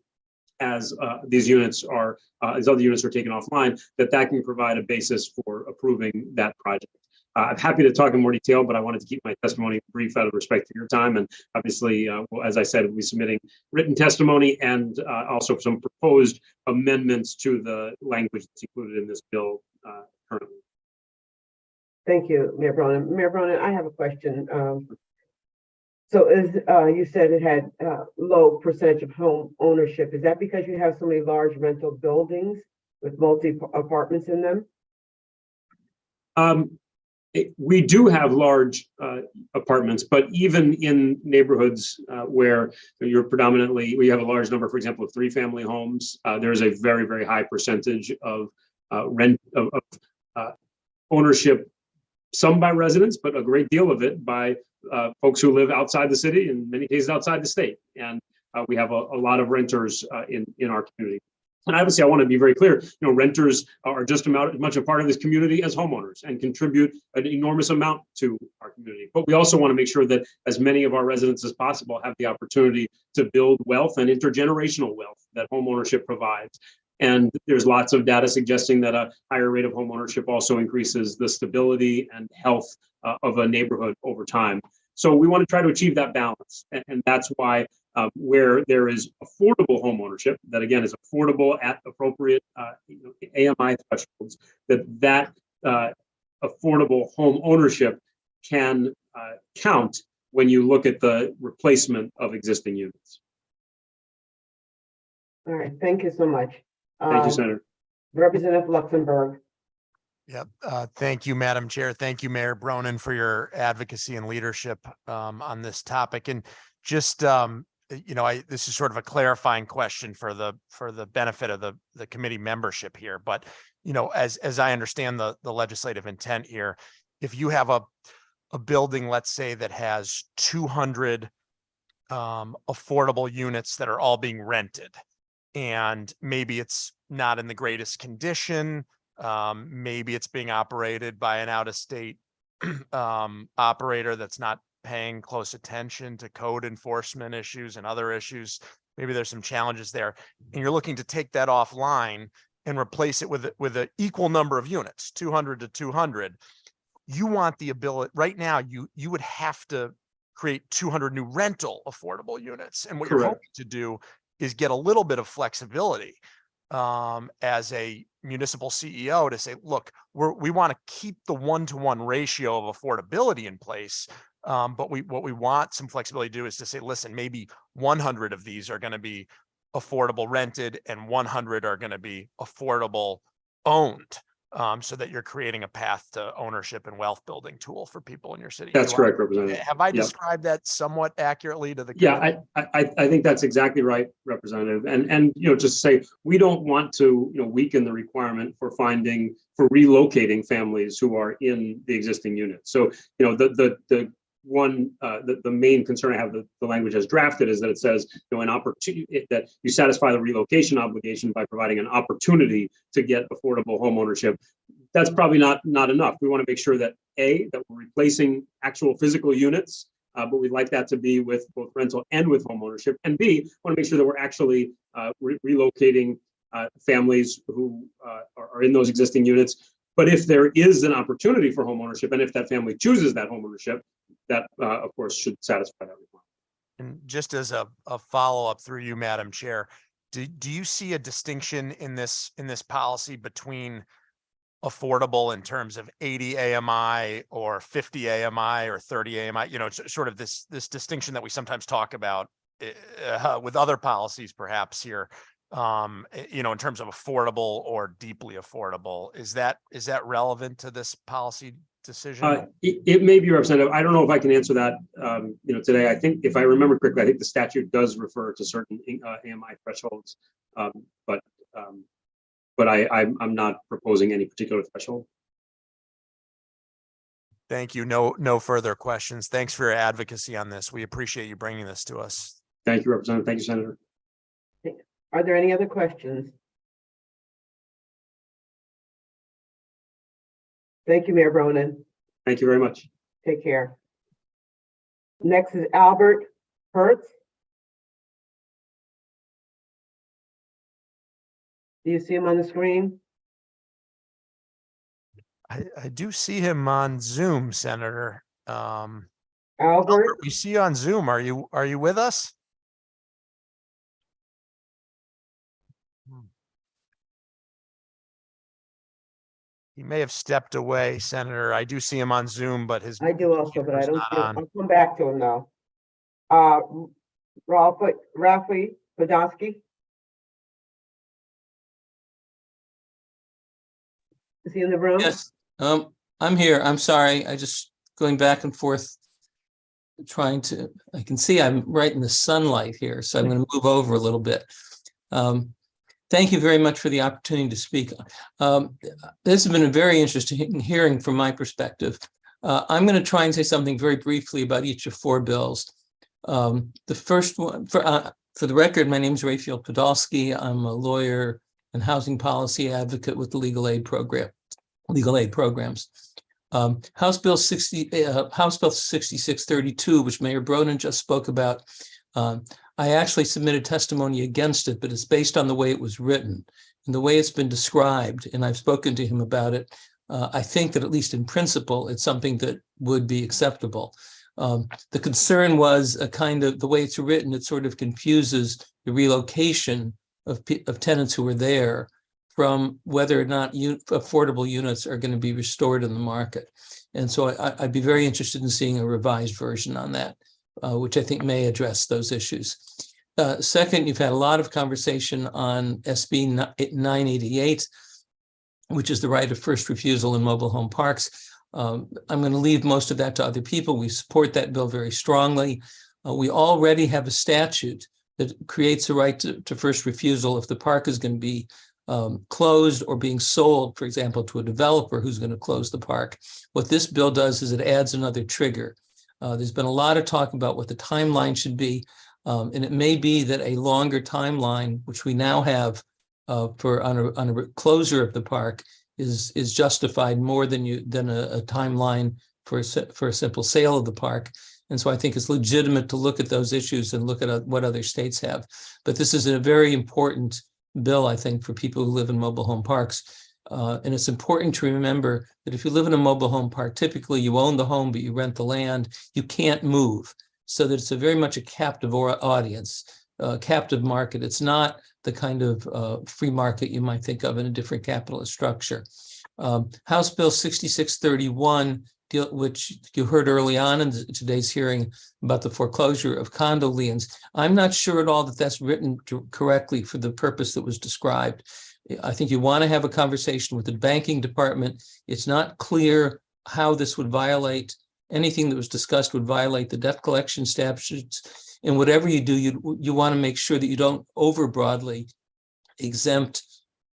as these units are, as other units are taken offline, that can provide a basis for approving that project. I'm happy to talk in more detail, but I wanted to keep my testimony brief out of respect for your time. And obviously, as I said, we'll be submitting written testimony and also some proposed amendments to the language that's included in this bill currently. Thank you, Mayor Bronin. Mayor Bronin, I have a question. So as you said, it had low percentage of home ownership. Is that because you have so many large rental buildings with multi-apartments in them? We do have large apartments, but even in neighborhoods where you're predominantly, we have a large number, for example, of 3-family homes, there's a very, very high percentage of ownership, some by residents, but a great deal of it by folks who live outside the city, in many cases outside the state. And we have a lot of renters in our community. And obviously, I want to be very clear, renters are just as much a part of this community as homeowners and contribute an enormous amount to our community. But we also want to make sure that as many of our residents as possible have the opportunity to build wealth and intergenerational wealth that homeownership provides. And there's lots of data suggesting that a higher rate of homeownership also increases the stability and health of a neighborhood over time. So we want to try to achieve that balance. And that's why where there is affordable homeownership, that again is affordable at appropriate AMI thresholds, that affordable home ownership can count when you look at the replacement of existing units. All right, thank you so much. Thank you, Senator. Representative Luxembourg. Yep. Thank you, Madam Chair. Thank you, Mayor Bronin, for your advocacy and leadership on this topic. And just, this is sort of a clarifying question for the benefit of the committee membership here. But, as I understand the legislative intent here, if you have a building, let's say, that has 200 affordable units that are all being rented, and maybe it's not in the greatest condition, maybe it's being operated by an out-of-state operator that's not paying close attention to code enforcement issues and other issues. Maybe there's some challenges there, and you're looking to take that offline and replace it with an equal number of units, 200 to 200. You want the ability right now, you would have to create 200 new rental affordable units. And what Correct. You're hoping to do is get a little bit of flexibility as a municipal CEO to say, look, we want to keep the 1-to-1 ratio of affordability in place. But what we want some flexibility to do is to say, listen, maybe 100 of these are going to be affordable rented and 100 are going to be affordable owned, so that you're creating a path to ownership and wealth building tool for people in your city. That's correct, Representative. Have I Yep. described that somewhat accurately to the committee? Yeah, I think that's exactly right, Representative. And just say we don't want to weaken the requirement for relocating families who are in the existing unit. So the main concern I have the language as drafted is that it says an opportunity that you satisfy the relocation obligation by providing an opportunity to get affordable home ownership. That's probably not enough. We want to make sure that that we're replacing actual physical units, but we'd like that to be with both rental and with home ownership. And B, want to make sure that we're actually relocating families who are in those existing units. But if there is an opportunity for home ownership, and if that family chooses that home ownership, that of course should satisfy that requirement. And just as a follow-up through you, Madam Chair, do you see a distinction in this policy between affordable in terms of 80 AMI or 50 AMI or 30 AMI? You know, it's sort of this distinction that we sometimes talk about with other policies, perhaps here. You know, in terms of affordable or deeply affordable, is that relevant to this policy decision? It may be, Representative. I don't know if I can answer that, you know, today. I think if I remember correctly, I think the statute does refer to certain AMI thresholds, but I'm not proposing any particular threshold. Thank you. No further questions. Thanks for your advocacy on this. We appreciate you bringing this to us. Thank you, Representative. Thank you, Senator. Are there any other questions? Thank you, Mayor Bronin. Thank you very much. Take care. Next is Albert Hertz. Do you see him on the screen? I do see him on Zoom, Senator. Albert, we see you on Zoom. Are you with us? He may have stepped away, Senator. I do see him on Zoom, but his I do also, but I don't see him. on. I'll come back to him now. Rafi Podolsky. Is he in the room? Yes, I'm here. I'm sorry. I just going back and forth I can see I'm right in the sunlight here, so I'm going to move over a little bit. Thank you very much for the opportunity to speak. This has been a very interesting hearing from my perspective. I'm going to try and say something very briefly about each of four bills. The first one, for the record, my name is Raphael Podolsky. I'm a lawyer and housing policy advocate with the legal aid programs. House Bill 6632, which Mayor Bronin just spoke about. I actually submitted testimony against it, but it's based on the way it was written and the way it's been described. And I've spoken to him about it. I think that at least in principle, it's something that would be acceptable. The concern was a kind of the way it's written, it sort of confuses the relocation of tenants who are there from whether or not affordable units are going to be restored in the market. And so I'd be very interested in seeing a revised version on that. Which I think may address those issues. Second, you've had a lot of conversation on SB 988, which is the right of first refusal in mobile home parks. I'm going to leave most of that to other people. We support that bill very strongly. We already have a statute that creates a right to first refusal if the park is going to be closed or being sold, for example, to a developer who's going to close the park. What this bill does is it adds another trigger. There's been a lot of talk about what the timeline should be, and it may be that a longer timeline, which we now have on a closure of the park, is justified more than a timeline for a simple sale of the park. And so I think it's legitimate to look at those issues and look at what other states have. But this is a very important bill, I think, for people who live in mobile home parks. And it's important to remember that if you live in a mobile home park, typically you own the home, but you rent the land, you can't move. So that it's very much a captive audience, captive market. It's not the kind of free market you might think of in a different capitalist structure. House Bill 6631, which you heard early on in today's hearing about the foreclosure of condo liens. I'm not sure at all that that's written correctly for the purpose that was described. I think you want to have a conversation with the banking department. It's not clear how this would violate anything that was discussed would violate the debt collection statutes. And whatever you do, you want to make sure that you don't over broadly exempt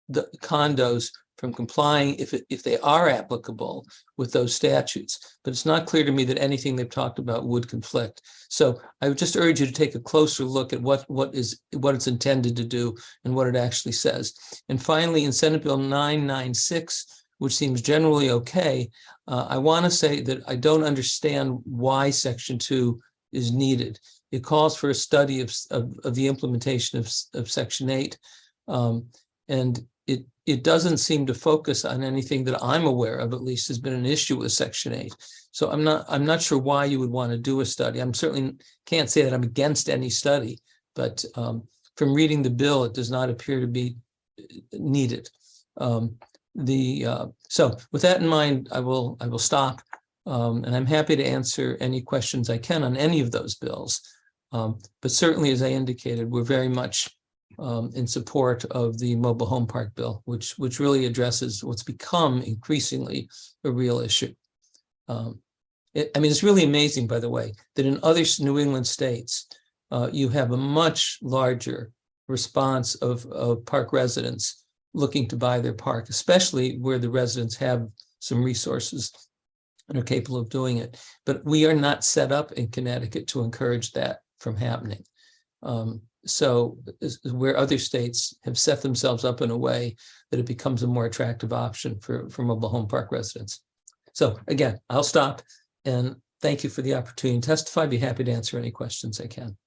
the condos from complying if they are applicable with those statutes. But it's not clear to me that anything they've talked about would conflict. So I would just urge you to take a closer look at what it's intended to do and what it actually says. And finally, in Senate Bill 996, which seems generally okay, I want to say that I don't understand why Section 2 is needed. It calls for a study of the implementation of Section 8, and it doesn't seem to focus on anything that I'm aware of, at least, has been an issue with Section 8. So I'm not sure why you would want to do a study. I'm certainly can't say that I'm against any study, but from reading the bill, it does not appear to be needed. So with that in mind, I will stop. And I'm happy to answer any questions I can on any of those bills. But certainly, as I indicated, we're very much in support of the mobile home park bill, which really addresses what's become increasingly a real issue. It's really amazing, by the way, that in other New England states, you have a much larger response of park residents looking to buy their park, especially where the residents have some resources and are capable of doing it. But we are not set up in Connecticut to encourage that from happening. So where other states have set themselves up in a way that it becomes a more attractive option for mobile home park residents. So again, I'll stop and thank you for the opportunity to testify. I'd be happy to answer any questions I can.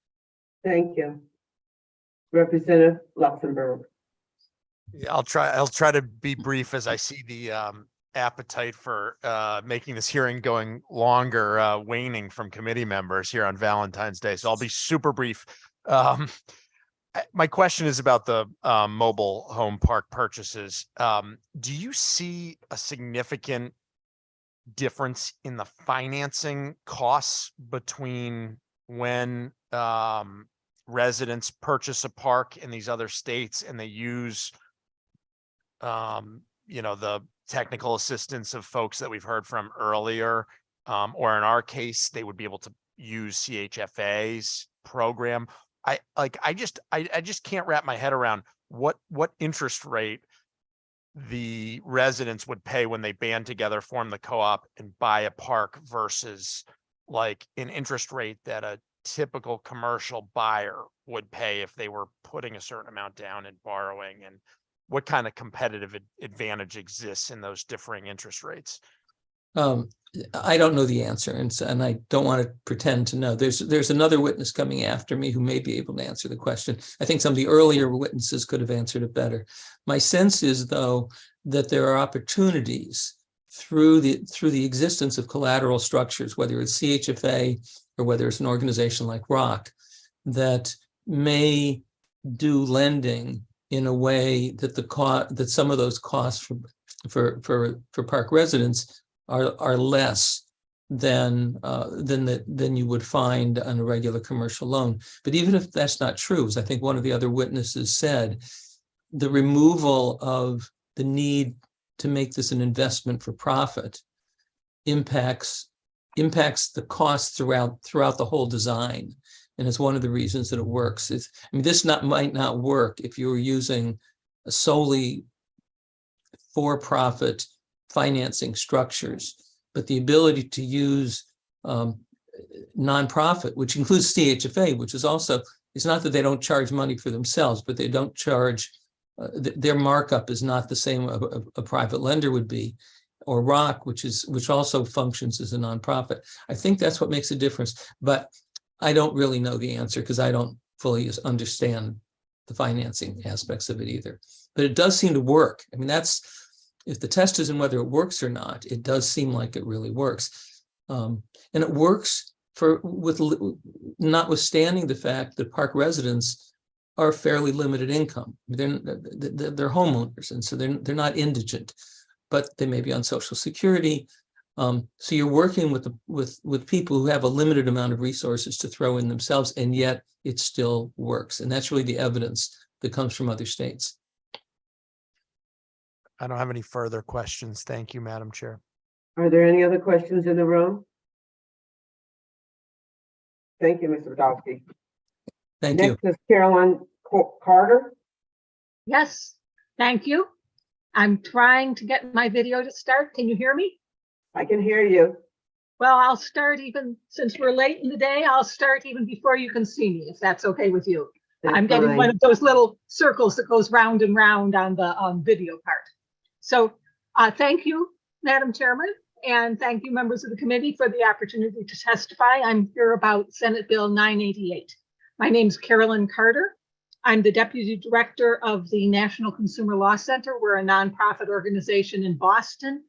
Thank you. Representative Luxembourg. Yeah, I'll try to be brief as I see the appetite for making this hearing going longer waning from committee members here on Valentine's Day. So I'll be super brief. My question is about the mobile home park purchases. Do you see a significant difference in the financing costs between when residents purchase a park in these other states and they use the technical assistance of folks that we've heard from earlier, or in our case, they would be able to use CHFA's program? I just can't wrap my head around what interest rate the residents would pay when they band together, form the co-op, and buy a park versus like an interest rate that a typical commercial buyer would pay if they were putting a certain amount down and borrowing, and what kind of competitive advantage exists in those differing interest rates? I don't know the answer, and I don't want to pretend to know. There's another witness coming after me who may be able to answer the question. I think some of the earlier witnesses could have answered it better. My sense is, though, that there are opportunities through the existence of collateral structures, whether it's CHFA or whether it's an organization like ROC, that may do lending in a way that that some of those costs for park residents are less than you would find on a regular commercial loan. But even if that's not true, as I think one of the other witnesses said, the removal of the need to make this an investment for profit impacts the costs throughout the whole design. And it's one of the reasons that it works. This might not work if you were using a solely for-profit financing structures, but the ability to use nonprofit, which includes CHFA, which is also, it's not that they don't charge money for themselves, but they don't charge, their markup is not the same a private lender would be, or ROC, which also functions as a nonprofit. I think that's what makes a difference, but I don't really know the answer because I don't fully understand the financing aspects of it either. But it does seem to work. If the test isn't whether it works or not, it does seem like it really works. And it works notwithstanding the fact that park residents are fairly limited income. They're homeowners, and so they're not indigent, but they may be on Social Security. So you're working with people who have a limited amount of resources to throw in themselves, and yet it still works. And that's really the evidence that comes from other states. I don't have any further questions. Thank you, Madam Chair. Are there any other questions in the room? Thank you, Mr. Podolsky. Thank you. Next is Carolyn Carter. Yes, thank you. I'm trying to get my video to start. Can you hear me? I can hear you. Well, I'll start even, since we're late in the day, I'll start even before you can see me, if that's okay with you. That's I'm getting fine. one of those little circles that goes round and round on the video part. So thank you, Madam Chairman, and thank you, members of the committee, for the opportunity to testify. I'm here about Senate Bill 988. My name is Carolyn Carter. I'm the Deputy Director of the National Consumer Law Center. We're a nonprofit organization in Boston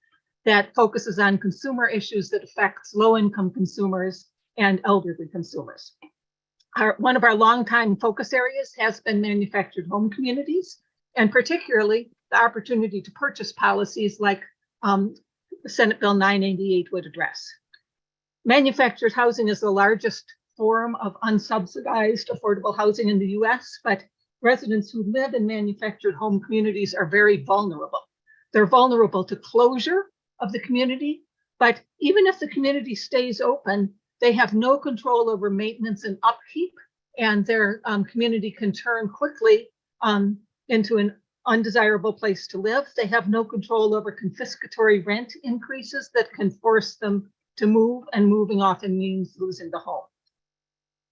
that focuses on consumer issues that affects low-income consumers and elderly consumers. one of our longtime focus areas has been manufactured home communities, and particularly the opportunity to purchase policies like Senate Bill 988 would address. Manufactured housing is the largest form of unsubsidized affordable housing in the US, but residents who live in manufactured home communities are very vulnerable. They're vulnerable to closure of the community, but even if the community stays open, they have no control over maintenance and upkeep, and their community can turn quickly into an undesirable place to live. They have no control over confiscatory rent increases that can force them to move, and moving often means losing the home.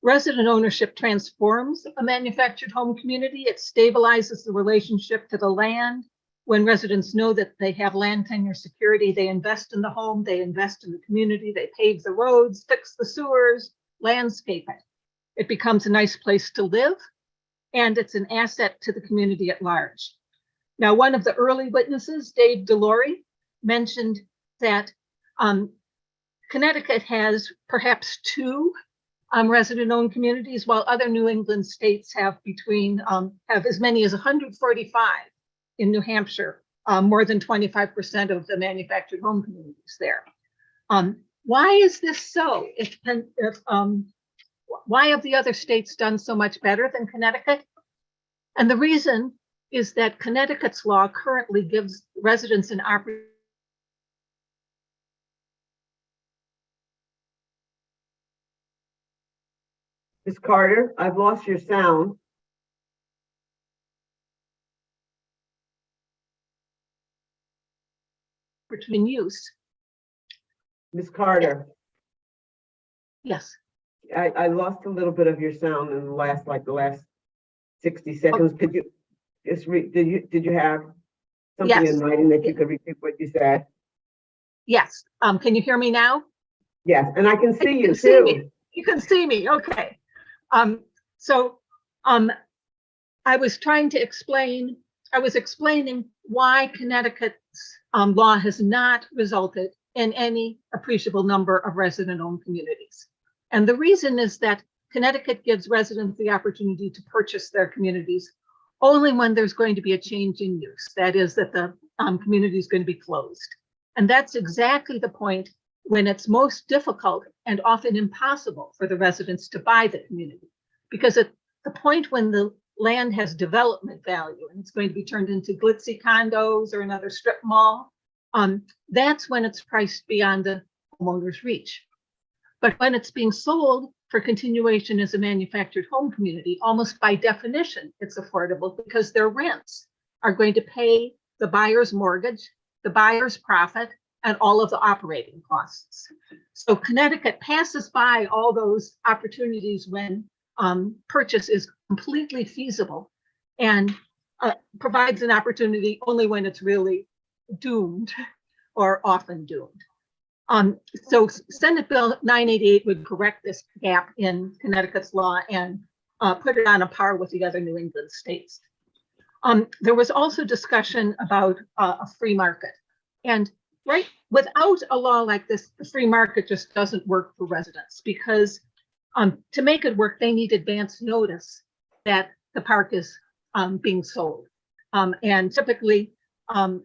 Resident ownership transforms a manufactured home community. It stabilizes the relationship to the land. When residents know that they have land tenure security, they invest in the home, they invest in the community, they pave the roads, fix the sewers, landscape it. It becomes a nice place to live, and it's an asset to the community at large. Now, one of the early witnesses, Dave Delory, mentioned that Connecticut has perhaps 2 resident-owned communities, while other New England states have have as many as 145. In New Hampshire, more than 25% of the manufactured home communities there. Why is this so? Why have the other states done so much better than Connecticut? And the reason is that Connecticut's law currently gives residents an opportunity Ms. Carter, I've lost your sound. between use. Ms. Carter, Yes. I lost a little bit of your sound in the last 60 seconds. Could you just did you have something Yes. in writing that you could repeat what you said? Yes. Can you hear me now? Yes, and I can see you see too. me. You can see me. Okay. I was trying to explain, I was explaining why Connecticut's law has not resulted in any appreciable number of resident-owned communities. And the reason is that Connecticut gives residents the opportunity to purchase their communities only when there's going to be a change in use. That is, that the community is going to be closed. And that's exactly the point when it's most difficult and often impossible for the residents to buy the community. Because at the point when the land has development value and it's going to be turned into glitzy condos or another strip mall, that's when it's priced beyond the homeowner's reach. But when it's being sold for continuation as a manufactured home community, almost by definition, it's affordable because their rents are going to pay the buyer's mortgage, the buyer's profit, and all of the operating costs. So Connecticut passes by all those opportunities when purchase is completely feasible, and provides an opportunity only when it's really doomed or often doomed. So Senate Bill 988 would correct this gap in Connecticut's law and put it on a par with the other New England states. There was also discussion about a free market. And right, without a law like this, the free market just doesn't work for residents, because to make it work, they need advance notice that the park is being sold. And typically,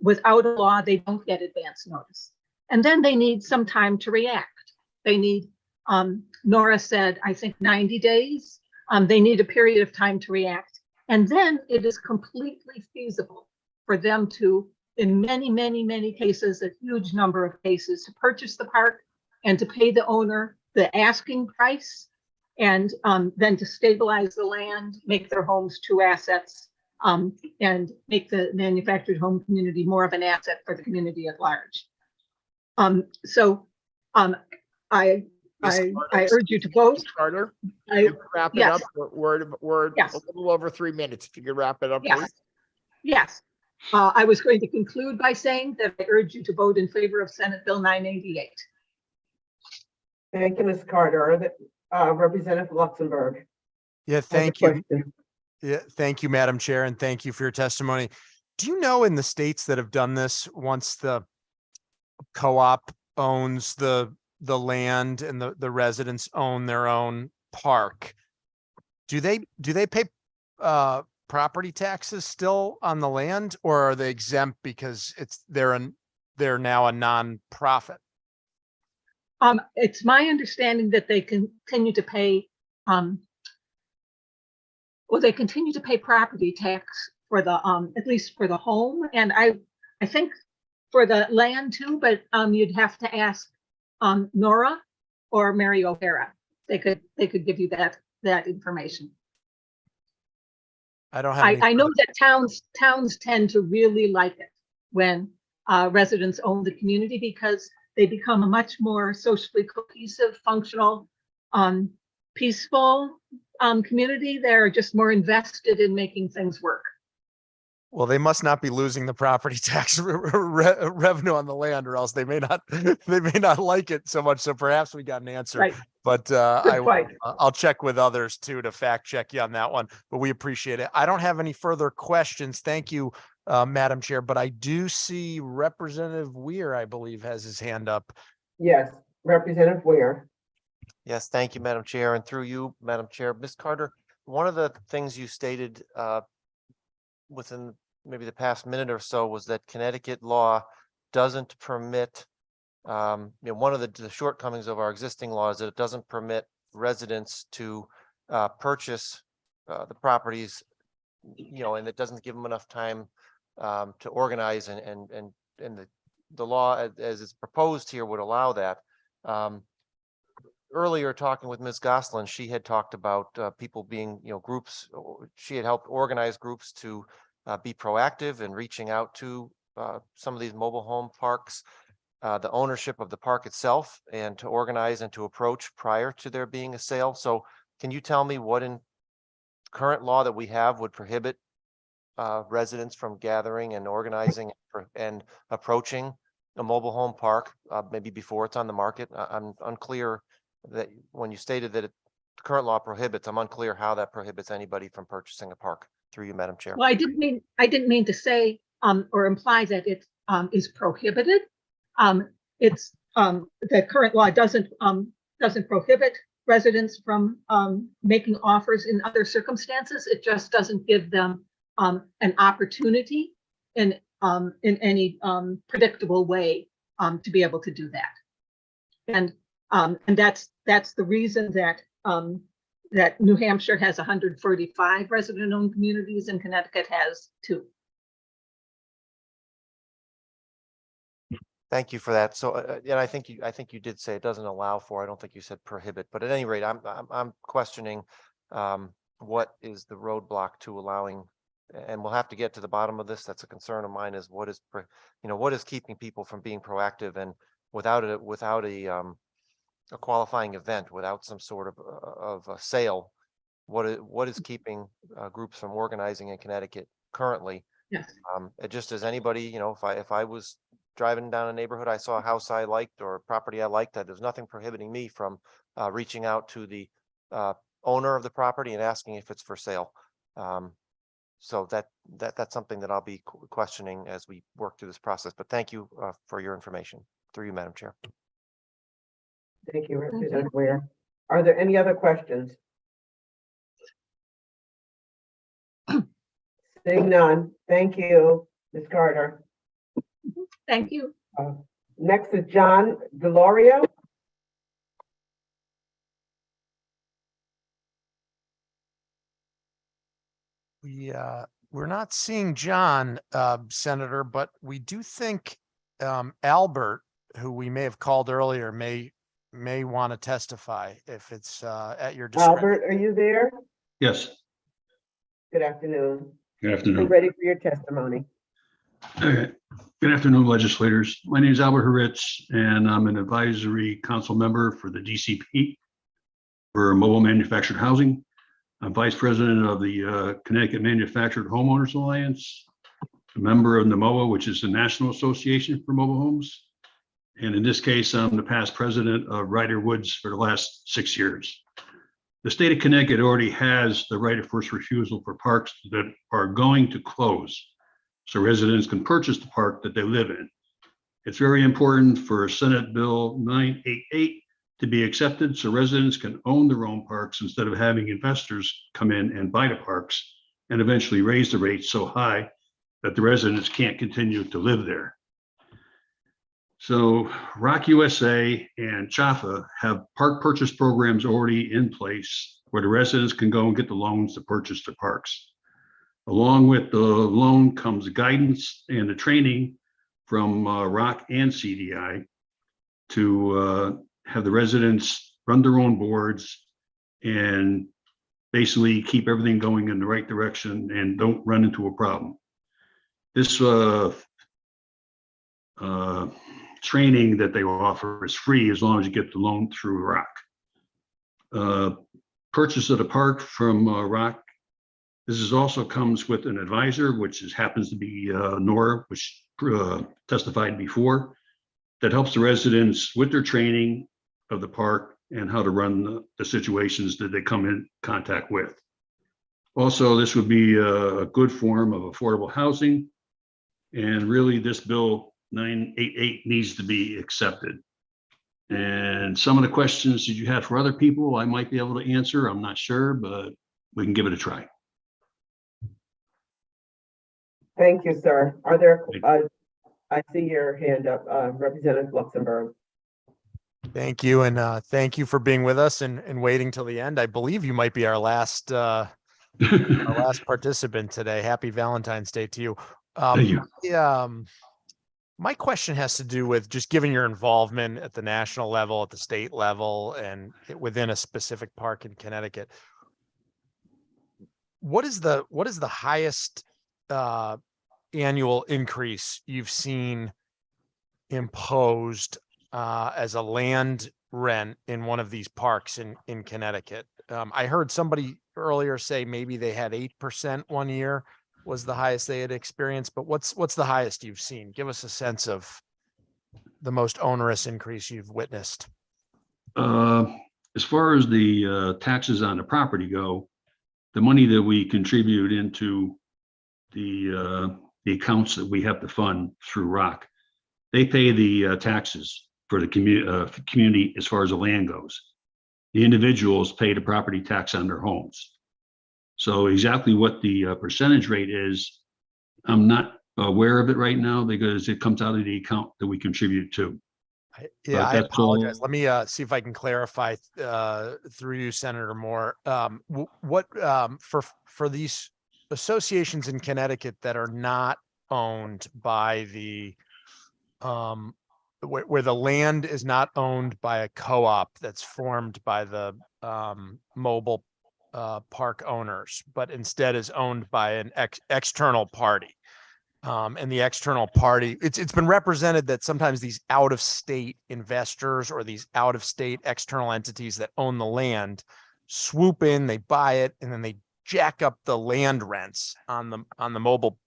without a law, they don't get advance notice. And then they need some time to react. They need, Nora said, I think 90 days. They need a period of time to react. And then it is completely feasible for them to, in many, many, many cases, a huge number of cases, to purchase the park and to pay the owner the asking price, and then to stabilize the land, make their homes 2 assets, and make the manufactured home community more of an asset for the community at large. I urge you to vote. Carter, wrap it yes. up. We're Yes. a little over 3 minutes. If you could wrap it up, Yes. please. Yes. I was going to conclude by saying that I urge you to vote in favor of Senate Bill 988. Thank you, Ms. Carter. Representative Luxembourg. Yeah, thank you. Yeah, thank you, Madam Chair, and thank you for your testimony. Do you know in the states that have done this, once the co-op owns the land and the residents own their own park, do they pay property taxes still on the land, or are they exempt because they're now a nonprofit? It's my understanding that they continue to pay, they continue to pay property tax for the, at least for the home. And I think for the land too, but you'd have to ask Nora or Mary O'Hara. They could give you that information. I don't have. I know that towns tend to really like it when residents own the community, because they become a much more socially cohesive, functional, peaceful community. They're just more invested in making things work. Well, they must not be losing the property tax revenue on the land, or else they may not like it so much. So perhaps we got an answer. Right. But I'll check with others too to fact check you on that one. But we appreciate it. I don't have any further questions. Thank you, Madam Chair. But I do see Representative Weir, I believe, has his hand up. Yes, Representative Weir. Yes, thank you, Madam Chair. And through you, Madam Chair, Ms. Carter, one of the things you stated within maybe the past minute or so was that Connecticut law doesn't permit, one of the shortcomings of our existing law is that it doesn't permit residents to purchase the properties, and it doesn't give them enough time to organize, and the law as it's proposed here would allow that. Earlier, talking with Ms. Goslin, she had talked about people being, groups. She had helped organize groups to be proactive in reaching out to some of these mobile home parks, the ownership of the park itself, and to organize and to approach prior to there being a sale. So can you tell me what in current law that we have would prohibit residents from gathering and organizing and approaching a mobile home park maybe before it's on the market? I'm unclear that when you stated that the current law prohibits, I'm unclear how that prohibits anybody from purchasing a park. Through you, Madam Chair. Well, I didn't mean to say or imply that it is prohibited. It's the current law doesn't prohibit residents from making offers in other circumstances. It just doesn't give them an opportunity in any predictable way to be able to do that. And that's the reason that that New Hampshire has 145 resident-owned communities and Connecticut has 2. Thank you for that. So, and I think you did say it doesn't allow for. I don't think you said prohibit, but at any rate, I'm questioning what is the roadblock to allowing, and we'll have to get to the bottom of this. That's a concern of mine. Is what is keeping people from being proactive, and without a qualifying event, without some sort of a sale, what is keeping groups from organizing in Connecticut currently? Yes. Just as anybody, if I was driving down a neighborhood, I saw a house I liked or a property I liked, that there's nothing prohibiting me from reaching out to the owner of the property and asking if it's for sale. So that's something that I'll be questioning as we work through this process. But thank you for your information. Through you, Madam Chair. Thank you, Representative Weir. Are there any other questions? Seeing none, thank you, Ms. Carter. Thank you. Next is John Delorio. We're not seeing John, Senator, but we do think Albert, who we may have called earlier, may want to testify if it's at your discretion. Albert, are you there? Yes. Good afternoon. Good We're afternoon. ready for your testimony. Okay. Good afternoon, legislators. My name is Albert Hurwitz, and I'm an advisory council member for the DCP for mobile manufactured housing. I'm vice president of the Connecticut Manufactured Homeowners Alliance, a member of NAMOA, which is the National Association for Mobile Homes. And in this case, I'm the past president of Ryder Woods for the last 6 years. The state of Connecticut already has the right of first refusal for parks that are going to close, so residents can purchase the park that they live in. It's very important for Senate Bill 988 to be accepted so residents can own their own parks instead of having investors come in and buy the parks and eventually raise the rates so high that the residents can't continue to live there. So Rock USA and CHAFA have park purchase programs already in place where the residents can go and get the loans to purchase their parks. Along with the loan comes guidance and the training from ROC and CDI to have the residents run their own boards and basically keep everything going in the right direction and don't run into a problem. This training that they offer is free as long as you get the loan through ROC. Purchase of the park from ROC. This is also comes with an advisor, which happens to be Nora, which testified before, that helps the residents with their training of the park and how to run the situations that they come in contact with. Also, this would be a good form of affordable housing. And really, this bill 988 needs to be accepted. And some of the questions that you had for other people, I might be able to answer. I'm not sure, but we can give it a try. Thank you, sir. Are there, I see your hand up, Representative Luxembourg. Thank you. And thank you for being with us and waiting till the end. I believe you might be our last participant today. Happy Valentine's Day to you. Thank you. My question has to do with just given your involvement at the national level, at the state level, and within a specific park in Connecticut. What is the highest annual increase you've seen imposed as a land rent in one of these parks in Connecticut? I heard somebody earlier say maybe they had 8% one year was the highest they had experienced, but what's the highest you've seen? Give us a sense of the most onerous increase you've witnessed. As far as the taxes on the property go, the money that we contribute into the accounts that we have to fund through ROC, they pay the taxes for the community as far as the land goes. The individuals pay the property tax on their homes. So exactly what the percentage rate is, I'm not aware of it right now because it comes out of the account that we contribute to. I apologize. Let me see if I can clarify through you, Senator Moore. What for these associations in Connecticut that are not owned by the where the land is not owned by a co-op that's formed by the mobile park owners, but instead is owned by an external party. And the external party, it's been represented that sometimes these out-of-state investors or these out-of-state external entities that own the land swoop in, they buy it, and then they jack up the land rents on the mobile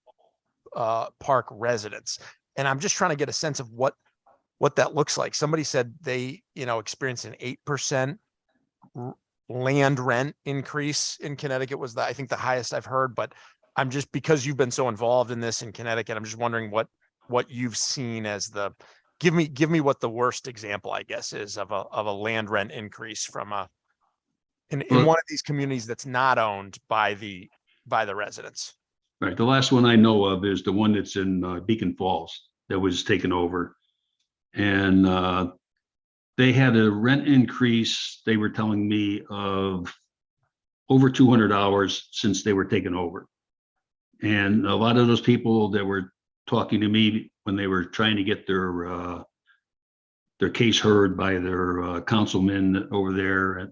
park residents. And I'm just trying to get a sense of what that looks like. Somebody said they, experienced an 8% land rent increase in Connecticut was I think the highest I've heard, but I'm just, because you've been so involved in this in Connecticut, I'm just wondering what you've seen as give me what the worst example, I guess, is of a land rent increase from in one of these communities that's not owned by the residents. Right. The last one I know of is the one that's in Beacon Falls that was taken over. And they had a rent increase, they were telling me, of over $200 since they were taken over. And a lot of those people that were talking to me when they were trying to get their case heard by their councilmen over there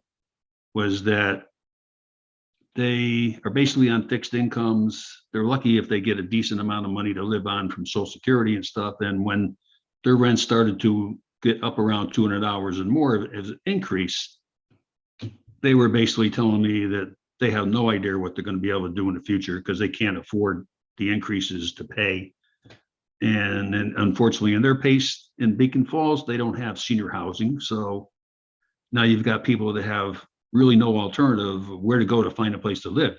was that they are basically on fixed incomes. They're lucky if they get a decent amount of money to live on from Social Security and stuff. And when their rent started to get up around $200 and more as an increase, they were basically telling me that they have no idea what they're going to be able to do in the future because they can't afford the increases to pay. And unfortunately, in their pace in Beacon Falls, they don't have senior housing. So now you've got people that have really no alternative of where to go to find a place to live.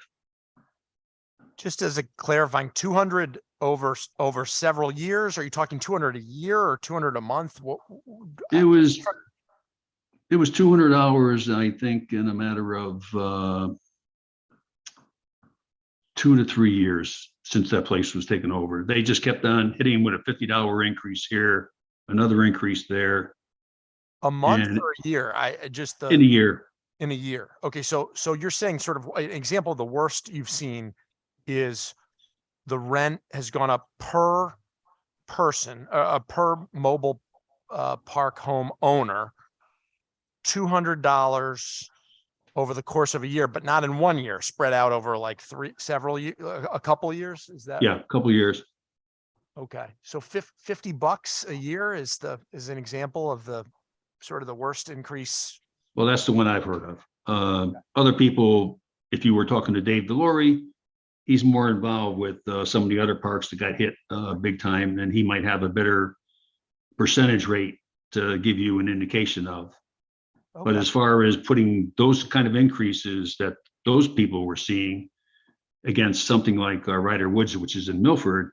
Just as a clarifying, 200 over several years? Are you talking 200 a year or 200 a month? It was It was 200 hours, I think, in a matter of 2 to 3 years since that place was taken over. They just kept on hitting with a $50 increase here, another increase there A month And- or a year? I just in a year. in a year. Okay, so you're saying sort of an example of the worst you've seen is the rent has gone up per person, per mobile park home owner, $200 over the course of a year, but not in 1 year, spread out over like a couple years. Is that? Yeah, a couple of years. Okay, so $50 a year is an example of the sort of the worst increase. Well, that's the one I've heard of. Other people, if you were talking to Dave Delory, he's more involved with some of the other parks that got hit big time, and he might have a better percentage rate to give you an indication of. But Okay. as far as putting those kind of increases that those people were seeing against something like Ryder Woods, which is in Milford,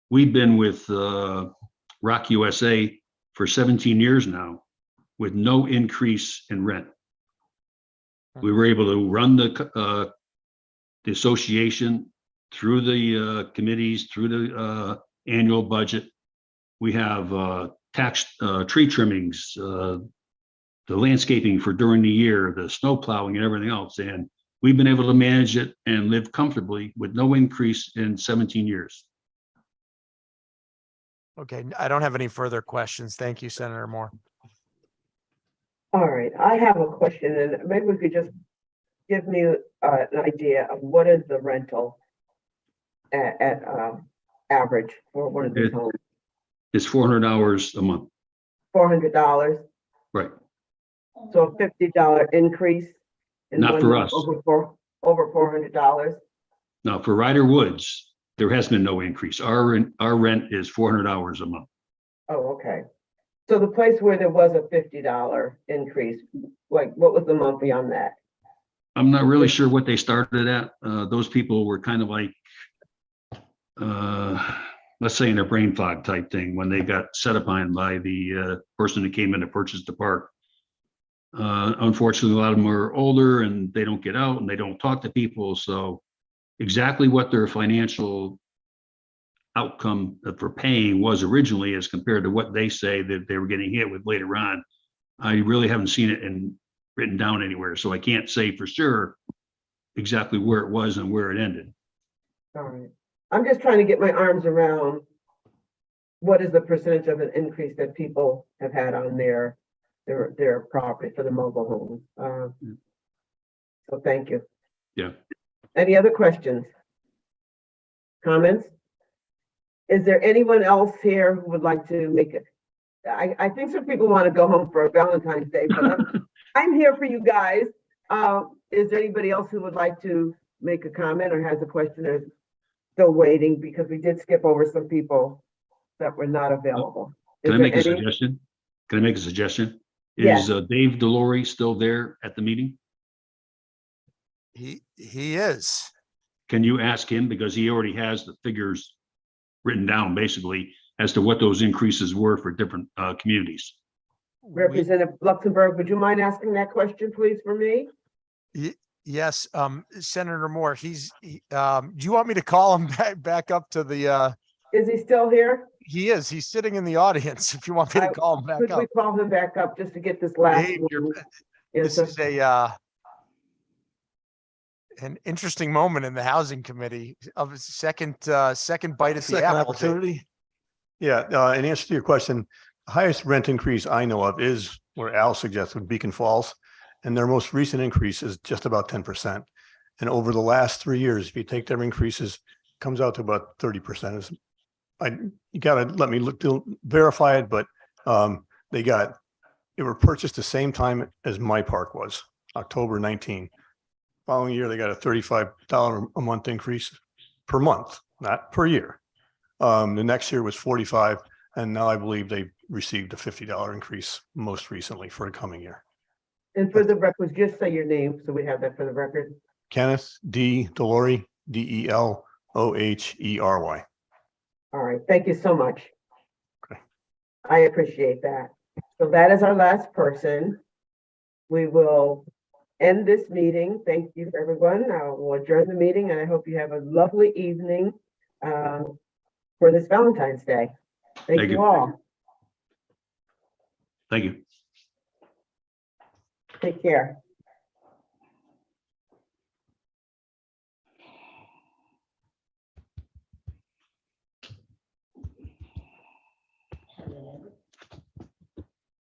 we've been with Rock USA for 17 years now with no increase in rent. We were able to run the association through the committees, through the annual budget. We have tax tree trimmings, the landscaping for during the year, the snow plowing and everything else. And we've been able to manage it and live comfortably with no increase in 17 years. Okay, I don't have any further questions. Thank you, Senator Moore. All right, I have a question, and maybe we could just give me an idea of what is the rental at average for one of these homes? It's 400 hours a month. $400, Right. so a $50 increase. in Not one for month, us. Over $400. Now, for Ryder Woods, there has been no increase. Our rent is 400 hours a month. Oh, okay. So the place where there was a $50 increase, like what was the monthly on that? I'm not really sure what they started at. Those people were kind of like, let's say in a brain fog type thing, when they got set upon by the person that came in to purchase the park. Unfortunately, a lot of them are older and they don't get out and they don't talk to people. So exactly what their financial outcome for paying was originally as compared to what they say that they were getting hit with later on, I really haven't seen it and written down anywhere. So I can't say for sure exactly where it was and where it ended. All right. I'm just trying to get my arms around what is the percentage of an increase that people have had on their property for the mobile home. So thank you. Yeah. Any other questions? Comments? Is there anyone else here who would like to make it? I think some people want to go home for Valentine's Day, but I'm here for you guys. Is there anybody else who would like to make a comment or has a question or is still waiting? Because we did skip over some people that were not available. Can I Is make a there any- suggestion? Can I make a suggestion? Yes. Is Dave Delory still there at the meeting? He is. Can you ask him, because he already has the figures written down basically as to what those increases were for different communities? Representative Luxembourg, would you mind asking that question, please, for me? Yes, Senator Moore, do you want me to call him back up to the, Is he still here? he is, he's sitting in the audience. If you want me to call him back Could we up. call him back up just to get this last? Dave, one? This Yes, is an interesting moment in the housing committee of second bite at the Second apple. opportunity. Yeah, in answer to your question, the highest rent increase I know of is where Al suggested Beacon Falls. And their most recent increase is just about 10%. And over the last 3 years, if you take their increases, comes out to about 30%. You gotta let me verify it, but they were purchased the same time as my park was, October 19. Following year, they got a $35 a month increase per month, not per year. The next year was 45, and now I believe they received a $50 increase most recently for the coming year. and for the record, just say your name, so we have that for the record. Kenneth D. Delory, Delohery. All right, thank you so much. Okay. I appreciate that. So that is our last person. we will end this meeting. Thank you, everyone. We'll adjourn the meeting, and I hope you have a lovely evening for this Valentine's Day. Thank you you. all. Thank you. Take care.